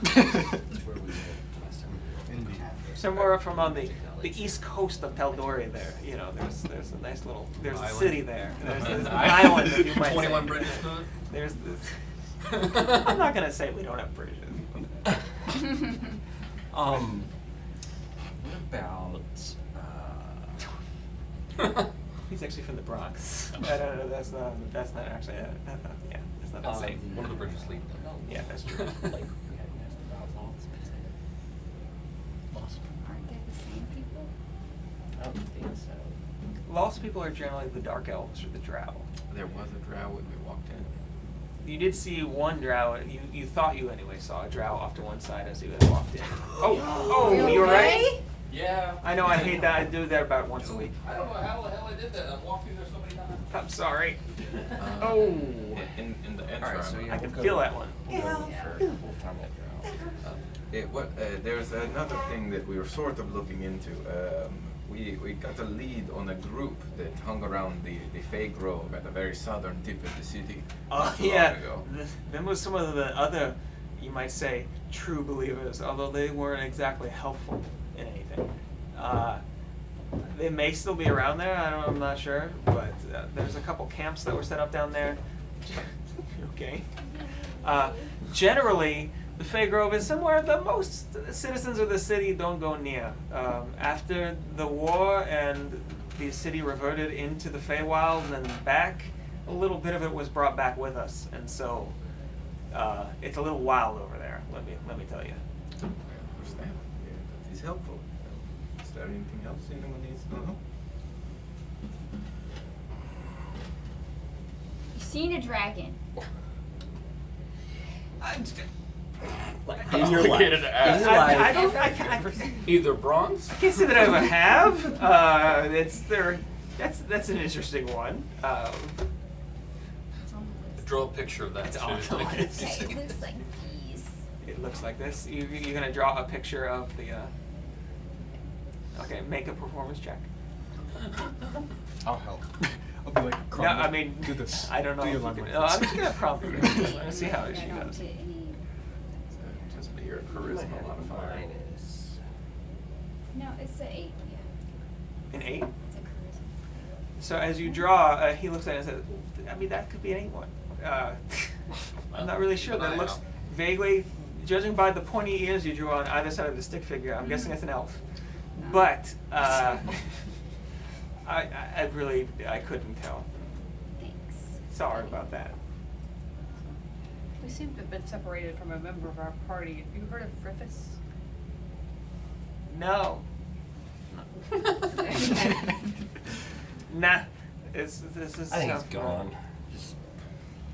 I: Indeed.
A: Somewhere from on the east coast of Tal'Dorei there. You know, there's a nice little, there's a
C: Island.
A: city there. There's an island, if you might
C: 21
A: say.
C: bridges to it.
A: There's this. I'm not gonna say we don't have bridges.
G: What about
A: He's actually from the Bronx. No, that's not actually. Yeah, that's not the same.
C: One of the bridges lead.
A: Yeah, that's true.
F: Aren't they the same people?
G: I don't think so.
A: Lost people are generally the dark elves or the drow.
B: There was a drow when we walked in.
A: You did see one drow. You thought you anyway saw a drow off to one side as you had walked in. Oh,
F: You
A: you were right.
F: okay?
C: Yeah.
A: I know. I hate that. I do that about once a week.
C: I don't know how the hell I did that. I walked through there so many times.
A: I'm sorry.
B: Uh,
A: Oh.
B: In the
G: All right, so
B: entrance.
G: yeah,
A: I can
G: we'll
A: feel
G: go-
A: that one.
G: We'll go we'll find that drow.
B: There's another thing that we were sort of looking into. We got a lead on a group that hung around the Fey Grove at the very southern tip of the city. not too long
A: Yeah.
B: ago.
A: Them was some of the other, you might say, true believers, although they weren't exactly helpful in anything. They may still be around there. I'm not sure, but there's a couple camps that were set up down there. Okay. Generally, the Fey Grove is somewhere that most citizens of the city don't go near. After the war and the city reverted into the Feywilds and back, a little bit of it was brought back with us, and so it's a little wild over there. Let me tell you.
B: I understand. Yeah, that is helpful. Is there anything else anyone needs to know?
F: You seen a dragon?
G: In your life. In your
A: I
G: life.
A: don't. I
C: Either bronze.
A: can't say that I ever have. That's an interesting one.
F: It's on the list.
C: Draw a picture of that.
A: It's
C: too.
A: on the list.
F: Okay, it looks like these.
A: It looks like this. You're gonna draw a picture of the. Okay, make a performance check.
I: I'll help. I'll be like
A: No, I mean,
I: do this.
A: I don't know.
I: Do
A: If
I: your
A: you
I: line
A: can,
I: like
A: no,
I: this.
A: I'm just gonna prompt her. I'm gonna see how
F: I
A: she
F: don't
A: does.
F: get any.
B: Just be your charisma modifier.
G: Minus.
F: No, it's an 8. Yeah,
A: An 8.
F: it's a charisma.
A: So as you draw, he looks at it and says, I mean, that could be anyone. I'm not really sure.
C: Keep an
A: That
C: eye
A: looks
C: out.
A: vaguely, judging by the pointy ears you drew on either side of the stick figure, I'm guessing it's an elf.
F: No.
A: But I really, I couldn't tell.
F: Thanks.
A: Sorry about that.
E: We seem to have been separated from a member of our party. Have you heard of Rufus?
A: No. Nah. This is.
G: I think he's gone. Just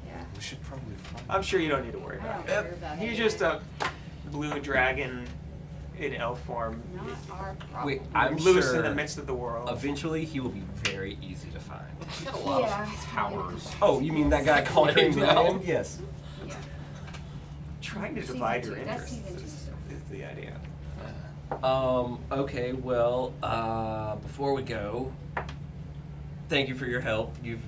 F: Yeah.
I: We should probably find.
A: I'm sure you don't need to worry
F: I
A: about
F: don't
A: it.
F: care about
A: He's
F: it.
A: just a blue dragon in elf form.
F: Not our problem.
G: wait. I'm
A: loose
G: sure
A: in the midst of the world.
G: eventually he will be very easy to find.
C: He's got a lot
F: Yeah,
C: of
F: it's probably
C: powers.
G: Oh, you mean that guy conquering the
C: No.
G: land? Yes.
F: Yeah.
A: Trying to
F: Season
A: divide your
F: 2, that's
A: interests
F: season
A: is the idea.
G: Okay, well, before we go, thank you for your help. You've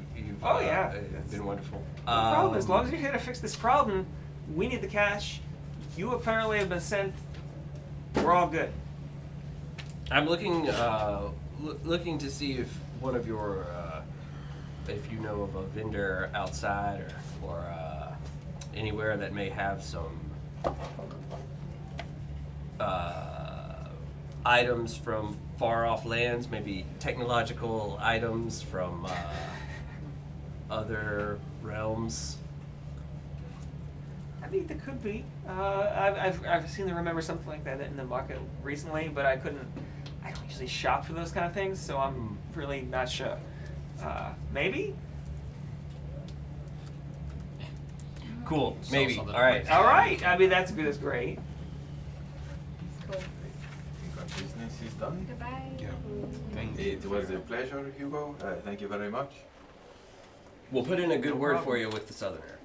A: Oh, yeah.
G: been wonderful.
A: No problem. As long as you're here to fix this problem, we need the cash. You apparently have been sent. We're all good.
G: I'm looking looking to see if one of your if you know of a vendor outside or anywhere that may have some items from far off lands, maybe technological items from other realms.
A: I mean, there could be. I've seen them remember something like that in the market recently, but I don't usually shop for those kind of things, so I'm really not sure. Maybe?
G: Cool,
C: Sell
G: maybe.
C: something
G: All right.
A: All right. I mean, that's good. That's great.
F: Cool.
B: Got business is done.
F: Goodbye.
I: Yeah. Thank you.
B: It was a pleasure, Hugo. Thank you very much.
G: We'll put in a good
A: No
G: word
A: problem.
G: for you with the Southerner.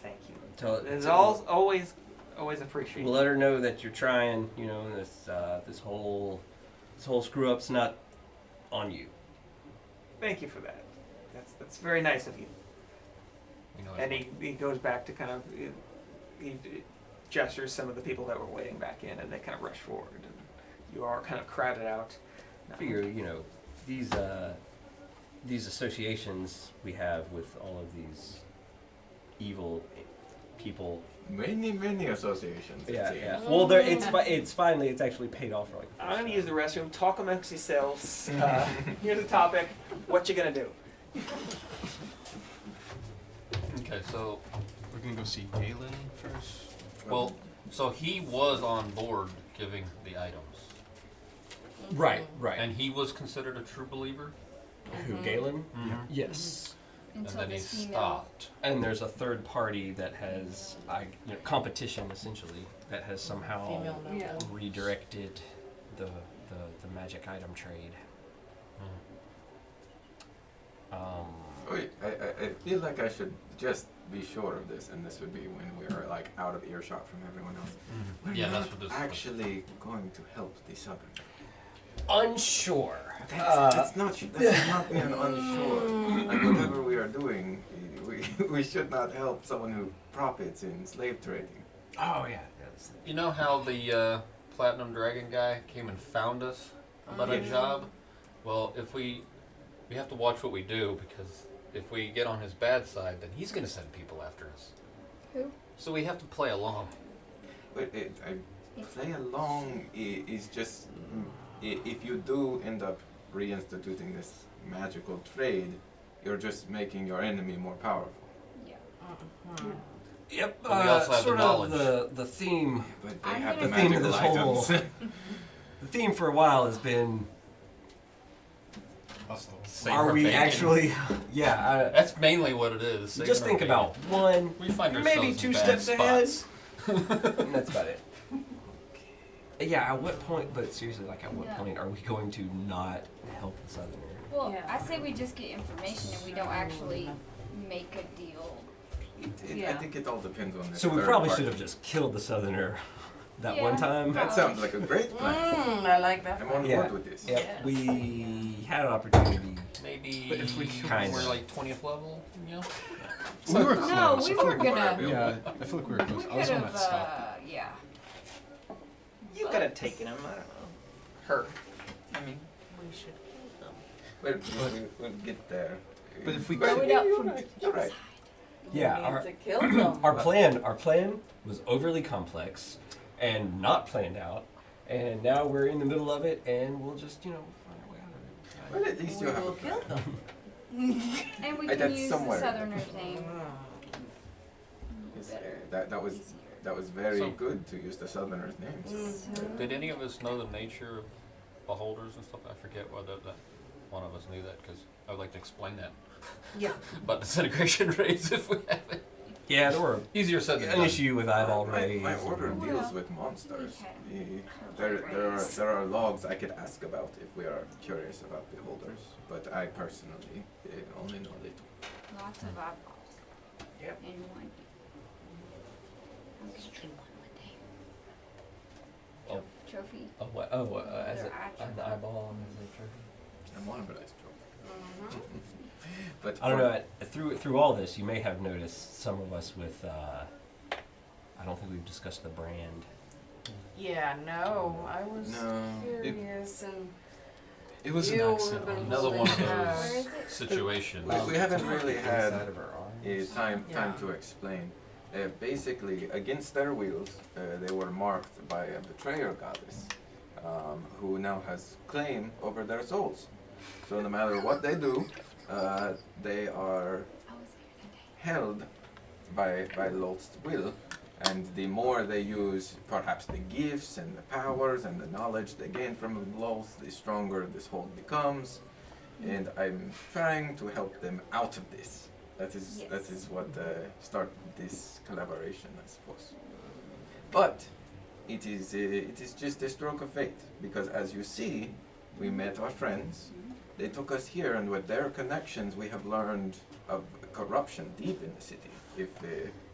A: Thank you.
G: Tell,
A: Always appreciated.
G: We'll let her know that you're trying. You know, this whole screw up's not on you.
A: Thank you for that. That's very nice of you.
C: You know,
A: And he goes back to kind of he gestures some of the people that were waiting back in, and they kind of rush forward, and you are kind of crowded out.
G: I figure, you know, these associations we have with all of these evil people.
B: Many associations. it
G: Yeah,
B: seems.
G: yeah. Well, there it's finally actually paid off for like. the
A: I'm
G: first
A: gonna
G: time.
A: use the restroom. Talk amongst yourselves. Here's the topic. What you gonna do?
C: okay, so
I: We're gonna go see Galen first.
C: well, so he was on board giving the items,
G: Right, right.
C: and he was considered a true believer.
G: Who, Galen?
C: Mhm.
G: Yes.
C: And
F: Until
C: then he
F: this female.
C: stopped.
G: And there's a third party that has, competition essentially, that has somehow
H: Female noble.
E: Yeah.
G: redirected the magic item trade.
B: Wait, I feel like I should just be sure of this, and this would be when we're like out of earshot from everyone else. We're
C: Yeah,
B: not
C: that's what this is.
B: actually going to help the Southern.
G: Unsure.
B: That's not be an unsure. Like whatever we are doing, we should not help someone who profits in slave trading.
G: Oh yeah. Yes.
C: You know how the Platinum Dragon guy came and found us about a
B: Yes.
C: job? Well, if we have to watch what we do, because if we get on his bad side, then he's going to send people after us.
F: Who?
C: So we have to play along.
B: But play along is just if you do end up reinstituting this magical trade, you're just making your enemy more powerful.
F: Yeah.
G: Yep.
C: But we also have
G: sort
C: the
G: of
C: knowledge.
G: the theme.
B: But they
F: I'm
B: have
F: gonna-
B: the
G: The theme of
B: magical
G: this whole
B: items.
G: the theme for a while has been:
I: Hostile.
C: Save
G: are
C: our
G: we
C: bacon.
G: actually? Yeah.
C: That's mainly what it is. saving
G: Just
C: our
G: think
C: bacon.
G: about one,
C: We find
G: maybe
C: ourselves
G: two
C: in bad
G: steps ahead.
C: spots.
G: and that's about it. Yeah. At what point? But seriously, like, at what
F: Yeah.
G: point are we going to not help the Southerner?
F: Well,
E: Yeah.
F: I say we just get information and we don't actually make a deal.
B: I
E: Yeah.
B: think it all depends on the
G: So we
B: third
G: probably
B: party.
G: should have just killed the Southerner that
F: Yeah.
G: one time.
B: That sounds like a great plan.
H: I like that.
B: I'm on
G: Yeah.
B: board with this.
G: Yep.
F: Yeah.
G: We had an opportunity
C: maybe
I: But if we
G: Kinda.
C: we're like 20th level, you know?
I: We were
F: No,
I: close.
F: we
I: I feel
F: were
I: like
F: gonna.
I: Yeah, I feel like we were
F: We
I: close. I
F: could
I: was the one
F: have,
I: that stopped it.
F: yeah.
A: You could have taken him. I don't know. Her. I mean,
H: We should kill them.
B: We'll get there.
I: But if we
F: Throw
I: could-
F: it up
B: You're
F: from
B: right. You're right.
G: Yeah,
H: We
G: our-
H: need to kill them.
G: Our plan was overly complex and not planned out, and now we're in the middle of it, and we'll just find our way out of it.
B: Well, at least
H: We
B: you have a
H: will kill
B: plan.
H: them.
F: And we
B: I-
F: can
B: that's
F: use
B: somewhere.
F: the Southerner's name.
B: Yes,
F: Better.
B: that was very
C: So-
B: good to use the Southerners' names.
C: Did any of us know the nature of beholders and stuff? I forget whether that one of us knew that because I would like to explain that
H: Yeah.
C: about disintegration rays if we have it.
G: Yeah, there were
C: Easier said than
G: an
C: done.
G: issue with eyeball
B: My
G: rays.
B: order
G: and-
B: deals with monsters.
F: Okay.
B: There are logs I could ask about if we are curious about beholders, but I personally only know little.
F: Lots of eyeballs.
A: Yep.
F: In one. I'm gonna do one day.
C: Oh.
F: Trophy.
C: Oh, what? Oh, as
F: Their
C: a,
F: eye
C: an
F: trophy.
C: eyeball as a trophy.
B: I'm one of those
H: Mhm.
B: But
G: I don't
B: for-
G: know. Through all this, you may have noticed some of us with. I don't think we've discussed the brand.
H: Yeah, no, I was
B: No.
H: curious and
I: It was an
H: you
I: accent.
H: would've been
C: Another one of
H: holding
F: Where
C: those
F: is it?
C: situations.
B: We haven't really had
G: Inside of our arms.
B: time
H: Yeah.
B: to explain. Basically, against their wills, they were marked by a betrayer goddess, who now has claim over their souls. So no matter what they do, they are
F: I was here that day.
B: held by Lot's will, and the more they use perhaps the gifts and the powers and the knowledge they gain from Loth, the stronger this hold becomes. And I'm trying to help them out of this. That
F: Yes.
B: is what started this collaboration, I suppose. But it is just a stroke of fate, because as you see, we met our friends. They took us here, and with their connections, we have learned of corruption deep in the city.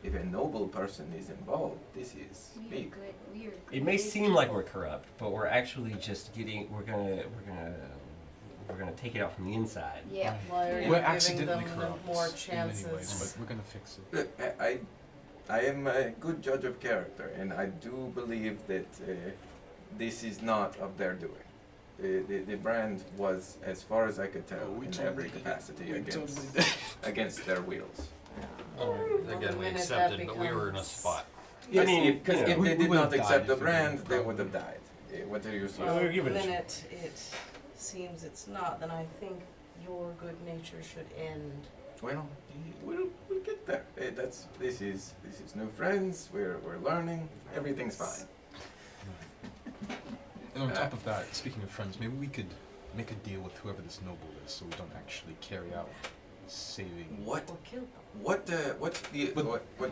B: If a noble person is involved, this is
F: We are
B: big.
F: good. We are
G: It may
F: good
G: seem like
F: people.
G: we're corrupt, but we're actually just getting. We're gonna take it out from the inside.
F: Yeah.
H: why are
I: We're
H: you giving
I: accidentally
H: them
I: corrupt
H: more
I: in many
H: chances?
I: ways, but we're gonna fix it.
B: Look, I am a good judge of character, and I do believe that this is not of their doing. The brand was, as far as I could tell,
I: Oh, we
B: in
I: totally
B: every
I: did it.
B: capacity
I: We
B: against
I: totally did it.
B: against their wheels.
H: Well,
C: Again,
H: the
C: we
H: minute
C: accepted,
H: that
C: but we were in a
H: becomes-
C: spot.
B: Yes,
G: mean,
B: because
G: you know,
B: if
I: we
B: they did
I: would
B: not
I: have died
B: accept the
I: if we
B: brand,
I: didn't,
B: they would
I: probably.
B: have died. What do you say?
G: Well,
H: Well,
G: give it
H: the
G: a
H: minute it seems it's not, then I think your good nature should end.
B: Well, we'll get there. This is new friends. We're learning. Everything's fine.
I: And on top of that, speaking of friends, maybe we could make a deal with whoever this noble is, so we don't actually carry out saving.
B: What
H: Or kill them.
B: what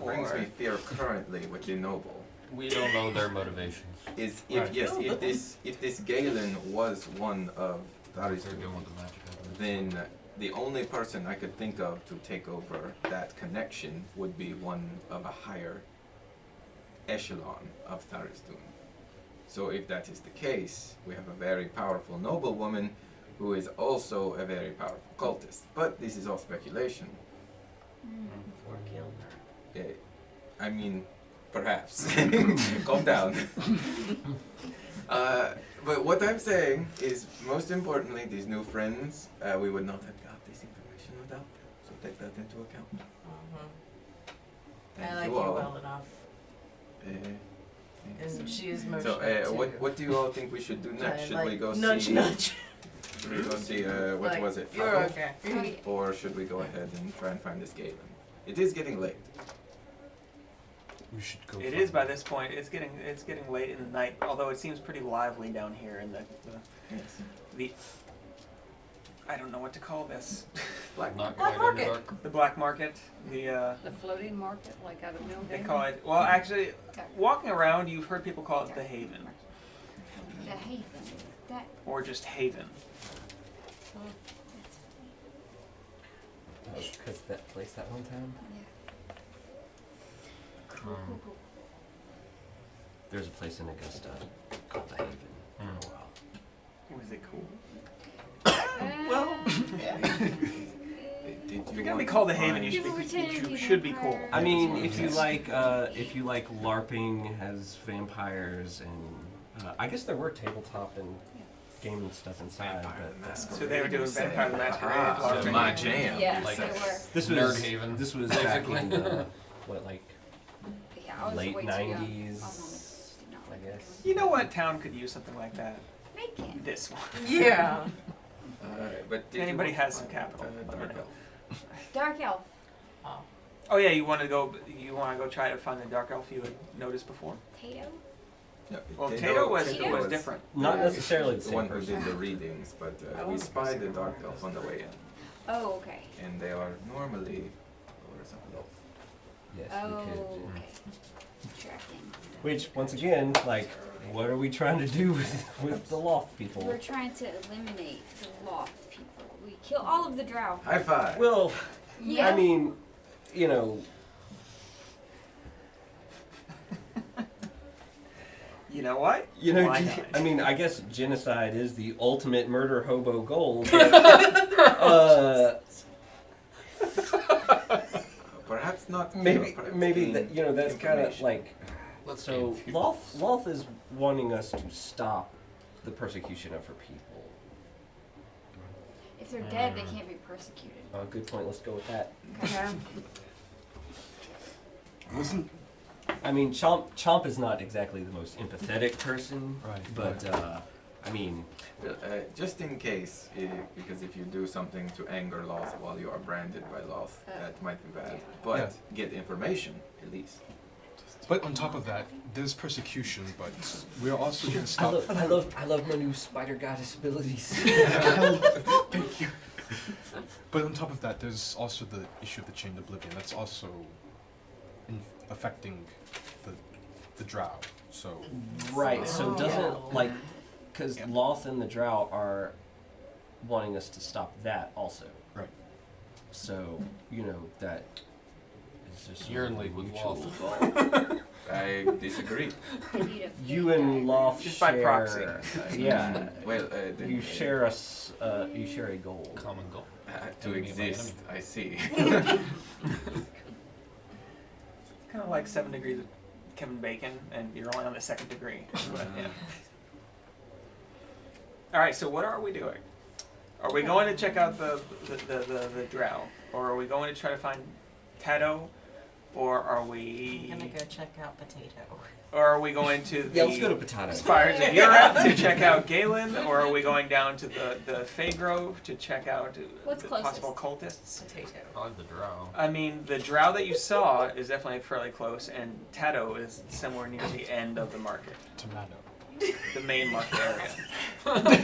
B: brings me fear currently with the noble
C: We don't know their motivations.
B: is if this Galen was one of Thari's
C: They're doing with the magic.
B: then the only person I could think of to take over that connection would be one of a higher echelon of Tharizdun. So if that is the case, we have a very powerful noblewoman who is also a very powerful cultist. But this is all speculation.
H: Or kill her.
B: I mean, perhaps. Calm down. But what I'm saying is, most importantly, these new friends, we would not have got this information without them. So take that into account. Thank
H: I like you
B: all.
H: well enough. And she is motioning
B: So,
H: too.
B: what do you all think we should do next?
H: I
B: Should
H: like
B: we go
H: nudge,
B: see?
H: nudge.
B: Should we go see? What
H: Like,
B: was it?
H: You're
B: Pavel?
H: okay.
F: Oh, yeah.
B: Or should we go ahead and try and find this Galen? It is getting late.
I: We should go.
A: it
I: find
A: is by
I: them.
A: this point. It's getting late in the night. Although it seems pretty lively down here in
B: Yes.
A: the I don't know what to call this.
B: Black
C: Not
H: Black
C: quite in the
H: market.
C: dark.
A: The black market. The
E: The floating market, like out of
A: they
E: Millgate?
A: call it. Well, actually, walking around, you've heard people call it the Haven
F: The Haven. That.
A: or just Haven.
F: That's
G: Because that place that one time,
F: yeah. Cool, cool, cool.
G: there's a place in Augusta called the Haven for a while.
A: Was it cool? Well, if you're gonna be called a Haven, you should be cool.
G: I mean, if you like LARPing as vampires, and I guess there were tabletop and gaming stuff inside. But,
A: So they were doing Vampire the Masquerade.
B: Ah,
A: LARPing.
B: my jam.
F: Yes,
C: Like-
F: they were.
G: this
C: Nerd
G: was
C: haven,
G: This was back in what, like
F: Yeah, I was
G: late
F: way too young.
G: 90s,
F: My mom did not
G: I
F: like
G: guess.
A: You know what town could use something like that?
F: Macon.
A: This one.
H: Yeah.
B: But did
A: Anybody
B: you
A: has some
B: find,
A: capital, let me
B: Dark
A: know.
B: Elf?
F: Dark Elf.
A: Oh yeah, you want to go try to find the dark elf you had noticed before?
F: Tato.
B: No,
A: Well, Tato was
F: Tato
A: different.
G: Not necessarily the
B: the
G: same
B: one who
G: person.
B: did the readings, but we spied the Dark Elf on the way in,
F: Oh, okay.
B: and they are normally horizontal.
G: Yes,
F: Oh,
G: we could.
F: okay. Tracking.
G: Which, once again, like, what are we trying to do with the loft people?
F: We're trying to eliminate the loft people. We kill all of the drow.
B: High five.
G: Well,
F: Yeah.
G: I mean, you know,
A: You know what?
G: you know,
A: Why not?
G: I mean, I guess genocide is the ultimate murder hobo goal. But,
B: Perhaps not.
G: maybe,
B: perhaps
G: maybe
B: gain
G: that, you know, that's kind of
B: information.
G: like.
C: Let's
G: So
C: gain
G: Loth is wanting us to stop the persecution of her people.
F: If they're dead, they can't be persecuted.
G: Good point. Let's go with that.
E: Okay.
I: Wasn't
G: I mean, Chomp is not exactly the most empathetic person,
I: Right,
G: but I mean,
B: Well, just in case, because if you do something to anger Loth while you are branded by Loth, that might be bad. But get information, at least.
I: But on top of that, there's persecution, but we're also going to
G: I
I: stop.
G: love my new spider goddess abilities.
I: Thank you. But on top of that, there's also the issue of the Chained Oblivion. That's also affecting the drow. So
G: Right. So
E: Oh.
G: doesn't like, because
A: Yeah.
G: Loth and the Drow are wanting us to stop that also.
I: right.
G: So you know that is just
C: You're in league with
G: mutual
C: Loth.
G: goal.
B: I disagree.
F: They need a
G: You
F: big
G: and
F: guy.
G: Loth
A: Just
G: share.
A: by proxy.
G: Yeah.
B: Well,
G: You share us. You share a goal.
C: Common goal.
B: to
C: Enemy of my
B: exist.
C: enemy.
B: I see.
A: Kind of like 7 Degrees of Kevin Bacon, and you're only on the 2nd degree. But, yeah. All right. So what are we doing? Are we going to check out the drow, or are we going to try to find Tato, or are we?
H: I'm gonna go check out Potato.
A: Or are we going to the
G: Yeah, let's go to Potato.
A: Spires of Europe to check out Galen, or are we going down to the Fey Grove to check out
F: What's
A: the possible
F: closest?
A: cultists?
H: Potato.
C: I like the drow.
A: I mean, the drow that you saw is definitely fairly close, and Tato is somewhere near the end of the market,
I: Tomato.
A: the main market area.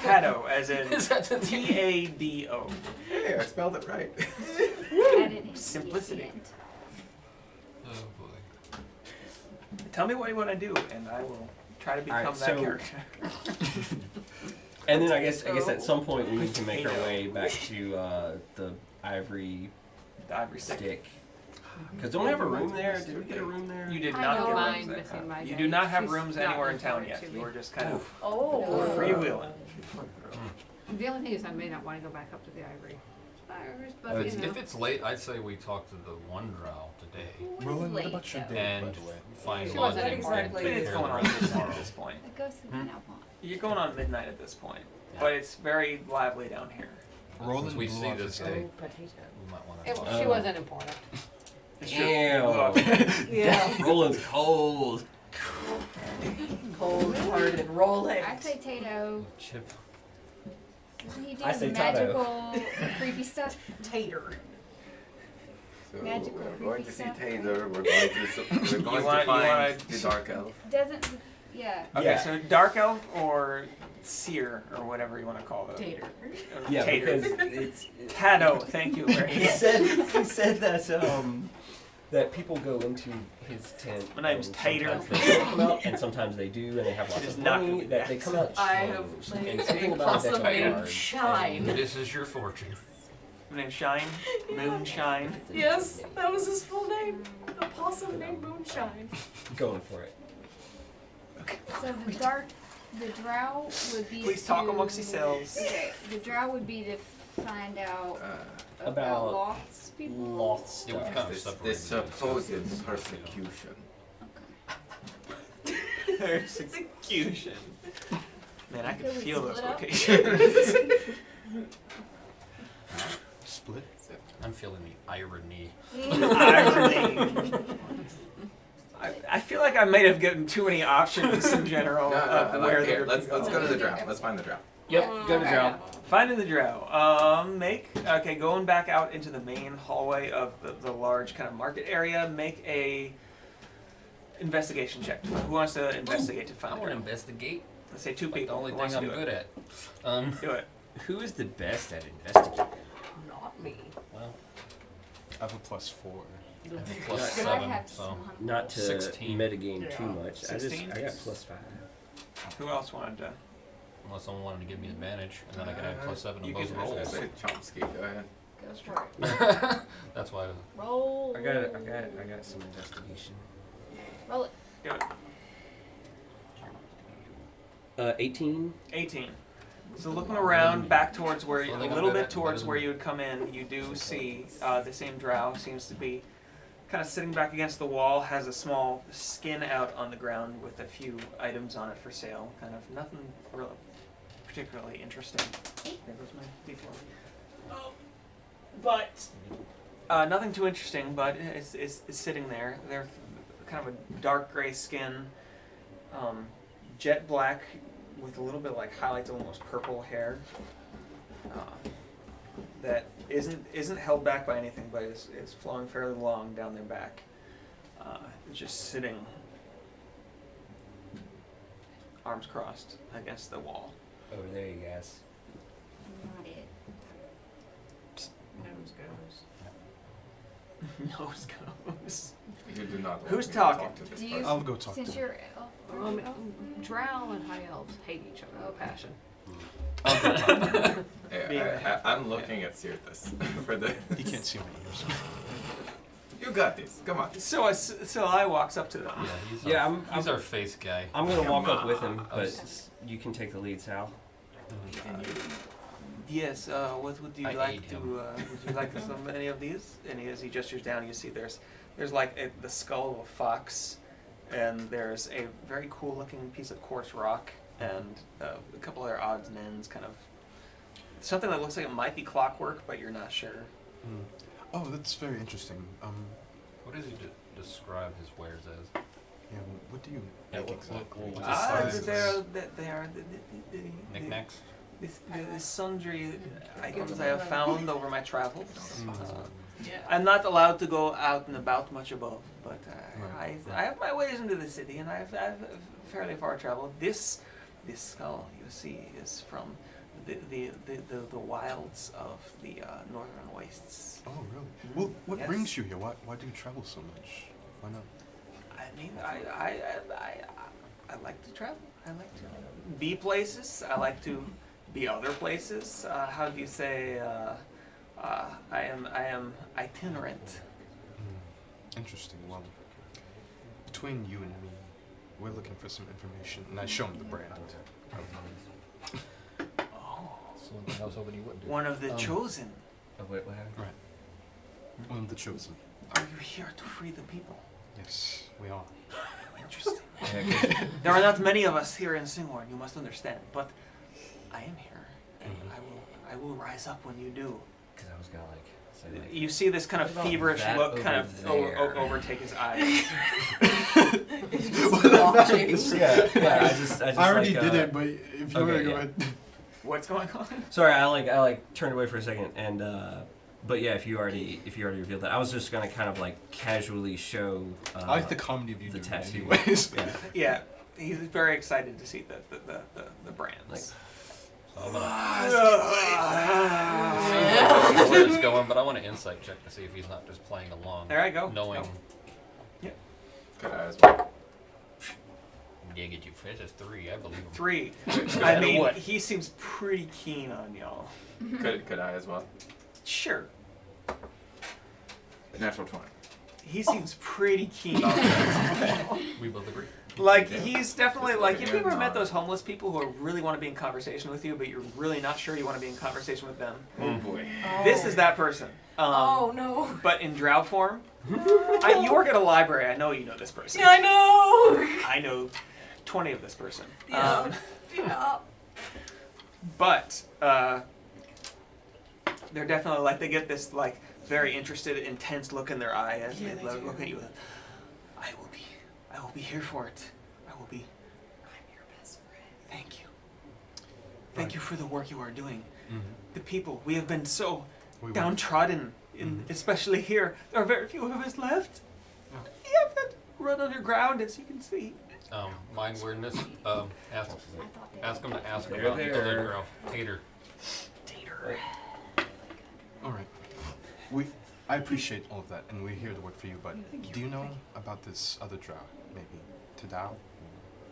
A: Tato, as in
C: Is that the
A: T-A-D-O.
B: Hey, I spelled it right.
F: Added a
A: Simplicity.
F: at the end.
C: Oh boy.
A: Tell me what you want to do, and I will try to become
G: Alright,
A: that
G: so-
A: character.
G: And then I guess at some point we need to make our way back to the ivory
A: The ivory stick.
G: stick. Because don't we have a room there? Did we get a room there?
A: You did
E: I
A: not
E: don't
A: get
E: mind
A: rooms
E: missing
A: there.
E: my
A: You
E: day.
A: do not have
E: She's
A: rooms
E: not
A: anywhere in town
E: important
A: yet.
E: to
A: You
E: me.
A: are just kind of
H: Oh.
A: freewheeling.
E: The only thing is, I may not want to go back up to the ivory spires, but
C: If
E: you know.
C: it's late, I'd say we talk to the one drow today
F: What is
I: Roland, what
F: late,
I: about your
F: though?
I: day,
C: and
I: by the way?
C: find
E: She
C: one
E: wasn't
C: and
H: exactly-
A: I mean, it's
C: prepare
A: going
C: the
A: on
C: rest
A: midnight
C: tomorrow.
A: at this point.
F: The ghost of Nalpont.
A: You're going on midnight at this point,
C: Yeah.
A: but it's very lively down here.
I: Roland
C: Since we
I: blew
C: see
I: off
C: this
I: his
C: day,
I: day.
H: Potato.
C: we might want
E: It,
C: to talk.
E: she
G: Oh.
E: wasn't important.
A: It's true.
G: Ew.
H: Yeah.
G: Roland's cold.
H: Cold-hearted rolling.
F: I say Tato.
C: Chip.
F: Doesn't he do
G: I say Tato.
F: magical, creepy stuff?
H: Tater.
B: So
F: Magical
B: we're going
F: creepy
B: to see
F: stuff.
B: Taylor. We're going to
A: You
B: find
A: wanna-
B: the Dark Elf.
F: Doesn't, yeah.
A: Okay,
G: Yeah.
A: so dark elf or seer or whatever you want to call it.
H: Tater.
A: Or
G: Yeah,
A: tater.
G: because it's.
A: Tato, thank you very
G: He
A: much.
G: said that people go into his tent.
A: My name's
G: and
A: Tater.
G: sometimes They don't come out, and sometimes they do, and they have lots
A: It is
G: of
A: not
G: money.
A: good.
G: That they come out.
H: I have
G: changed,
H: played
G: and
H: a
G: something about a deck of
H: possum named
G: cards,
H: Shine.
C: This is your fortune.
A: My name's Shine. Moonshine.
H: Yes, that was his full name. A possum named Moonshine.
G: and Going for it.
F: So the dark The drow would be.
A: Please talk
F: to-
A: amongst yourselves.
F: Okay, the drow would be to find out about
G: About
F: Loth's people.
G: Lost
C: Yeah, we've
G: stuff.
C: kind of
B: This
C: separated.
B: supposed persecution.
F: Okay.
A: Persecution. Man, I can
F: Okay, we
A: feel those
F: split up.
A: quotations.
D: Split?
C: I'm feeling the irony.
A: Irony. I feel like I might have given too many options in general
B: No,
A: of
B: no,
A: where
B: here,
A: they're
B: let's go to the drow. Let's find the drow.
G: Yep, go to
F: Okay.
G: drow.
A: Finding the drow. Going back out into the main hallway of the large kind of market area, make a investigation check. Who wants to investigate to
C: I
A: find the
C: want to
A: drow?
C: investigate.
A: Let's say two
C: Like the
A: people.
C: only
A: Who
C: thing
A: wants to
C: I'm
A: do
C: good
A: it?
C: at.
A: Do it.
G: Who is the best at investigating?
E: Not me.
C: Well,
I: I have a +4.
C: I have a plus
F: I
C: 7,
F: have
C: so.
F: some
G: Not to
C: 16.
G: metagame too
E: Yeah.
G: much.
A: 16?
G: I got +5.
A: Who else wanted to?
C: Unless someone wanted to give me advantage, and then I could have +7 on
B: You
C: both
B: can
C: rolls.
B: say Chomsky. Go ahead.
F: Go for it.
C: That's why.
F: Roll.
G: I got some investigation.
F: Roll it.
A: Do it.
G: 18.
A: 18. So looking around back towards where,
C: So
A: a
C: they got
A: little
C: better-
A: bit towards
C: better
A: where
C: than-
A: you would come in, you do see the same drow seems to be kind of sitting back against the wall, has a small skin out on the ground with a few items on it for sale. Kind of nothing really particularly interesting. There goes my D4. But nothing too interesting, but is sitting there. They're kind of a dark gray skin, jet black with a little bit of like highlights, almost purple hair. That isn't held back by anything, but is flowing fairly long down their back. Just sitting, arms crossed against the wall.
G: Over there, you guys.
F: Not it.
E: Nose goes.
A: Nose goes.
B: You do not.
A: Who's
B: want me to
A: talking?
B: Talk to this
F: Do you-
B: person.
I: I'll go talk to
F: Since
I: him.
F: you're.
E: Drow and high elves hate each other with passion.
I: I'll go talk to him.
B: Yeah, I'm looking at Sirtis for the.
I: He can't see my ears.
B: You got this. Come on.
A: So I walks up to them.
C: Yeah, he's
G: Yeah,
C: our,
G: I'm-
C: he's our face guy.
G: I'm gonna walk up with him,
B: Come
C: on.
G: but you can take the lead, Sal.
A: Yes. What would you
C: I
A: like
C: ate
A: to?
C: him.
A: Would you like some any of these? And as he gestures down, you see there's like the skull of a fox, and there's a very cool looking piece of coarse rock, and a couple other odds and ends, kind of something that looks like it might be clockwork, but you're not sure.
I: Oh, that's very interesting.
C: What does he describe his wares as?
I: Yeah, what do you
C: Yeah,
I: make
C: what-
I: exactly?
C: what-
I: What's
C: what's
I: the
C: the
I: size?
C: size?
A: they are the
C: Knickknacks?
A: the sundry items I have found over my travels.
E: Yeah.
A: I'm not allowed to go out and about much above, but
I: Right.
A: I have my ways into the city, and I've fairly far traveled. This skull you see is from the wilds of the northern wastes.
I: Oh, really? Well, what
A: Yes.
I: brings you here? Why do you travel so much? Why not?
A: I mean, I like to travel. I like to be places. I like to be other places. How do you say? I am itinerant.
I: Interesting. Well, between you and me, we're looking for some information, and I show him the brand.
A: Oh,
C: Something I was hoping you wouldn't do.
A: one of the chosen.
G: Oh, wait, what happened?
I: Right. One of the chosen.
A: Are you here to free the people?
I: Yes, we are.
A: Interesting.
G: Yeah, 'cause-
A: There are not many of us here in Singorn, you must understand, but I am here, and I will rise up when you do.
G: 'cause I was gonna say like.
A: You see this kind of
G: What about
A: feverish
G: that
A: look kind
G: over
A: of
G: there?
A: overtake his eyes.
G: Yeah, I just
D: I already
G: like,
D: did it, but if you
G: okay,
D: want to go
G: yeah.
D: ahead.
A: What's going on?
G: Sorry, I turned away for a second, and but yeah, if you already revealed that, I was just gonna kind of like casually show.
I: I like the comedy of you
G: the
I: doing it
G: tattoo.
I: anyways.
G: Yeah.
A: Yeah, he's very excited to see the brands.
G: Like,
C: So I'm gonna where it's going, but I want an insight check to see if he's not just playing along.
A: There I go.
C: Knowing.
A: Go.
B: Could I as well?
C: Yeah, get you. It's just 3. I believe him.
A: 3.
B: Could
A: I
B: I-
A: mean,
C: what?
A: he seems pretty keen on y'all.
B: Could I as well?
A: Sure.
B: Natural 20.
A: He seems pretty keen.
C: We both agree.
A: Like, he's definitely, like, have you ever met those homeless people who really want to be in conversation with you, but you're really not sure you want to be in conversation with them?
B: Oh boy.
A: This is that person.
H: Oh no.
A: But in drow form. You work at a library. I know you know this person.
H: Yeah, I know.
A: I know 20 of this person.
H: Yeah. Yeah.
A: But they're definitely like, they get this like very interested, intense look in their eye as
H: Yeah,
A: they
H: they
A: look
H: do.
A: at you. I will be here for it. I will be.
H: I'm your best friend.
A: Thank you. Thank you for the work you are doing.
I: Mhm.
A: The people, we have been so
I: We will.
A: downtrodden, especially here. There are very few of us left.
I: Yeah.
A: You have to run underground, as you can see.
C: Mind weirdness. Ask
F: I thought they
C: ask him to ask
G: There,
C: about
G: there.
C: the other girl, Tater.
A: Tater.
I: All right. I appreciate all of that, and we're here to work for you. But do you know about this other drow? Maybe Tadao,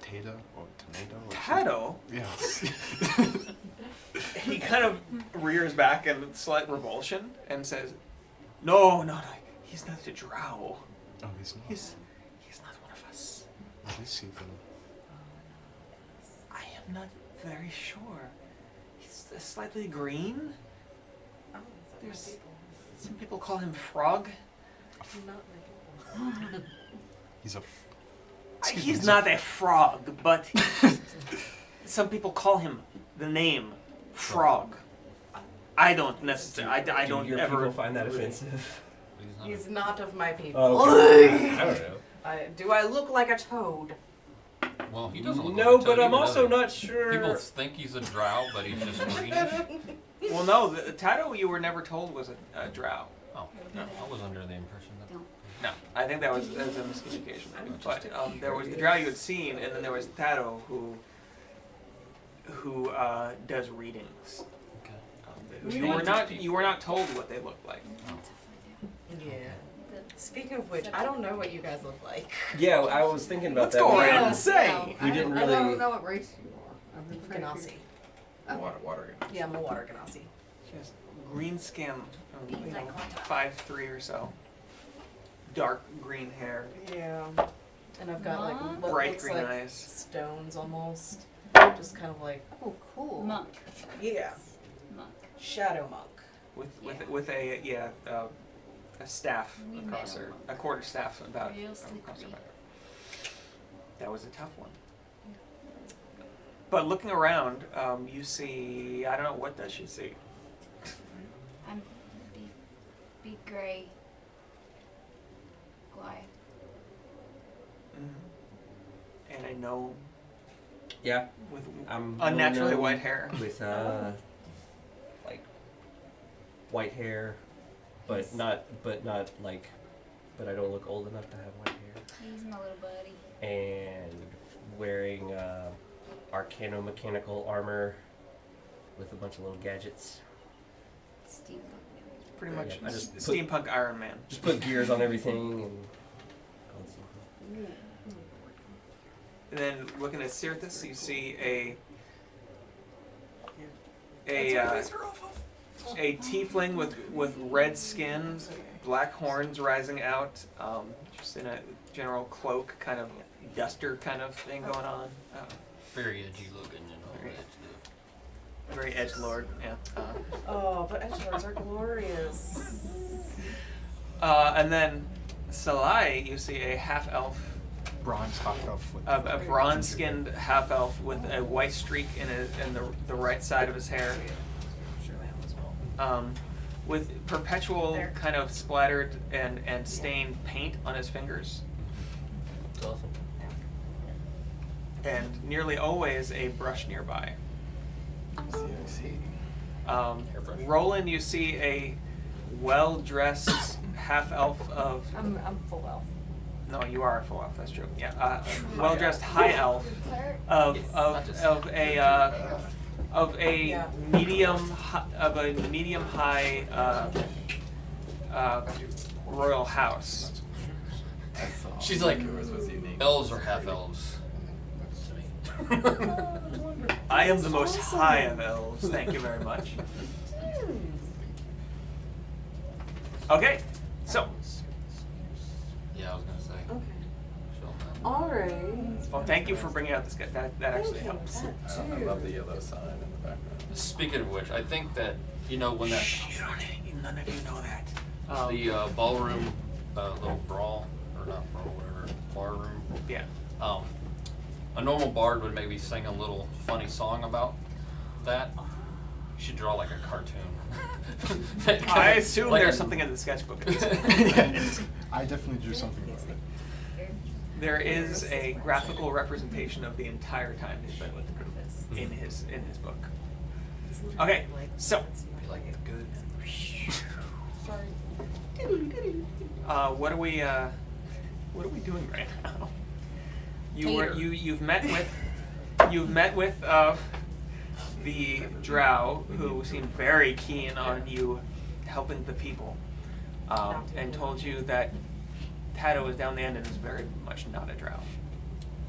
I: Tada, or Tomato? Or
A: Tado,
I: something? Yeah.
A: he kind of rears back in slight revulsion and says, No, he's not a drow.
I: Oh, he's not.
A: He's not one of us.
I: What is he then?
A: I am not very sure. He's slightly green.
H: Oh,
A: There's- Some people call him Frog.
H: not my people.
I: He's a.
A: He's not a frog, but some people call him the name Frog. I don't necessarily. I
G: Do
A: don't
G: your
A: ever
G: people find that offensive?
H: He's not of my people.
G: Oh, okay. I don't know.
H: Do I look like a toad?
C: Well, he doesn't look
G: No,
C: like a
G: but
C: toad
G: I'm
C: either,
G: also
C: does he?
G: not sure.
C: People think he's a drow, but he's just greenish.
A: Well, no, the Tato you were never told was a drow.
C: Oh, no, I was under the impression that.
F: Don't.
A: No, I think that was a miscommunication. But there was the drow you had seen, and then there was Tato who does readings.
C: Okay.
A: You were not told what they looked like.
H: Yeah. Speaking of which, I don't know what you guys look like.
G: Yeah, I was thinking about
A: Let's
G: that.
A: go
G: one.
A: around and say.
G: We didn't
E: I
G: really.
E: don't know what race you are. I've been trying to
H: Ganassi.
E: figure-
B: Water.
H: Yeah, I'm a water Ganassi.
A: She has green skin,
F: Be like on top.
A: 5'3" or so. Dark green hair,
H: Yeah. And I've got like what
A: bright
H: looks
A: green
H: like
A: eyes.
H: stones almost. Just kind of like,
E: Oh, cool.
F: Monk.
H: yeah,
F: Monk.
H: shadow monk.
A: With a staff
F: We
A: across
F: met
A: her,
F: him.
A: a quarter staff about
F: Real
A: across her
F: slippery.
A: back. That was a tough one. But looking around, you see, I don't know, what does she see?
F: I'm big gray. Goliath.
A: And a gnome
G: Yeah,
A: with
G: I'm
A: unnaturally
G: gnome
A: white hair.
G: with like white hair, but not like, but I don't look old enough to have white hair.
F: He's my little buddy.
G: And wearing arcano-mechanical armor with a bunch of little gadgets.
F: Steve.
A: Pretty much
G: Yeah, I just put-
A: steampunk Iron Man.
G: Just put gears on everything and.
A: And then looking at Cirthus, you see a tiefling with red skin, black horns rising out, just in a general cloak, kind of duster kind of thing going on.
C: Very edgy looking and all
A: Very-
C: that stuff.
A: Very edgelord, yeah.
H: Oh, but edgelords are glorious.
A: And then Salai, you see a half elf.
I: Bronze half elf with
A: A bronze-skinned half elf with a white streak in the right side of his hair, with perpetual
H: There.
A: kind of splattered and stained paint on his fingers,
G: It's awesome.
A: and nearly always a brush nearby.
C: Hairbrush.
A: Roland, you see a well-dressed half elf of.
E: I'm full elf.
A: No, you are a full elf. That's true. Yeah, well-dressed high elf of a
H: Yeah.
A: medium high royal house.
C: She's like,
B: Yours was unique.
C: elves are half elves.
A: I am the most high of elves. Thank you very much. Okay, so
C: Yeah, I was gonna say.
H: Okay.
C: She'll know.
H: All right.
A: Well, thank you for bringing out this guy. That actually helps.
B: I love the yellow sign in the background.
C: Speaking of which, I think that when that
A: None of you know that.
C: the ballroom little brawl or not brawl, whatever, bar room.
A: Yeah.
C: A normal bard would maybe sing a little funny song about that. You should draw like a cartoon.
A: I assume
C: Like
A: there's
C: a-
A: something in the sketchbook.
I: I definitely drew something about it.
A: There is a graphical representation of the entire time he's been with the group in his book. Okay, so
C: Like good.
A: what are we doing right now? You've met with the drow who seemed very keen on you helping the people, and told you that Tato is down the end and is very much not a drow.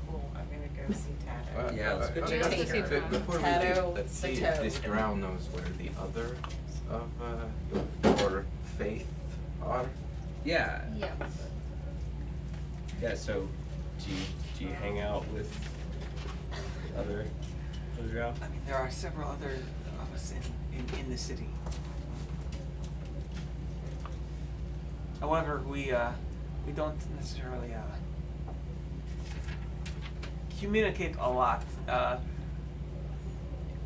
H: Cool, I'm gonna go see Tato.
G: Yeah, let's go
F: check it out.
B: Before we
H: Tato
B: leave, let's
H: the
B: see
H: toad.
B: if this drow knows where the others of your faith are.
G: Yeah.
F: Yeah.
G: Yeah. So, do you hang out with other drow?
A: I mean, there are several other of us in the city. However, we don't necessarily communicate a lot.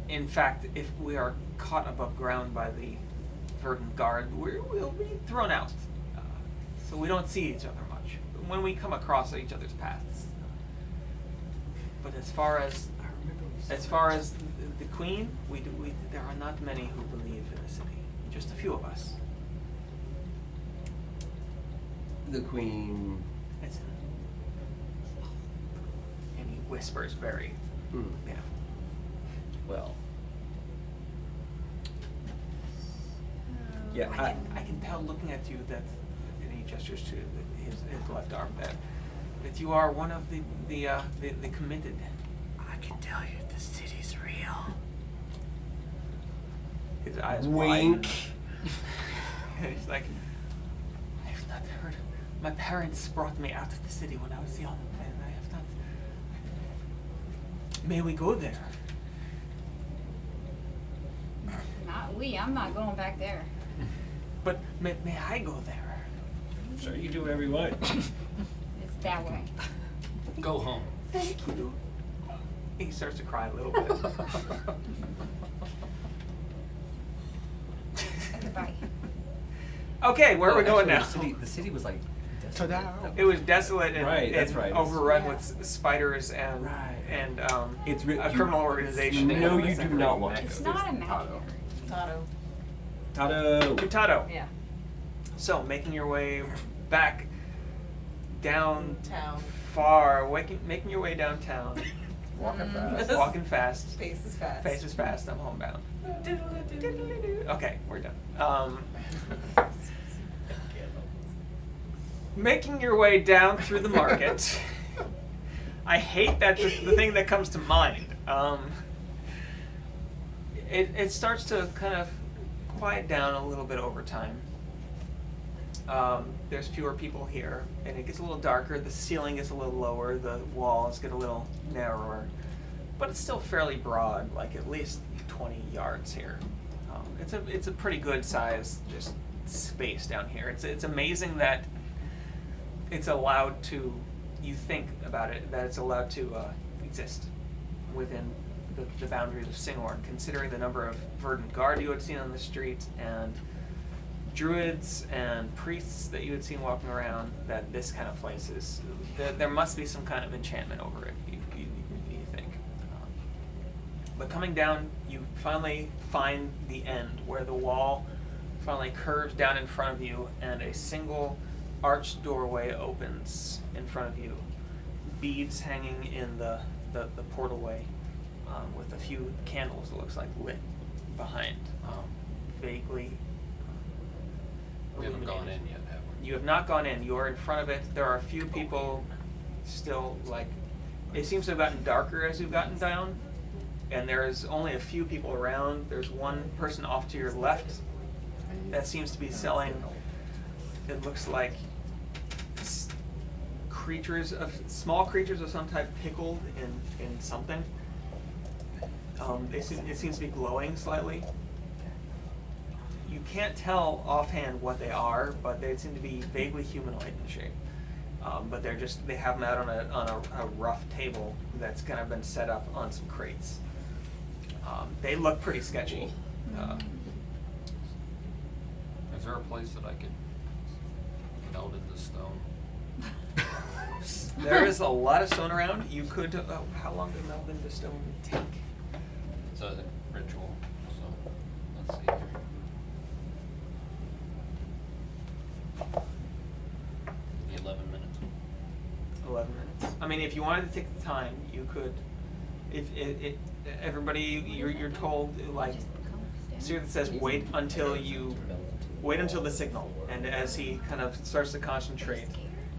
A: In fact, if we are caught above ground by the Verdant Guard, we'll be thrown out. So we don't see each other much when we come across each other's paths. But as far as the Queen, there are not many who believe in the city. Just a few of us.
G: The Queen.
A: It's, and he whispers very, yeah.
G: Well. Yeah.
A: I can tell looking at you that, and he gestures to his left arm, that you are one of the committed. I can tell you the city's real. His eyes widen.
G: Wink.
A: And he's like, I have not heard. My parents brought me out of the city when I was young, and I have not. May we go there?
F: Not we. I'm not going back there.
A: But may I go there?
G: Sure, you do whatever you want.
F: It's that way.
C: Go home.
A: Thank you. He starts to cry a little bit.
F: Goodbye.
A: Okay, where are we going now?
G: The city was like.
I: Ta-da!
A: It was desolate and,
G: Right, that's
A: and
G: right.
A: overrun
F: Yeah.
A: with spiders and
G: Right.
A: and
G: It's
A: a criminal organization.
G: No,
A: and
G: you do not want to
F: It's
G: go.
F: not imaginary.
H: Tato.
G: Tato.
A: Tato.
H: Yeah.
A: So making your way back down
H: Town.
A: far, making your way downtown,
B: Walking fast.
A: walking fast.
H: Pace is fast.
A: Pace is fast. I'm homebound. Okay, we're done. Making your way down through the market. I hate that the thing that comes to mind. It starts to kind of quiet down a little bit over time. There's fewer people here, and it gets a little darker. The ceiling gets a little lower. The walls get a little narrower, but it's still fairly broad, like at least 20 yards here. It's a pretty good size just space down here. It's amazing that it's allowed to. You think about it, that it's allowed to exist within the boundaries of Singorn, considering the number of Verdant Guard you had seen on the streets and druids and priests that you had seen walking around. That this kind of place is there must be some kind of enchantment over it. You think, but coming down, you finally find the end where the wall finally curves down in front of you, and a single arched doorway opens in front of you. Beads hanging in the portalway, with a few candles, it looks like, lit behind, vaguely.
C: We haven't gone in
A: illuminated.
C: yet, have we?
A: You have not gone in. You are in front of it. There are a few people still, like, it seems to have gotten darker as you've gotten down, and there is only a few people around. There's one person off to your left that seems to be selling, it looks like small creatures of some type pickled in something. It seems to be glowing slightly. You can't tell offhand what they are, but they seem to be vaguely humanoid in shape. But they have them out on a rough table that's kind of been set up on some crates. They look pretty sketchy.
C: Is there a place that I could meld into stone?
A: There is a lot of stone around. You could. How long does meld into stone take?
C: It's a ritual, so let's see here. Maybe 11 minutes.
A: 11 minutes. I mean, if you wanted to take the time, you could. If everybody, you're told like. So it says wait until the signal, and as he kind of starts to concentrate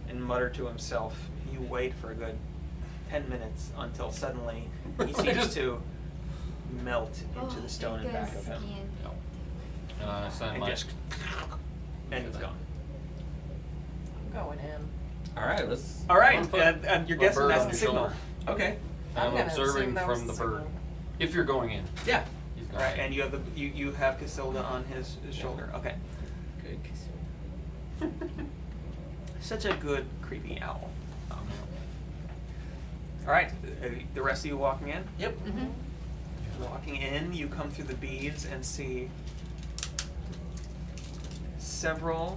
A: and mutter to himself, you wait for a good 10 minutes until suddenly he seems to melt into the stone in back of him,
C: And I send
A: and
C: my
A: and it's gone.
H: I'm going in.
G: All right, let's.
A: All right,
C: I'll put
A: and you're
C: a
A: guessing
C: bird
A: that's
C: on
A: the
C: your
A: signal.
C: shoulder.
G: Okay.
H: I'm
C: I'm
H: gonna
C: observing
H: assume that was
C: from the
H: the
C: bird.
H: signal.
C: If you're going in,
G: Yeah.
C: he's
A: All
C: going
A: right,
C: in.
A: and you have Casilda on his shoulder. Okay.
G: Good.
A: Such a good creepy owl. All right, the rest of you walking in.
G: Yep.
A: Walking in, you come through the beads and see several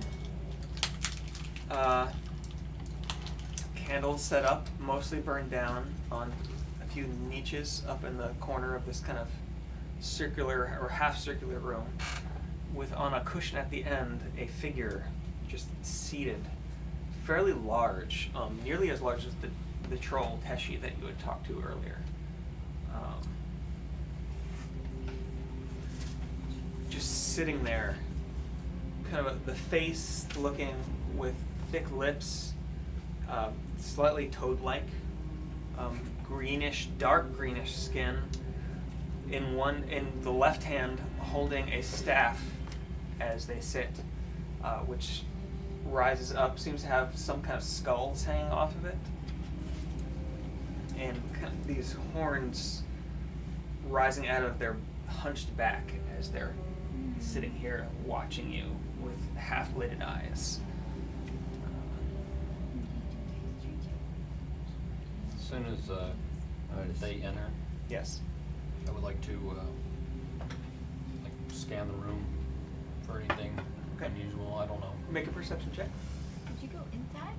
A: candles set up, mostly burned down on a few niches up in the corner of this kind of circular or half-circular room, with on a cushion at the end a figure just seated, fairly large, nearly as large as the troll Teshi that you had talked to earlier. Just sitting there, kind of the face looking with thick lips, slightly toad-like, greenish, dark greenish skin. In the left hand, holding a staff as they sit, which rises up, seems to have some kind of skulls hanging off of it, and kind of these horns rising out of their hunched back as they're sitting here watching you with half-lidded eyes.
C: As soon as they enter,
A: Yes.
C: I would like to like scan the room for anything
A: Okay.
C: unusual. I don't know.
A: Make a perception check.
F: Did you go inside?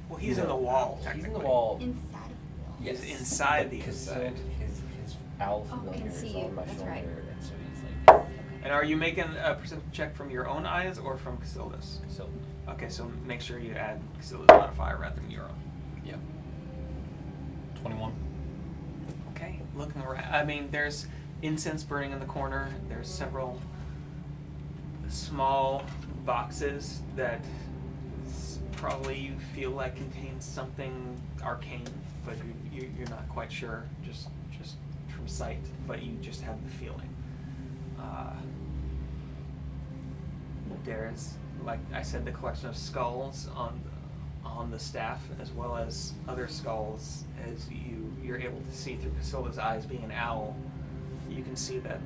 A: Well, he's in the wall,
G: He's
A: technically.
G: in the wall.
F: Inside of the wall.
A: He's inside the
G: Because
A: inside.
G: his owl
F: Oh,
G: familiar
F: can
G: is
F: see
G: on
F: you.
G: my
F: That's
G: shoulder,
F: right.
G: and so he's like,
F: Okay.
A: And are you making a perception check from your own eyes or from Casilda's?
G: so.
A: Okay, so make sure you add Casilda's modifier rather than your own.
C: Yeah. 21.
A: Okay, looking around. I mean, there's incense burning in the corner. There's several small boxes that probably you feel like contain something arcane, but you're not quite sure, just from sight, but you just have the feeling. There's, like I said, the collection of skulls on the staff, as well as other skulls. As you're able to see through Casilda's eyes, being an owl, you can see that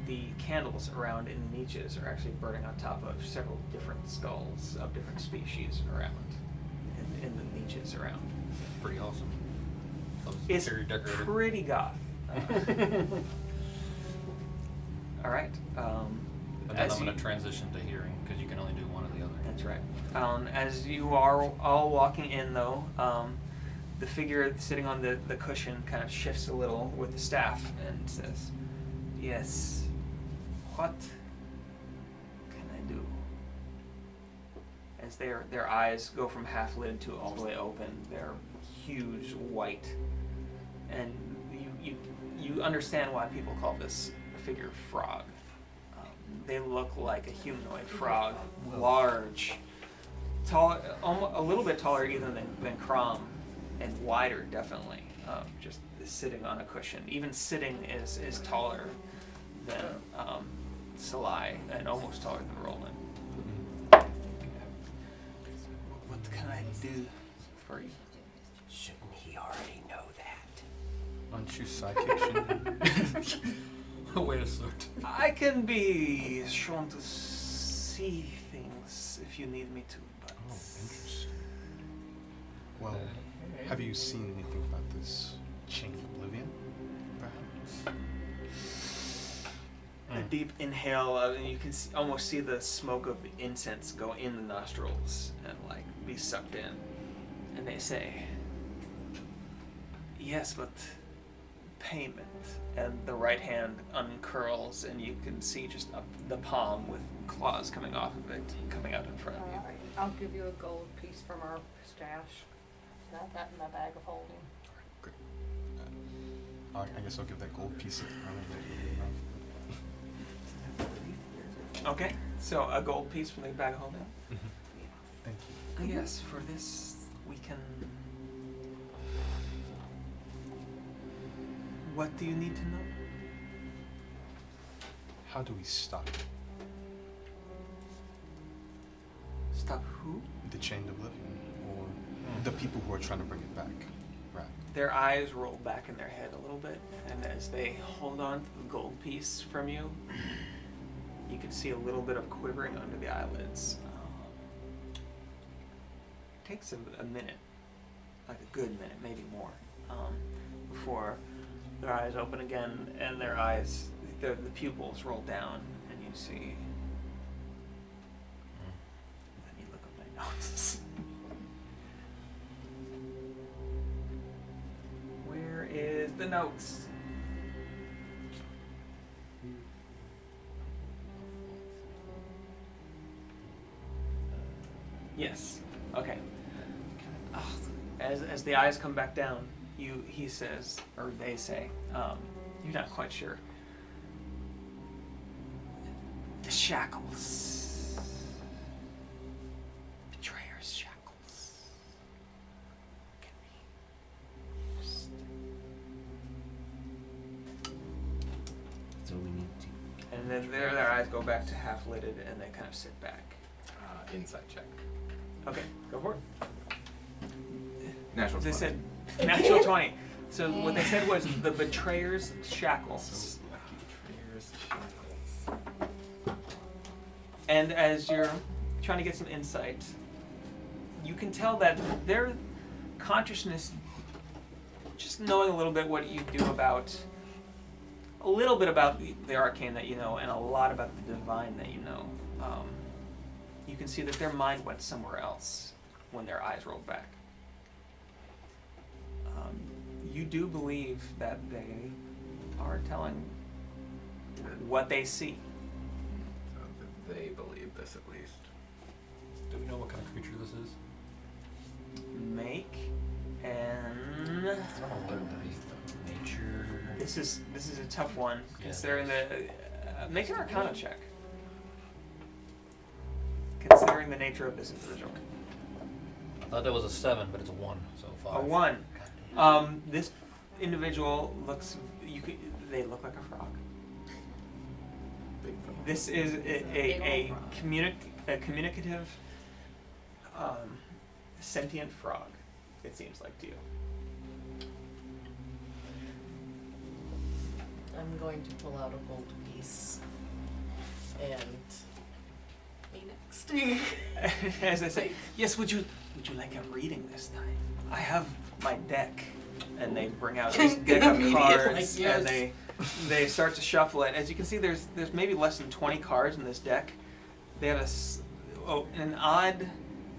A: the candles around in the niches are actually burning on top of several different skulls of different species around in the niches around.
C: Pretty awesome. That was
A: It's
C: very decorated.
A: pretty goth. All right.
C: And then
A: as
C: I'm going
A: you-
C: to transition to hearing because you can only do one or the other.
A: That's right. As you are all walking in, though, the figure sitting on the cushion kind of shifts a little with the staff and says, "Yes, what can I do?" As their eyes go from half lid to all the way open, they're huge, white, and you understand why people call this figure frog. They look like a humanoid frog, large, tall, almost a little bit taller even than Crom, and wider definitely. Just sitting on a cushion, even sitting is taller than Salai and almost taller than Roland. What can I I do for you?
G: Shouldn't he already know that?
I: Aren't you psychic?
C: Wait a start.
A: I can be shown to see things if you need me to, but
I: Oh, interesting. Well, have you seen anything about this chain of oblivion, perhaps?
A: a deep inhale, and you can almost see the smoke of incense go in the nostrils and like be sucked in. And they say, "Yes, but payment." And the right hand uncurls, and you can see just the palm with claws coming off of it, coming out in front of you.
E: Alright, I'll give you a gold piece from our stash. Got that in my bag of holding.
I: Great. I guess I'll give that gold piece.
A: Okay, so a gold piece from the bag of holding.
I: Thank you.
A: Yes, for this we can. What do you need to know?
I: How do we stop it?
A: Stop who?
I: The chain of oblivion, or the people who are trying to bring it back? Right.
A: Their eyes roll back in their head a little bit, and as they hold on to the gold piece from you, you can see a little bit of quivering under the eyelids. Takes a minute, like a good minute, maybe more, before their eyes open again, and their eyes, the pupils roll down, and you see. Let me look at my notes. Where is the notes? Yes. Okay. As the eyes come back down, he says, or they say, you're not quite sure. The shackles. Betrayer's shackles. Can be used.
G: So we need to.
A: And then their eyes go back to half lidded, and they kind of sit back.
B: Inside check.
A: Okay, go for it.
B: Natural
A: They
B: 20.
A: said natural 20. So what they said was the betrayer's shackles.
B: Betrayer's shackles.
A: And as you're trying to get some insight, you can tell that their consciousness, just knowing a little bit what you do about, a little bit about the arcane that you know, and a lot about the divine that you know, you can see that their mind went somewhere else when their eyes rolled back. You do believe that they are telling what they see.
B: So they believe this at least.
C: Do we know what kind of creature this is?
A: Make and
C: Nature.
A: this is a tough one
C: Yeah,
A: considering
C: it
A: the make an Arcana check. Considering the nature of this individual.
C: I thought that was a 7, but it's a 1, so 5.
A: A 1. This individual looks. They look like a frog.
B: Big frog.
A: This is a communicative, sentient frog. It seems like to you.
H: I'm going to pull out a gold piece and me next.
A: As I say, yes. Would you like a reading this time? I have my deck, and they bring out this deck of
H: Immediately,
A: cards,
H: yes.
A: and they start to shuffle it. As you can see, there's maybe less than 20 cards in this deck. They have an odd.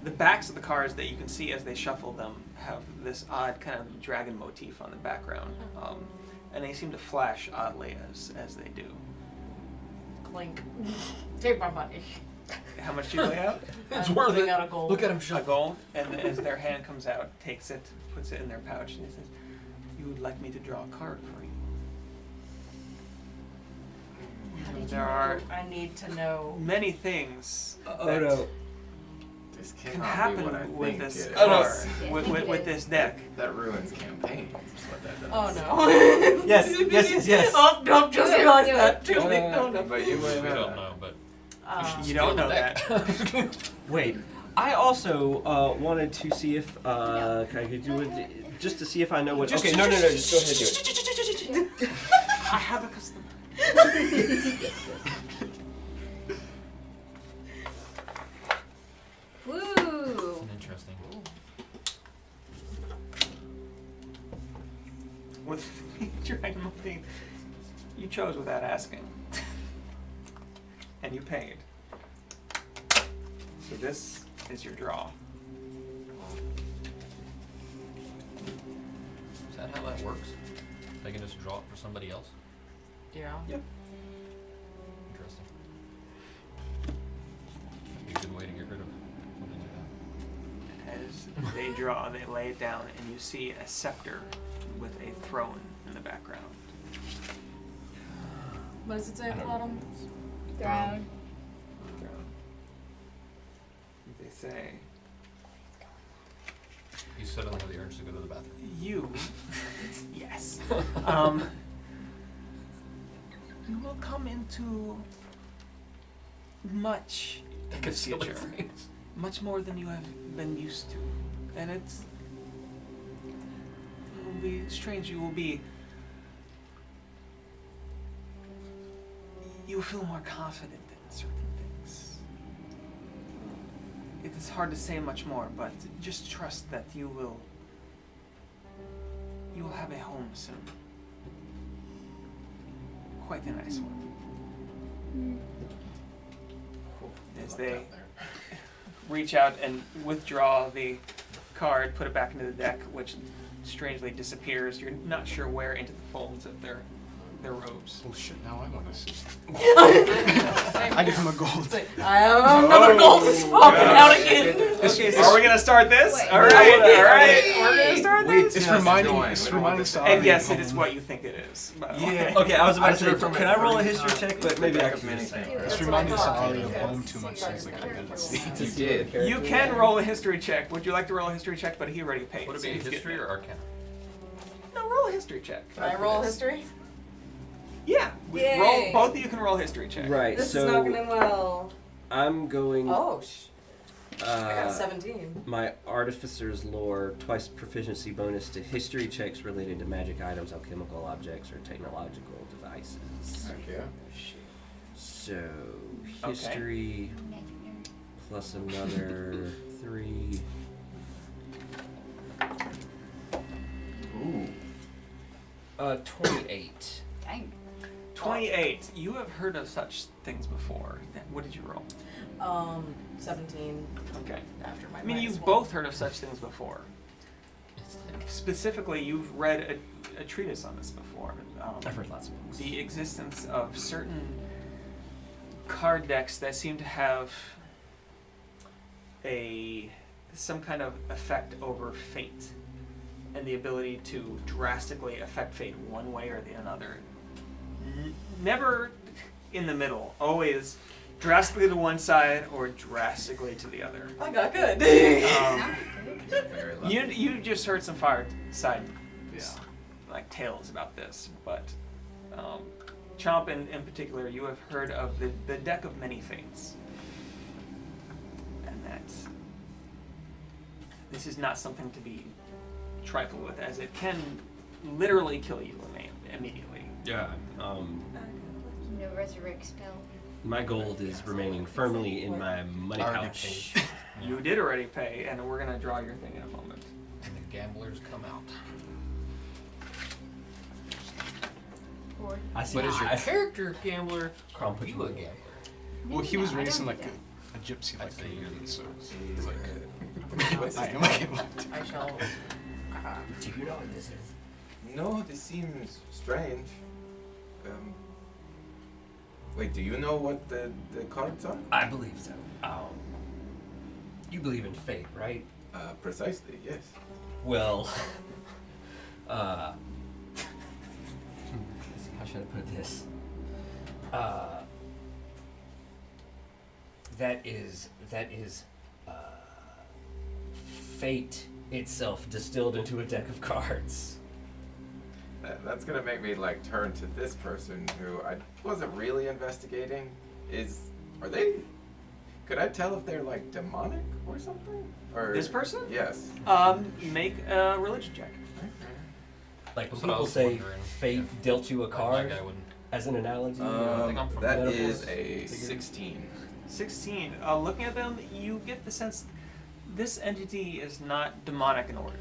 A: The backs of the cards that you can see as they shuffle them have this odd kind of dragon motif on the background, and they seem to flash oddly as they do.
H: Clink. Take my money.
A: How much do you lay out?
C: It's
H: I'm
C: worth
H: putting
C: it.
H: out a gold.
C: Look at him
A: A
C: shuffle.
A: gold, and as their hand comes out, takes it, puts it in their pouch, and he says, "You would like me to draw a card for you?"
H: How did you
A: There
H: know?
A: are
H: I need to know.
A: many things
G: Oh
A: that
G: no.
B: This
A: can
B: cannot
A: happen
B: be what I
A: with
B: think
A: this
B: it
C: Oh, no.
A: card,
F: Yeah,
A: with,
F: I think
A: with,
F: it
A: with
F: is.
A: this deck.
B: That ruins campaigns, is what that does.
H: Oh no.
G: Yes.
H: Oh no! Just
F: Do it,
H: realized
F: do
H: that
F: it.
H: too. No, no.
B: But you
C: We
B: would
C: don't know, but
A: You don't know that.
G: Wait. I also wanted to see if I could do it just to see if I know what. Okay, no. Just go ahead and do it.
A: I have a customer.
F: Woo!
C: Interesting.
A: With Dragon thing, you chose without asking. And you paid. So this is your draw.
C: Is that how that works? They can just draw it for somebody else?
H: Yeah.
A: Yep.
C: Interesting. That'd be a good way to get rid of something like that.
A: As they draw, they lay it down, and you see a scepter with a throne in the background.
H: What does it say at the bottom?
F: Throne.
A: They say,
C: You suddenly have the urge to go to the bathroom.
A: you, yes, you will come into much in the future. Much more than you have been used to. And it will be strange. You will feel more confident in certain things. It is hard to say much more, but just trust that you will have a home soon. Quite a nice one. As they reach out and withdraw the card, put it back into the deck, which strangely disappears. You're not sure where into the folds of their robes.
I: Oh shit, now I want to see. I give him a gold.
H: I have another gold is popping out again.
A: Okay, so are we gonna start this?
F: Wait.
A: All right, we're gonna start this.
I: It's reminding Saari
A: And yes,
I: of
A: it is
I: home.
A: what you think it is. by the way.
B: Yeah.
G: Okay, I was about to say,
B: took from
G: can
B: it
G: I roll a
B: from-
G: history check? But maybe I can
B: many
G: just say.
B: things.
I: It's reminding Saari of home too much since like I didn't see.
B: You did.
A: You can roll a history check. Would you like to roll a history check? But he already paid.
C: Would it
A: so
C: be
A: he's
C: history
A: getting
C: or arcana?
A: it. No, roll a history check.
H: Can I roll history?
A: Yeah.
H: Yay.
A: Roll. Both of you can roll a history check.
G: Right.
H: This
G: so
H: is not going well.
G: I'm going.
H: Oh, I got a
G: Uh,
H: 17.
G: my artificer's lore, twice proficiency bonus to history checks related to magic items, alchemical objects, or technological devices.
B: Okay.
G: So history plus another 3.
B: Ooh.
G: 28.
F: Dang.
A: 28. You have heard of such things before. What did you roll?
H: 17
A: Okay.
H: after my
A: I mean,
H: minus
A: you've
H: one.
A: both heard of such things before. Specifically, you've read a treatise on this before.
G: I've heard lots of books.
A: The existence of certain card decks that seem to have some kind of effect over fate, and the ability to drastically affect fate one way or the other. Never in the middle. Always drastically to one side or drastically to the other.
H: I got good.
B: Very lucky.
A: You just heard some fireside like tales about this, but Chomp in particular, you have heard of the deck of many fates, and that this is not something to be trifled with, as it can literally kill you immediately.
G: Yeah.
F: No resurrect spell.
G: My gold is remaining firmly in my money
I: Already
G: pouch.
A: You did already pay, and we're gonna draw your thing in a moment.
C: And the gamblers come out.
F: Or
G: I see.
C: But is your
G: I-
C: character a gambler?
G: Crom put
C: You
G: you
C: a
G: in.
C: gambler?
I: Well, he was
F: I
I: raised in
F: don't
I: like
F: do
I: a gypsy like
C: I'd say
I: community,
C: you-
I: so he's like,
B: What's
I: I
B: this?
I: am like,
H: I shall.
G: Do you know what this is?
B: No, this seems strange. Wait, do you know what the cards are?
G: I believe so. You believe in fate, right?
B: Precisely, yes.
G: Well, how should I put this? That is fate itself distilled into a deck of cards.
B: That's gonna make me like turn to this person who I wasn't really investigating. Are they? Could I tell if they're like demonic or something? Or
A: This person?
B: Yes.
A: Make a religion check.
G: Like when
C: That's what I
G: people
C: was
G: say
C: wondering.
G: fate dealt you a
C: My
G: card
C: guy wouldn't.
G: as an analogy.
C: I think I'm from
B: That
G: metaphors.
B: is a
G: Figure.
B: 16.
A: 16. Looking at them, you get the sense this entity is not demonic in origin.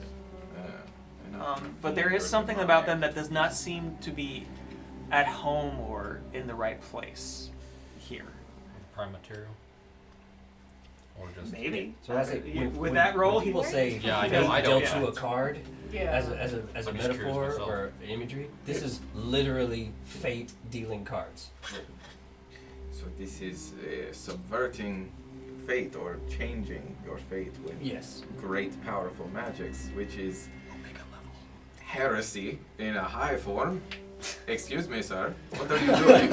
A: But there is something about them that does not seem to be at home or in the right place here.
C: Prime material. Or just.
A: Maybe.
G: So that's it.
A: With that roll,
G: when people
A: he
G: say
C: Yeah, I
G: fate
C: know, I
G: dealt
C: don't.
G: you a card
H: Yeah.
G: as a
C: I'm just curious
G: metaphor
C: myself.
G: or imagery, this is literally fate dealing cards.
B: So this is subverting fate or changing your fate with
G: Yes.
B: great powerful magics, which is heresy in a high form. Excuse me, sir. What are you doing?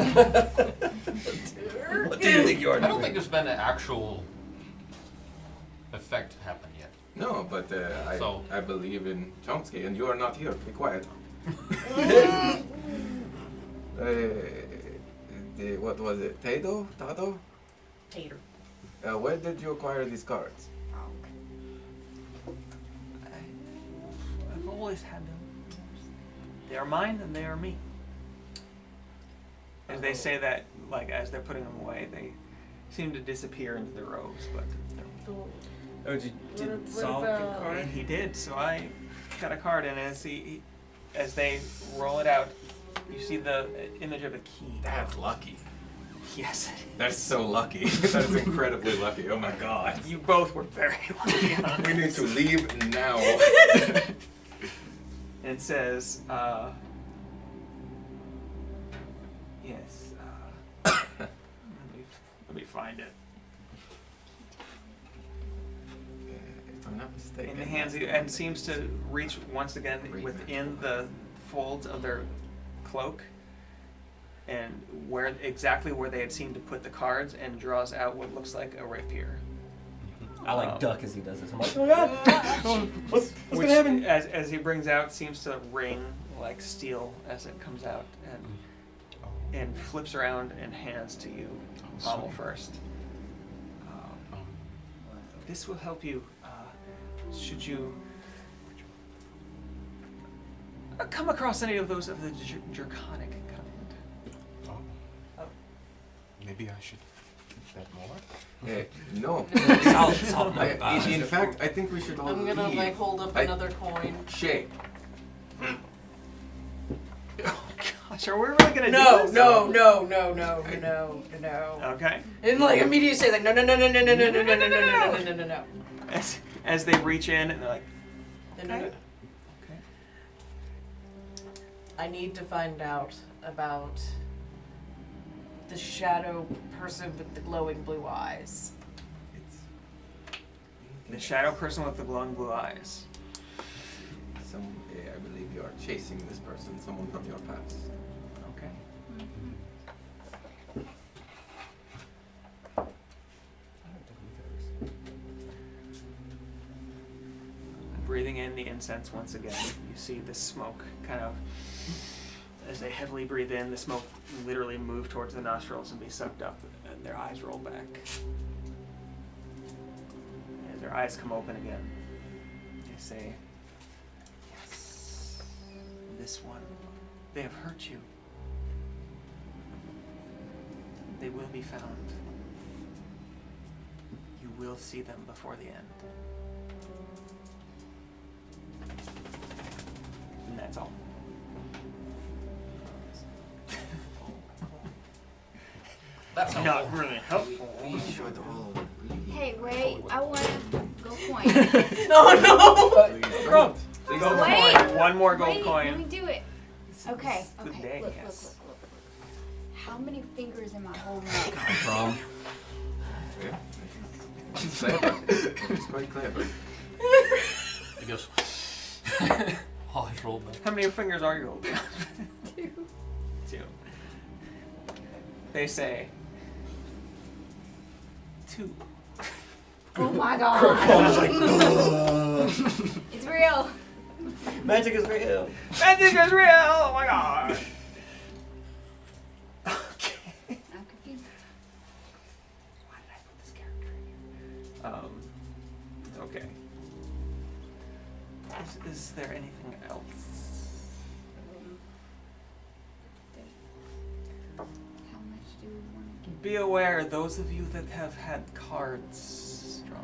G: What do you think you are
C: I don't
G: doing?
C: think there's been an actual effect happen yet.
B: No, but
C: So-
B: I believe in Chomsky, and you are not here. Be quiet. What was it? Tado?
H: Tater.
B: Where did you acquire these cards?
A: I've always had them. They are mine and they are me. As they say that, like as they're putting them away, they seem to disappear into the robes, but
G: Oh, did
H: What
G: Saul get
H: about-
G: a card?
A: he did. So I got a card, and as they roll it out, you see the image of a key.
B: That's lucky.
A: Yes.
B: That's so lucky. That's incredibly lucky. Oh my god.
A: You both were very lucky. on
B: We need
A: this.
B: to leave now.
A: And it says, yes. Let me find it.
B: If I'm not mistaken.
A: In the hands of, and seems to reach once again within the folds of their cloak, and exactly where they had seemed to put the cards, and draws out what looks like a rapier.
G: I like
A: Wow.
G: duck as he does this. I'm like, oh god, what's
A: Which,
G: gonna happen?
A: as he brings out, seems to ring like steel as it comes out, and flips around and hands to you, Pommel first. This will help you should you come across any of those of the Draconic kind.
I: Oh. Maybe I should keep that more?
B: No.
G: Salt, no,
B: In fact, I think we should all
H: I'm gonna
B: leave.
H: like hold up
B: I-
H: another coin.
B: Shay.
A: Gosh, are we really gonna
H: No,
A: do this?
H: no, no, no, no, no, no.
A: Okay.
H: And like immediately say like no, no, no, no, no, no, no, no, no, no, no, no, no, no, no, no.
A: As they reach in and they're like,
H: No, no, no.
A: okay.
H: I need to find out about the shadow person with the glowing blue eyes.
A: The shadow person with the glowing blue eyes.
B: I believe you are chasing this person, someone from your past.
A: Okay. Breathing in the incense once again, you see the smoke kind of, as they heavily breathe in, the smoke literally move towards the nostrils and be sucked up, and their eyes roll back. As their eyes come open again, they say, yes, this one, they have hurt you. They will be found. You will see them before the end. And that's all.
C: That's
A: Not really helpful.
B: We should all leave.
F: Hey, wait, I want to go coin.
H: Oh
B: Please
A: Go.
B: don't. Please
A: Gold
B: don't.
F: Wait.
A: coin. One more gold
F: Wait, let me
A: coin.
F: do it. Okay,
A: This is the
F: okay.
A: day,
F: Look,
A: yes.
F: look. How many fingers am I holding up?
G: From
B: Yeah. It's clever. It's quite clever.
C: I guess. Eyes roll back.
A: How many fingers are you holding? Two. They say 2.
F: Oh my god. It's real.
G: magic is real.
A: Magic is real! Oh my god! Okay.
F: I'm confused.
A: Why did I put this character Okay. Is there anything else?
F: How much do we want to
A: Be aware, those of you that have had cards drawn.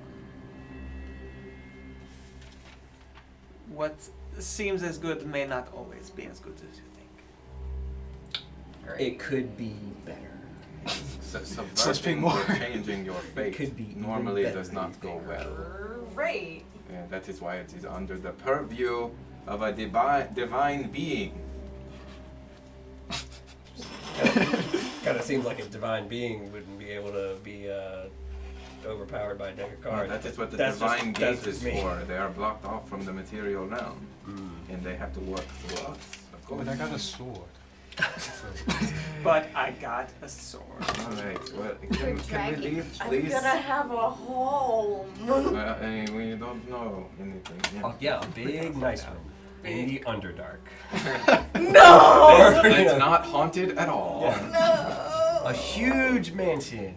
A: What seems as good may not always be as good as you think.
G: It could be better.
I: So speak
B: Subverting
I: more.
B: or changing your fate
G: Could be even
B: normally
G: better
B: does not go well.
H: Great.
B: And that is why it is under the purview of a divine being.
G: Kind of seems like a divine being wouldn't be able to be overpowered by a deck of
B: Well,
G: cards.
B: that is what the
G: That's just-
B: divine
G: that's
B: gate
G: just
B: is
G: me.
B: for. They are blocked off from the material realm,
G: Mm.
B: and they have to work through us. Of course.
I: But I got a sword.
A: But I got a sword.
B: All right. Well,
F: For
B: can we
F: dragging.
B: leave,
H: I'm
B: please?
H: gonna have a home.
B: Well, we don't know anything.
G: Oh, yeah, a big, nice room in the Underdark.
H: No!
B: It's not haunted at all.
H: No!
G: A huge mansion,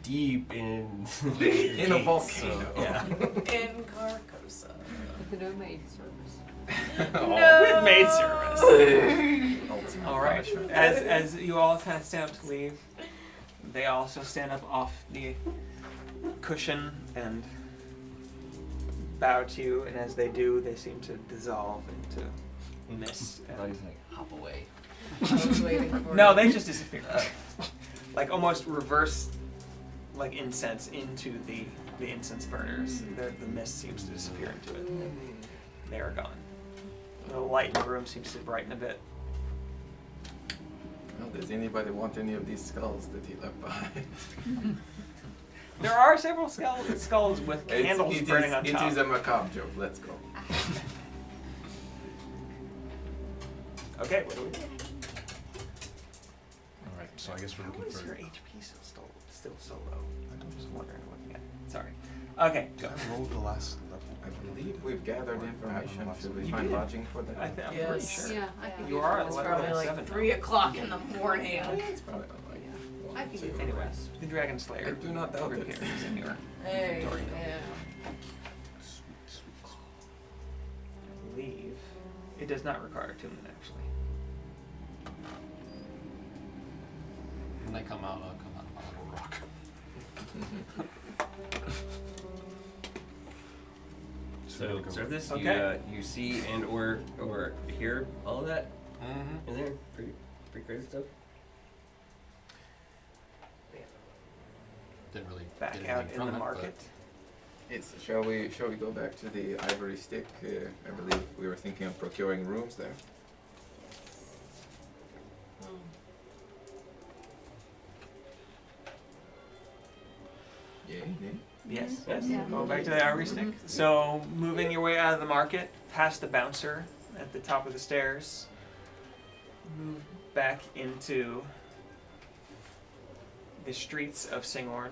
G: deep in
B: In a
G: gates,
B: volcano.
G: so, yeah.
H: In Carcosa.
E: With no maid service.
A: With maid service.
B: Ultimate
A: All right.
B: punishment.
A: As you all kind of stand up to leave, they also stand up off the cushion and bow to you. And as they do, they seem to dissolve into mist.
C: I thought he was like, hop away.
H: I was waiting for
A: No,
H: it.
A: they just disappear. Like almost reverse, like incense into the incense burners. The mist seems to disappear into it. They are gone. The light in the room seems to brighten a bit.
B: Well, does anybody want any of these skulls that he left behind?
A: There are several skulls with candles
B: it
A: burning
B: is,
A: on
B: it
A: top.
B: is a macabre joke. Let's go.
A: Okay, what do we do?
I: All right. So I guess we're
A: How
I: looking
A: is
I: for.
A: your HP still so low? I'm just wondering, looking at it. Sorry. Okay, go.
I: Did I roll the last level?
B: I believe we've gathered information. Should we
A: You
B: find
A: did.
B: lodging for them?
A: I'm pretty
H: Yes.
A: sure.
E: Yeah, I can
A: You
E: use
A: are
E: the
A: at
H: It's
E: rest.
A: level
H: probably
A: 7
H: like
A: now.
H: 3 o'clock in the morning.
B: It's probably like
E: I can use
A: Anyway,
E: the rest.
A: the Dragon Slayer
B: I do not doubt it.
A: appears in your
H: Hey,
A: inventory.
H: yeah.
A: I believe it does not require attunement, actually.
C: When they come out, I'll come out of my little rock.
G: So, this you
A: Okay.
G: you see and or hear all of that
C: Mm-hmm.
G: in there? Pretty crazy stuff.
C: Didn't really
A: Back
C: get
A: out
C: anything
A: in
C: from
A: the
C: it,
A: market.
B: Yes. Shall we go back to the Ivory Stick? I believe we were thinking of procuring rooms there. Yay, nay?
A: Yes, yes.
E: Yeah.
A: Go back to the Ivory Stick. So, moving your way out of the market, past the bouncer at the top of the stairs, move back into the streets of Singorn.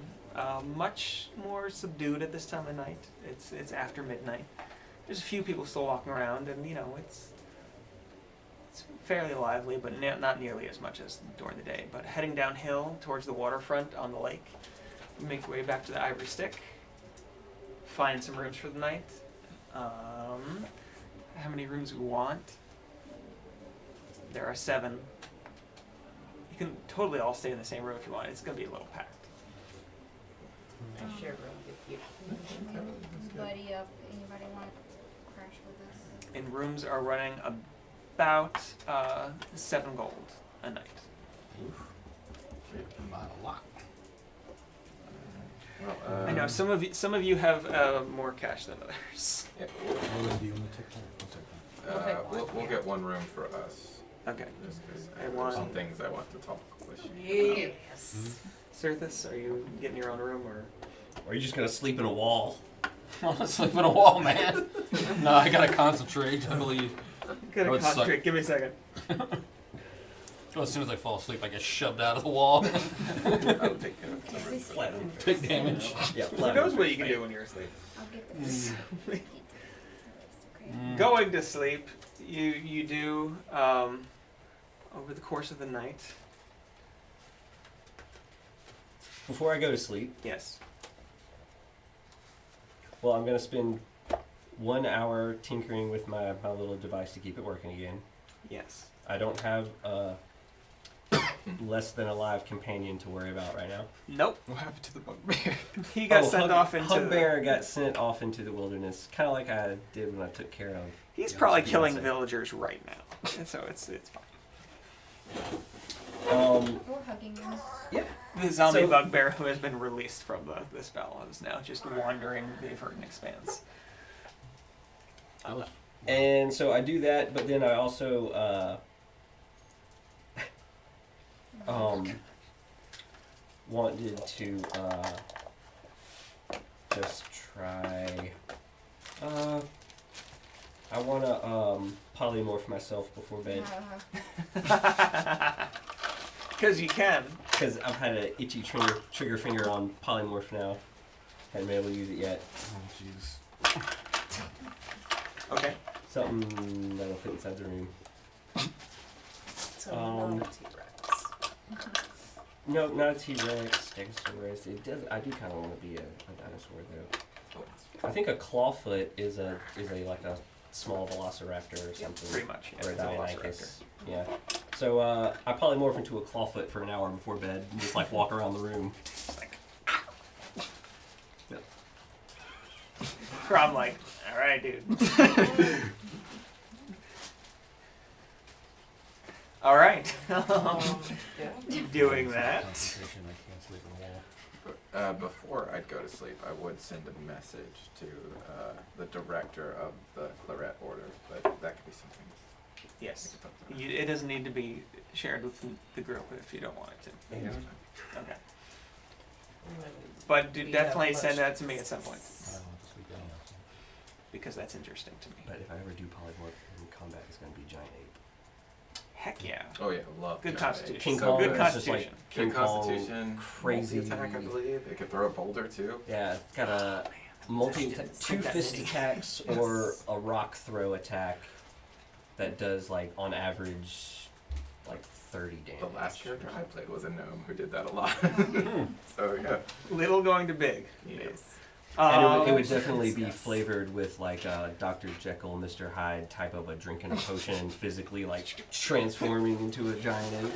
A: Much more subdued at this time of night. It's after midnight. There's a few people still walking around, and you know it's fairly lively, but not nearly as much as during the day. But heading downhill towards the waterfront on the lake, you make your way back to the Ivory Stick. Find some rooms for the night. How many rooms we want? There are 7. You can totally all stay in the same room if you want. It's gonna be a little packed.
H: I share room with you.
F: Buddy up. Anybody want to crash with us?
A: And rooms are running about 7 gold a night.
C: About a lot.
B: Well,
A: I know some of you have more cash than others.
B: Yeah,
I: Well, then do you want to take that? I'll take that.
H: We'll take one,
B: we'll
H: yeah.
B: get one room for us.
A: Okay.
B: Just 'cause I
A: And
B: have some
A: one-
B: things I want to talk with you.
H: Yes.
A: Surthus, are you getting your own room or?
G: Or are you just gonna sleep in a wall?
C: I want to sleep in a wall, man. No, I gotta concentrate, I believe.
A: Gotta
C: That would suck.
A: concentrate. Give me a second.
C: Well, as soon as I fall asleep, I get shoved out of the wall.
B: I'll take care of the room for
G: Flat.
B: them.
C: Take damage.
G: Yeah,
A: Who knows what you can do when you're asleep?
F: I'll get the first. Okay.
A: Going to sleep, you do over the course of the night.
G: Before I go to sleep,
A: Yes.
G: Well, I'm gonna spend 1 hour tinkering with my little device to keep it working again.
A: Yes.
G: I don't have a less than alive companion to worry about right now.
A: Nope.
I: What happened to the bugbear?
A: He got sent off into.
G: Hugbear got sent off into the wilderness, kind of like I did when I took care of.
A: He's probably
G: Beyonce.
A: killing villagers right now, so it's fine.
F: Or hugging him.
G: Yeah.
A: The zombie
G: So-
A: bugbear who has been released from the spell is now just wandering the Verdant Expanse.
G: And so I do that, but then I also wanted to just try. I want to polymorph myself before bed
A: Because you can.
G: because I've had an itchy trigger finger on polymorph now. Haven't been able to use it yet.
I: Oh, jeez.
A: Okay.
G: Something that'll fit inside the room.
H: So
G: Um,
H: not a T-Rex.
G: No, not a T-Rex, Stegosaurus. It does. I do kind of want to be a dinosaur though. I think a clawfoot is a like a small velociraptor or something.
A: Pretty much. Yeah,
G: Or a
A: it's a
G: Deinonychus. Yeah. So I polymorph into a clawfoot for an hour before bed and just like walk around the room.
A: Like, I'm like, all right, dude. All right.
H: Yeah.
A: Doing that.
C: Concentration, I can't sleep in the wall.
B: Before I'd go to sleep, I would send a message to the director of the Claret Order, but that could be something.
A: Yes. It doesn't need to be shared with the group if you don't want it to.
B: Yeah.
A: Okay.
H: Mm,
A: But
H: we
A: definitely
H: have
A: send that
H: much-
A: to me at some point
C: I don't want to sleep anyhow.
A: because that's interesting to me.
G: But if I ever do polymorph in combat, it's going to be giant ape.
A: Heck yeah.
B: Oh yeah, love
A: Good
B: giant
A: constitution.
B: apes.
G: King
B: So
G: Kong
A: good
G: is
B: good.
G: just like
A: constitution.
G: King
B: Good
G: Kong,
B: constitution,
G: crazy
B: multi-attack, I believe. It could throw a boulder too.
G: Yeah, it's got a two fist attacks or a rock throw attack that does like on average like 30 damage.
B: The last character I played was a gnome who did that a lot. So yeah.
A: Little going to big.
B: Yes.
G: And it would
H: Oh,
G: definitely be
H: yes.
G: flavored with like a Dr. Jekyll, Mr. Hyde type of a drinking a potion and physically like transforming into a giant ape.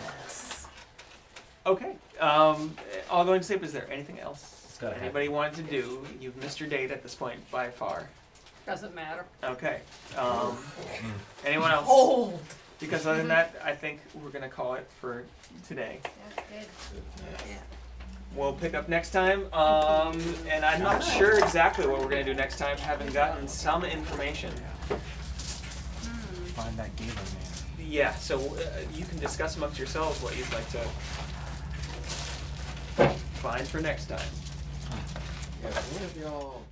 A: Okay. All going to sleep. Is there anything else
G: It's gotta
A: anybody wanted to do? You've missed your date at this point by far.
E: Doesn't matter.
A: Okay. Anyone else?
H: Old.
A: Because other than that, I think we're gonna call it for today.
F: That's good.
A: We'll pick up next time. And I'm not sure exactly what we're gonna do next time, having gotten some information.
I: Find that Galen man.
A: Yeah. So you can discuss amongst yourselves what you'd like to find for next time.
B: Yeah, what have y'all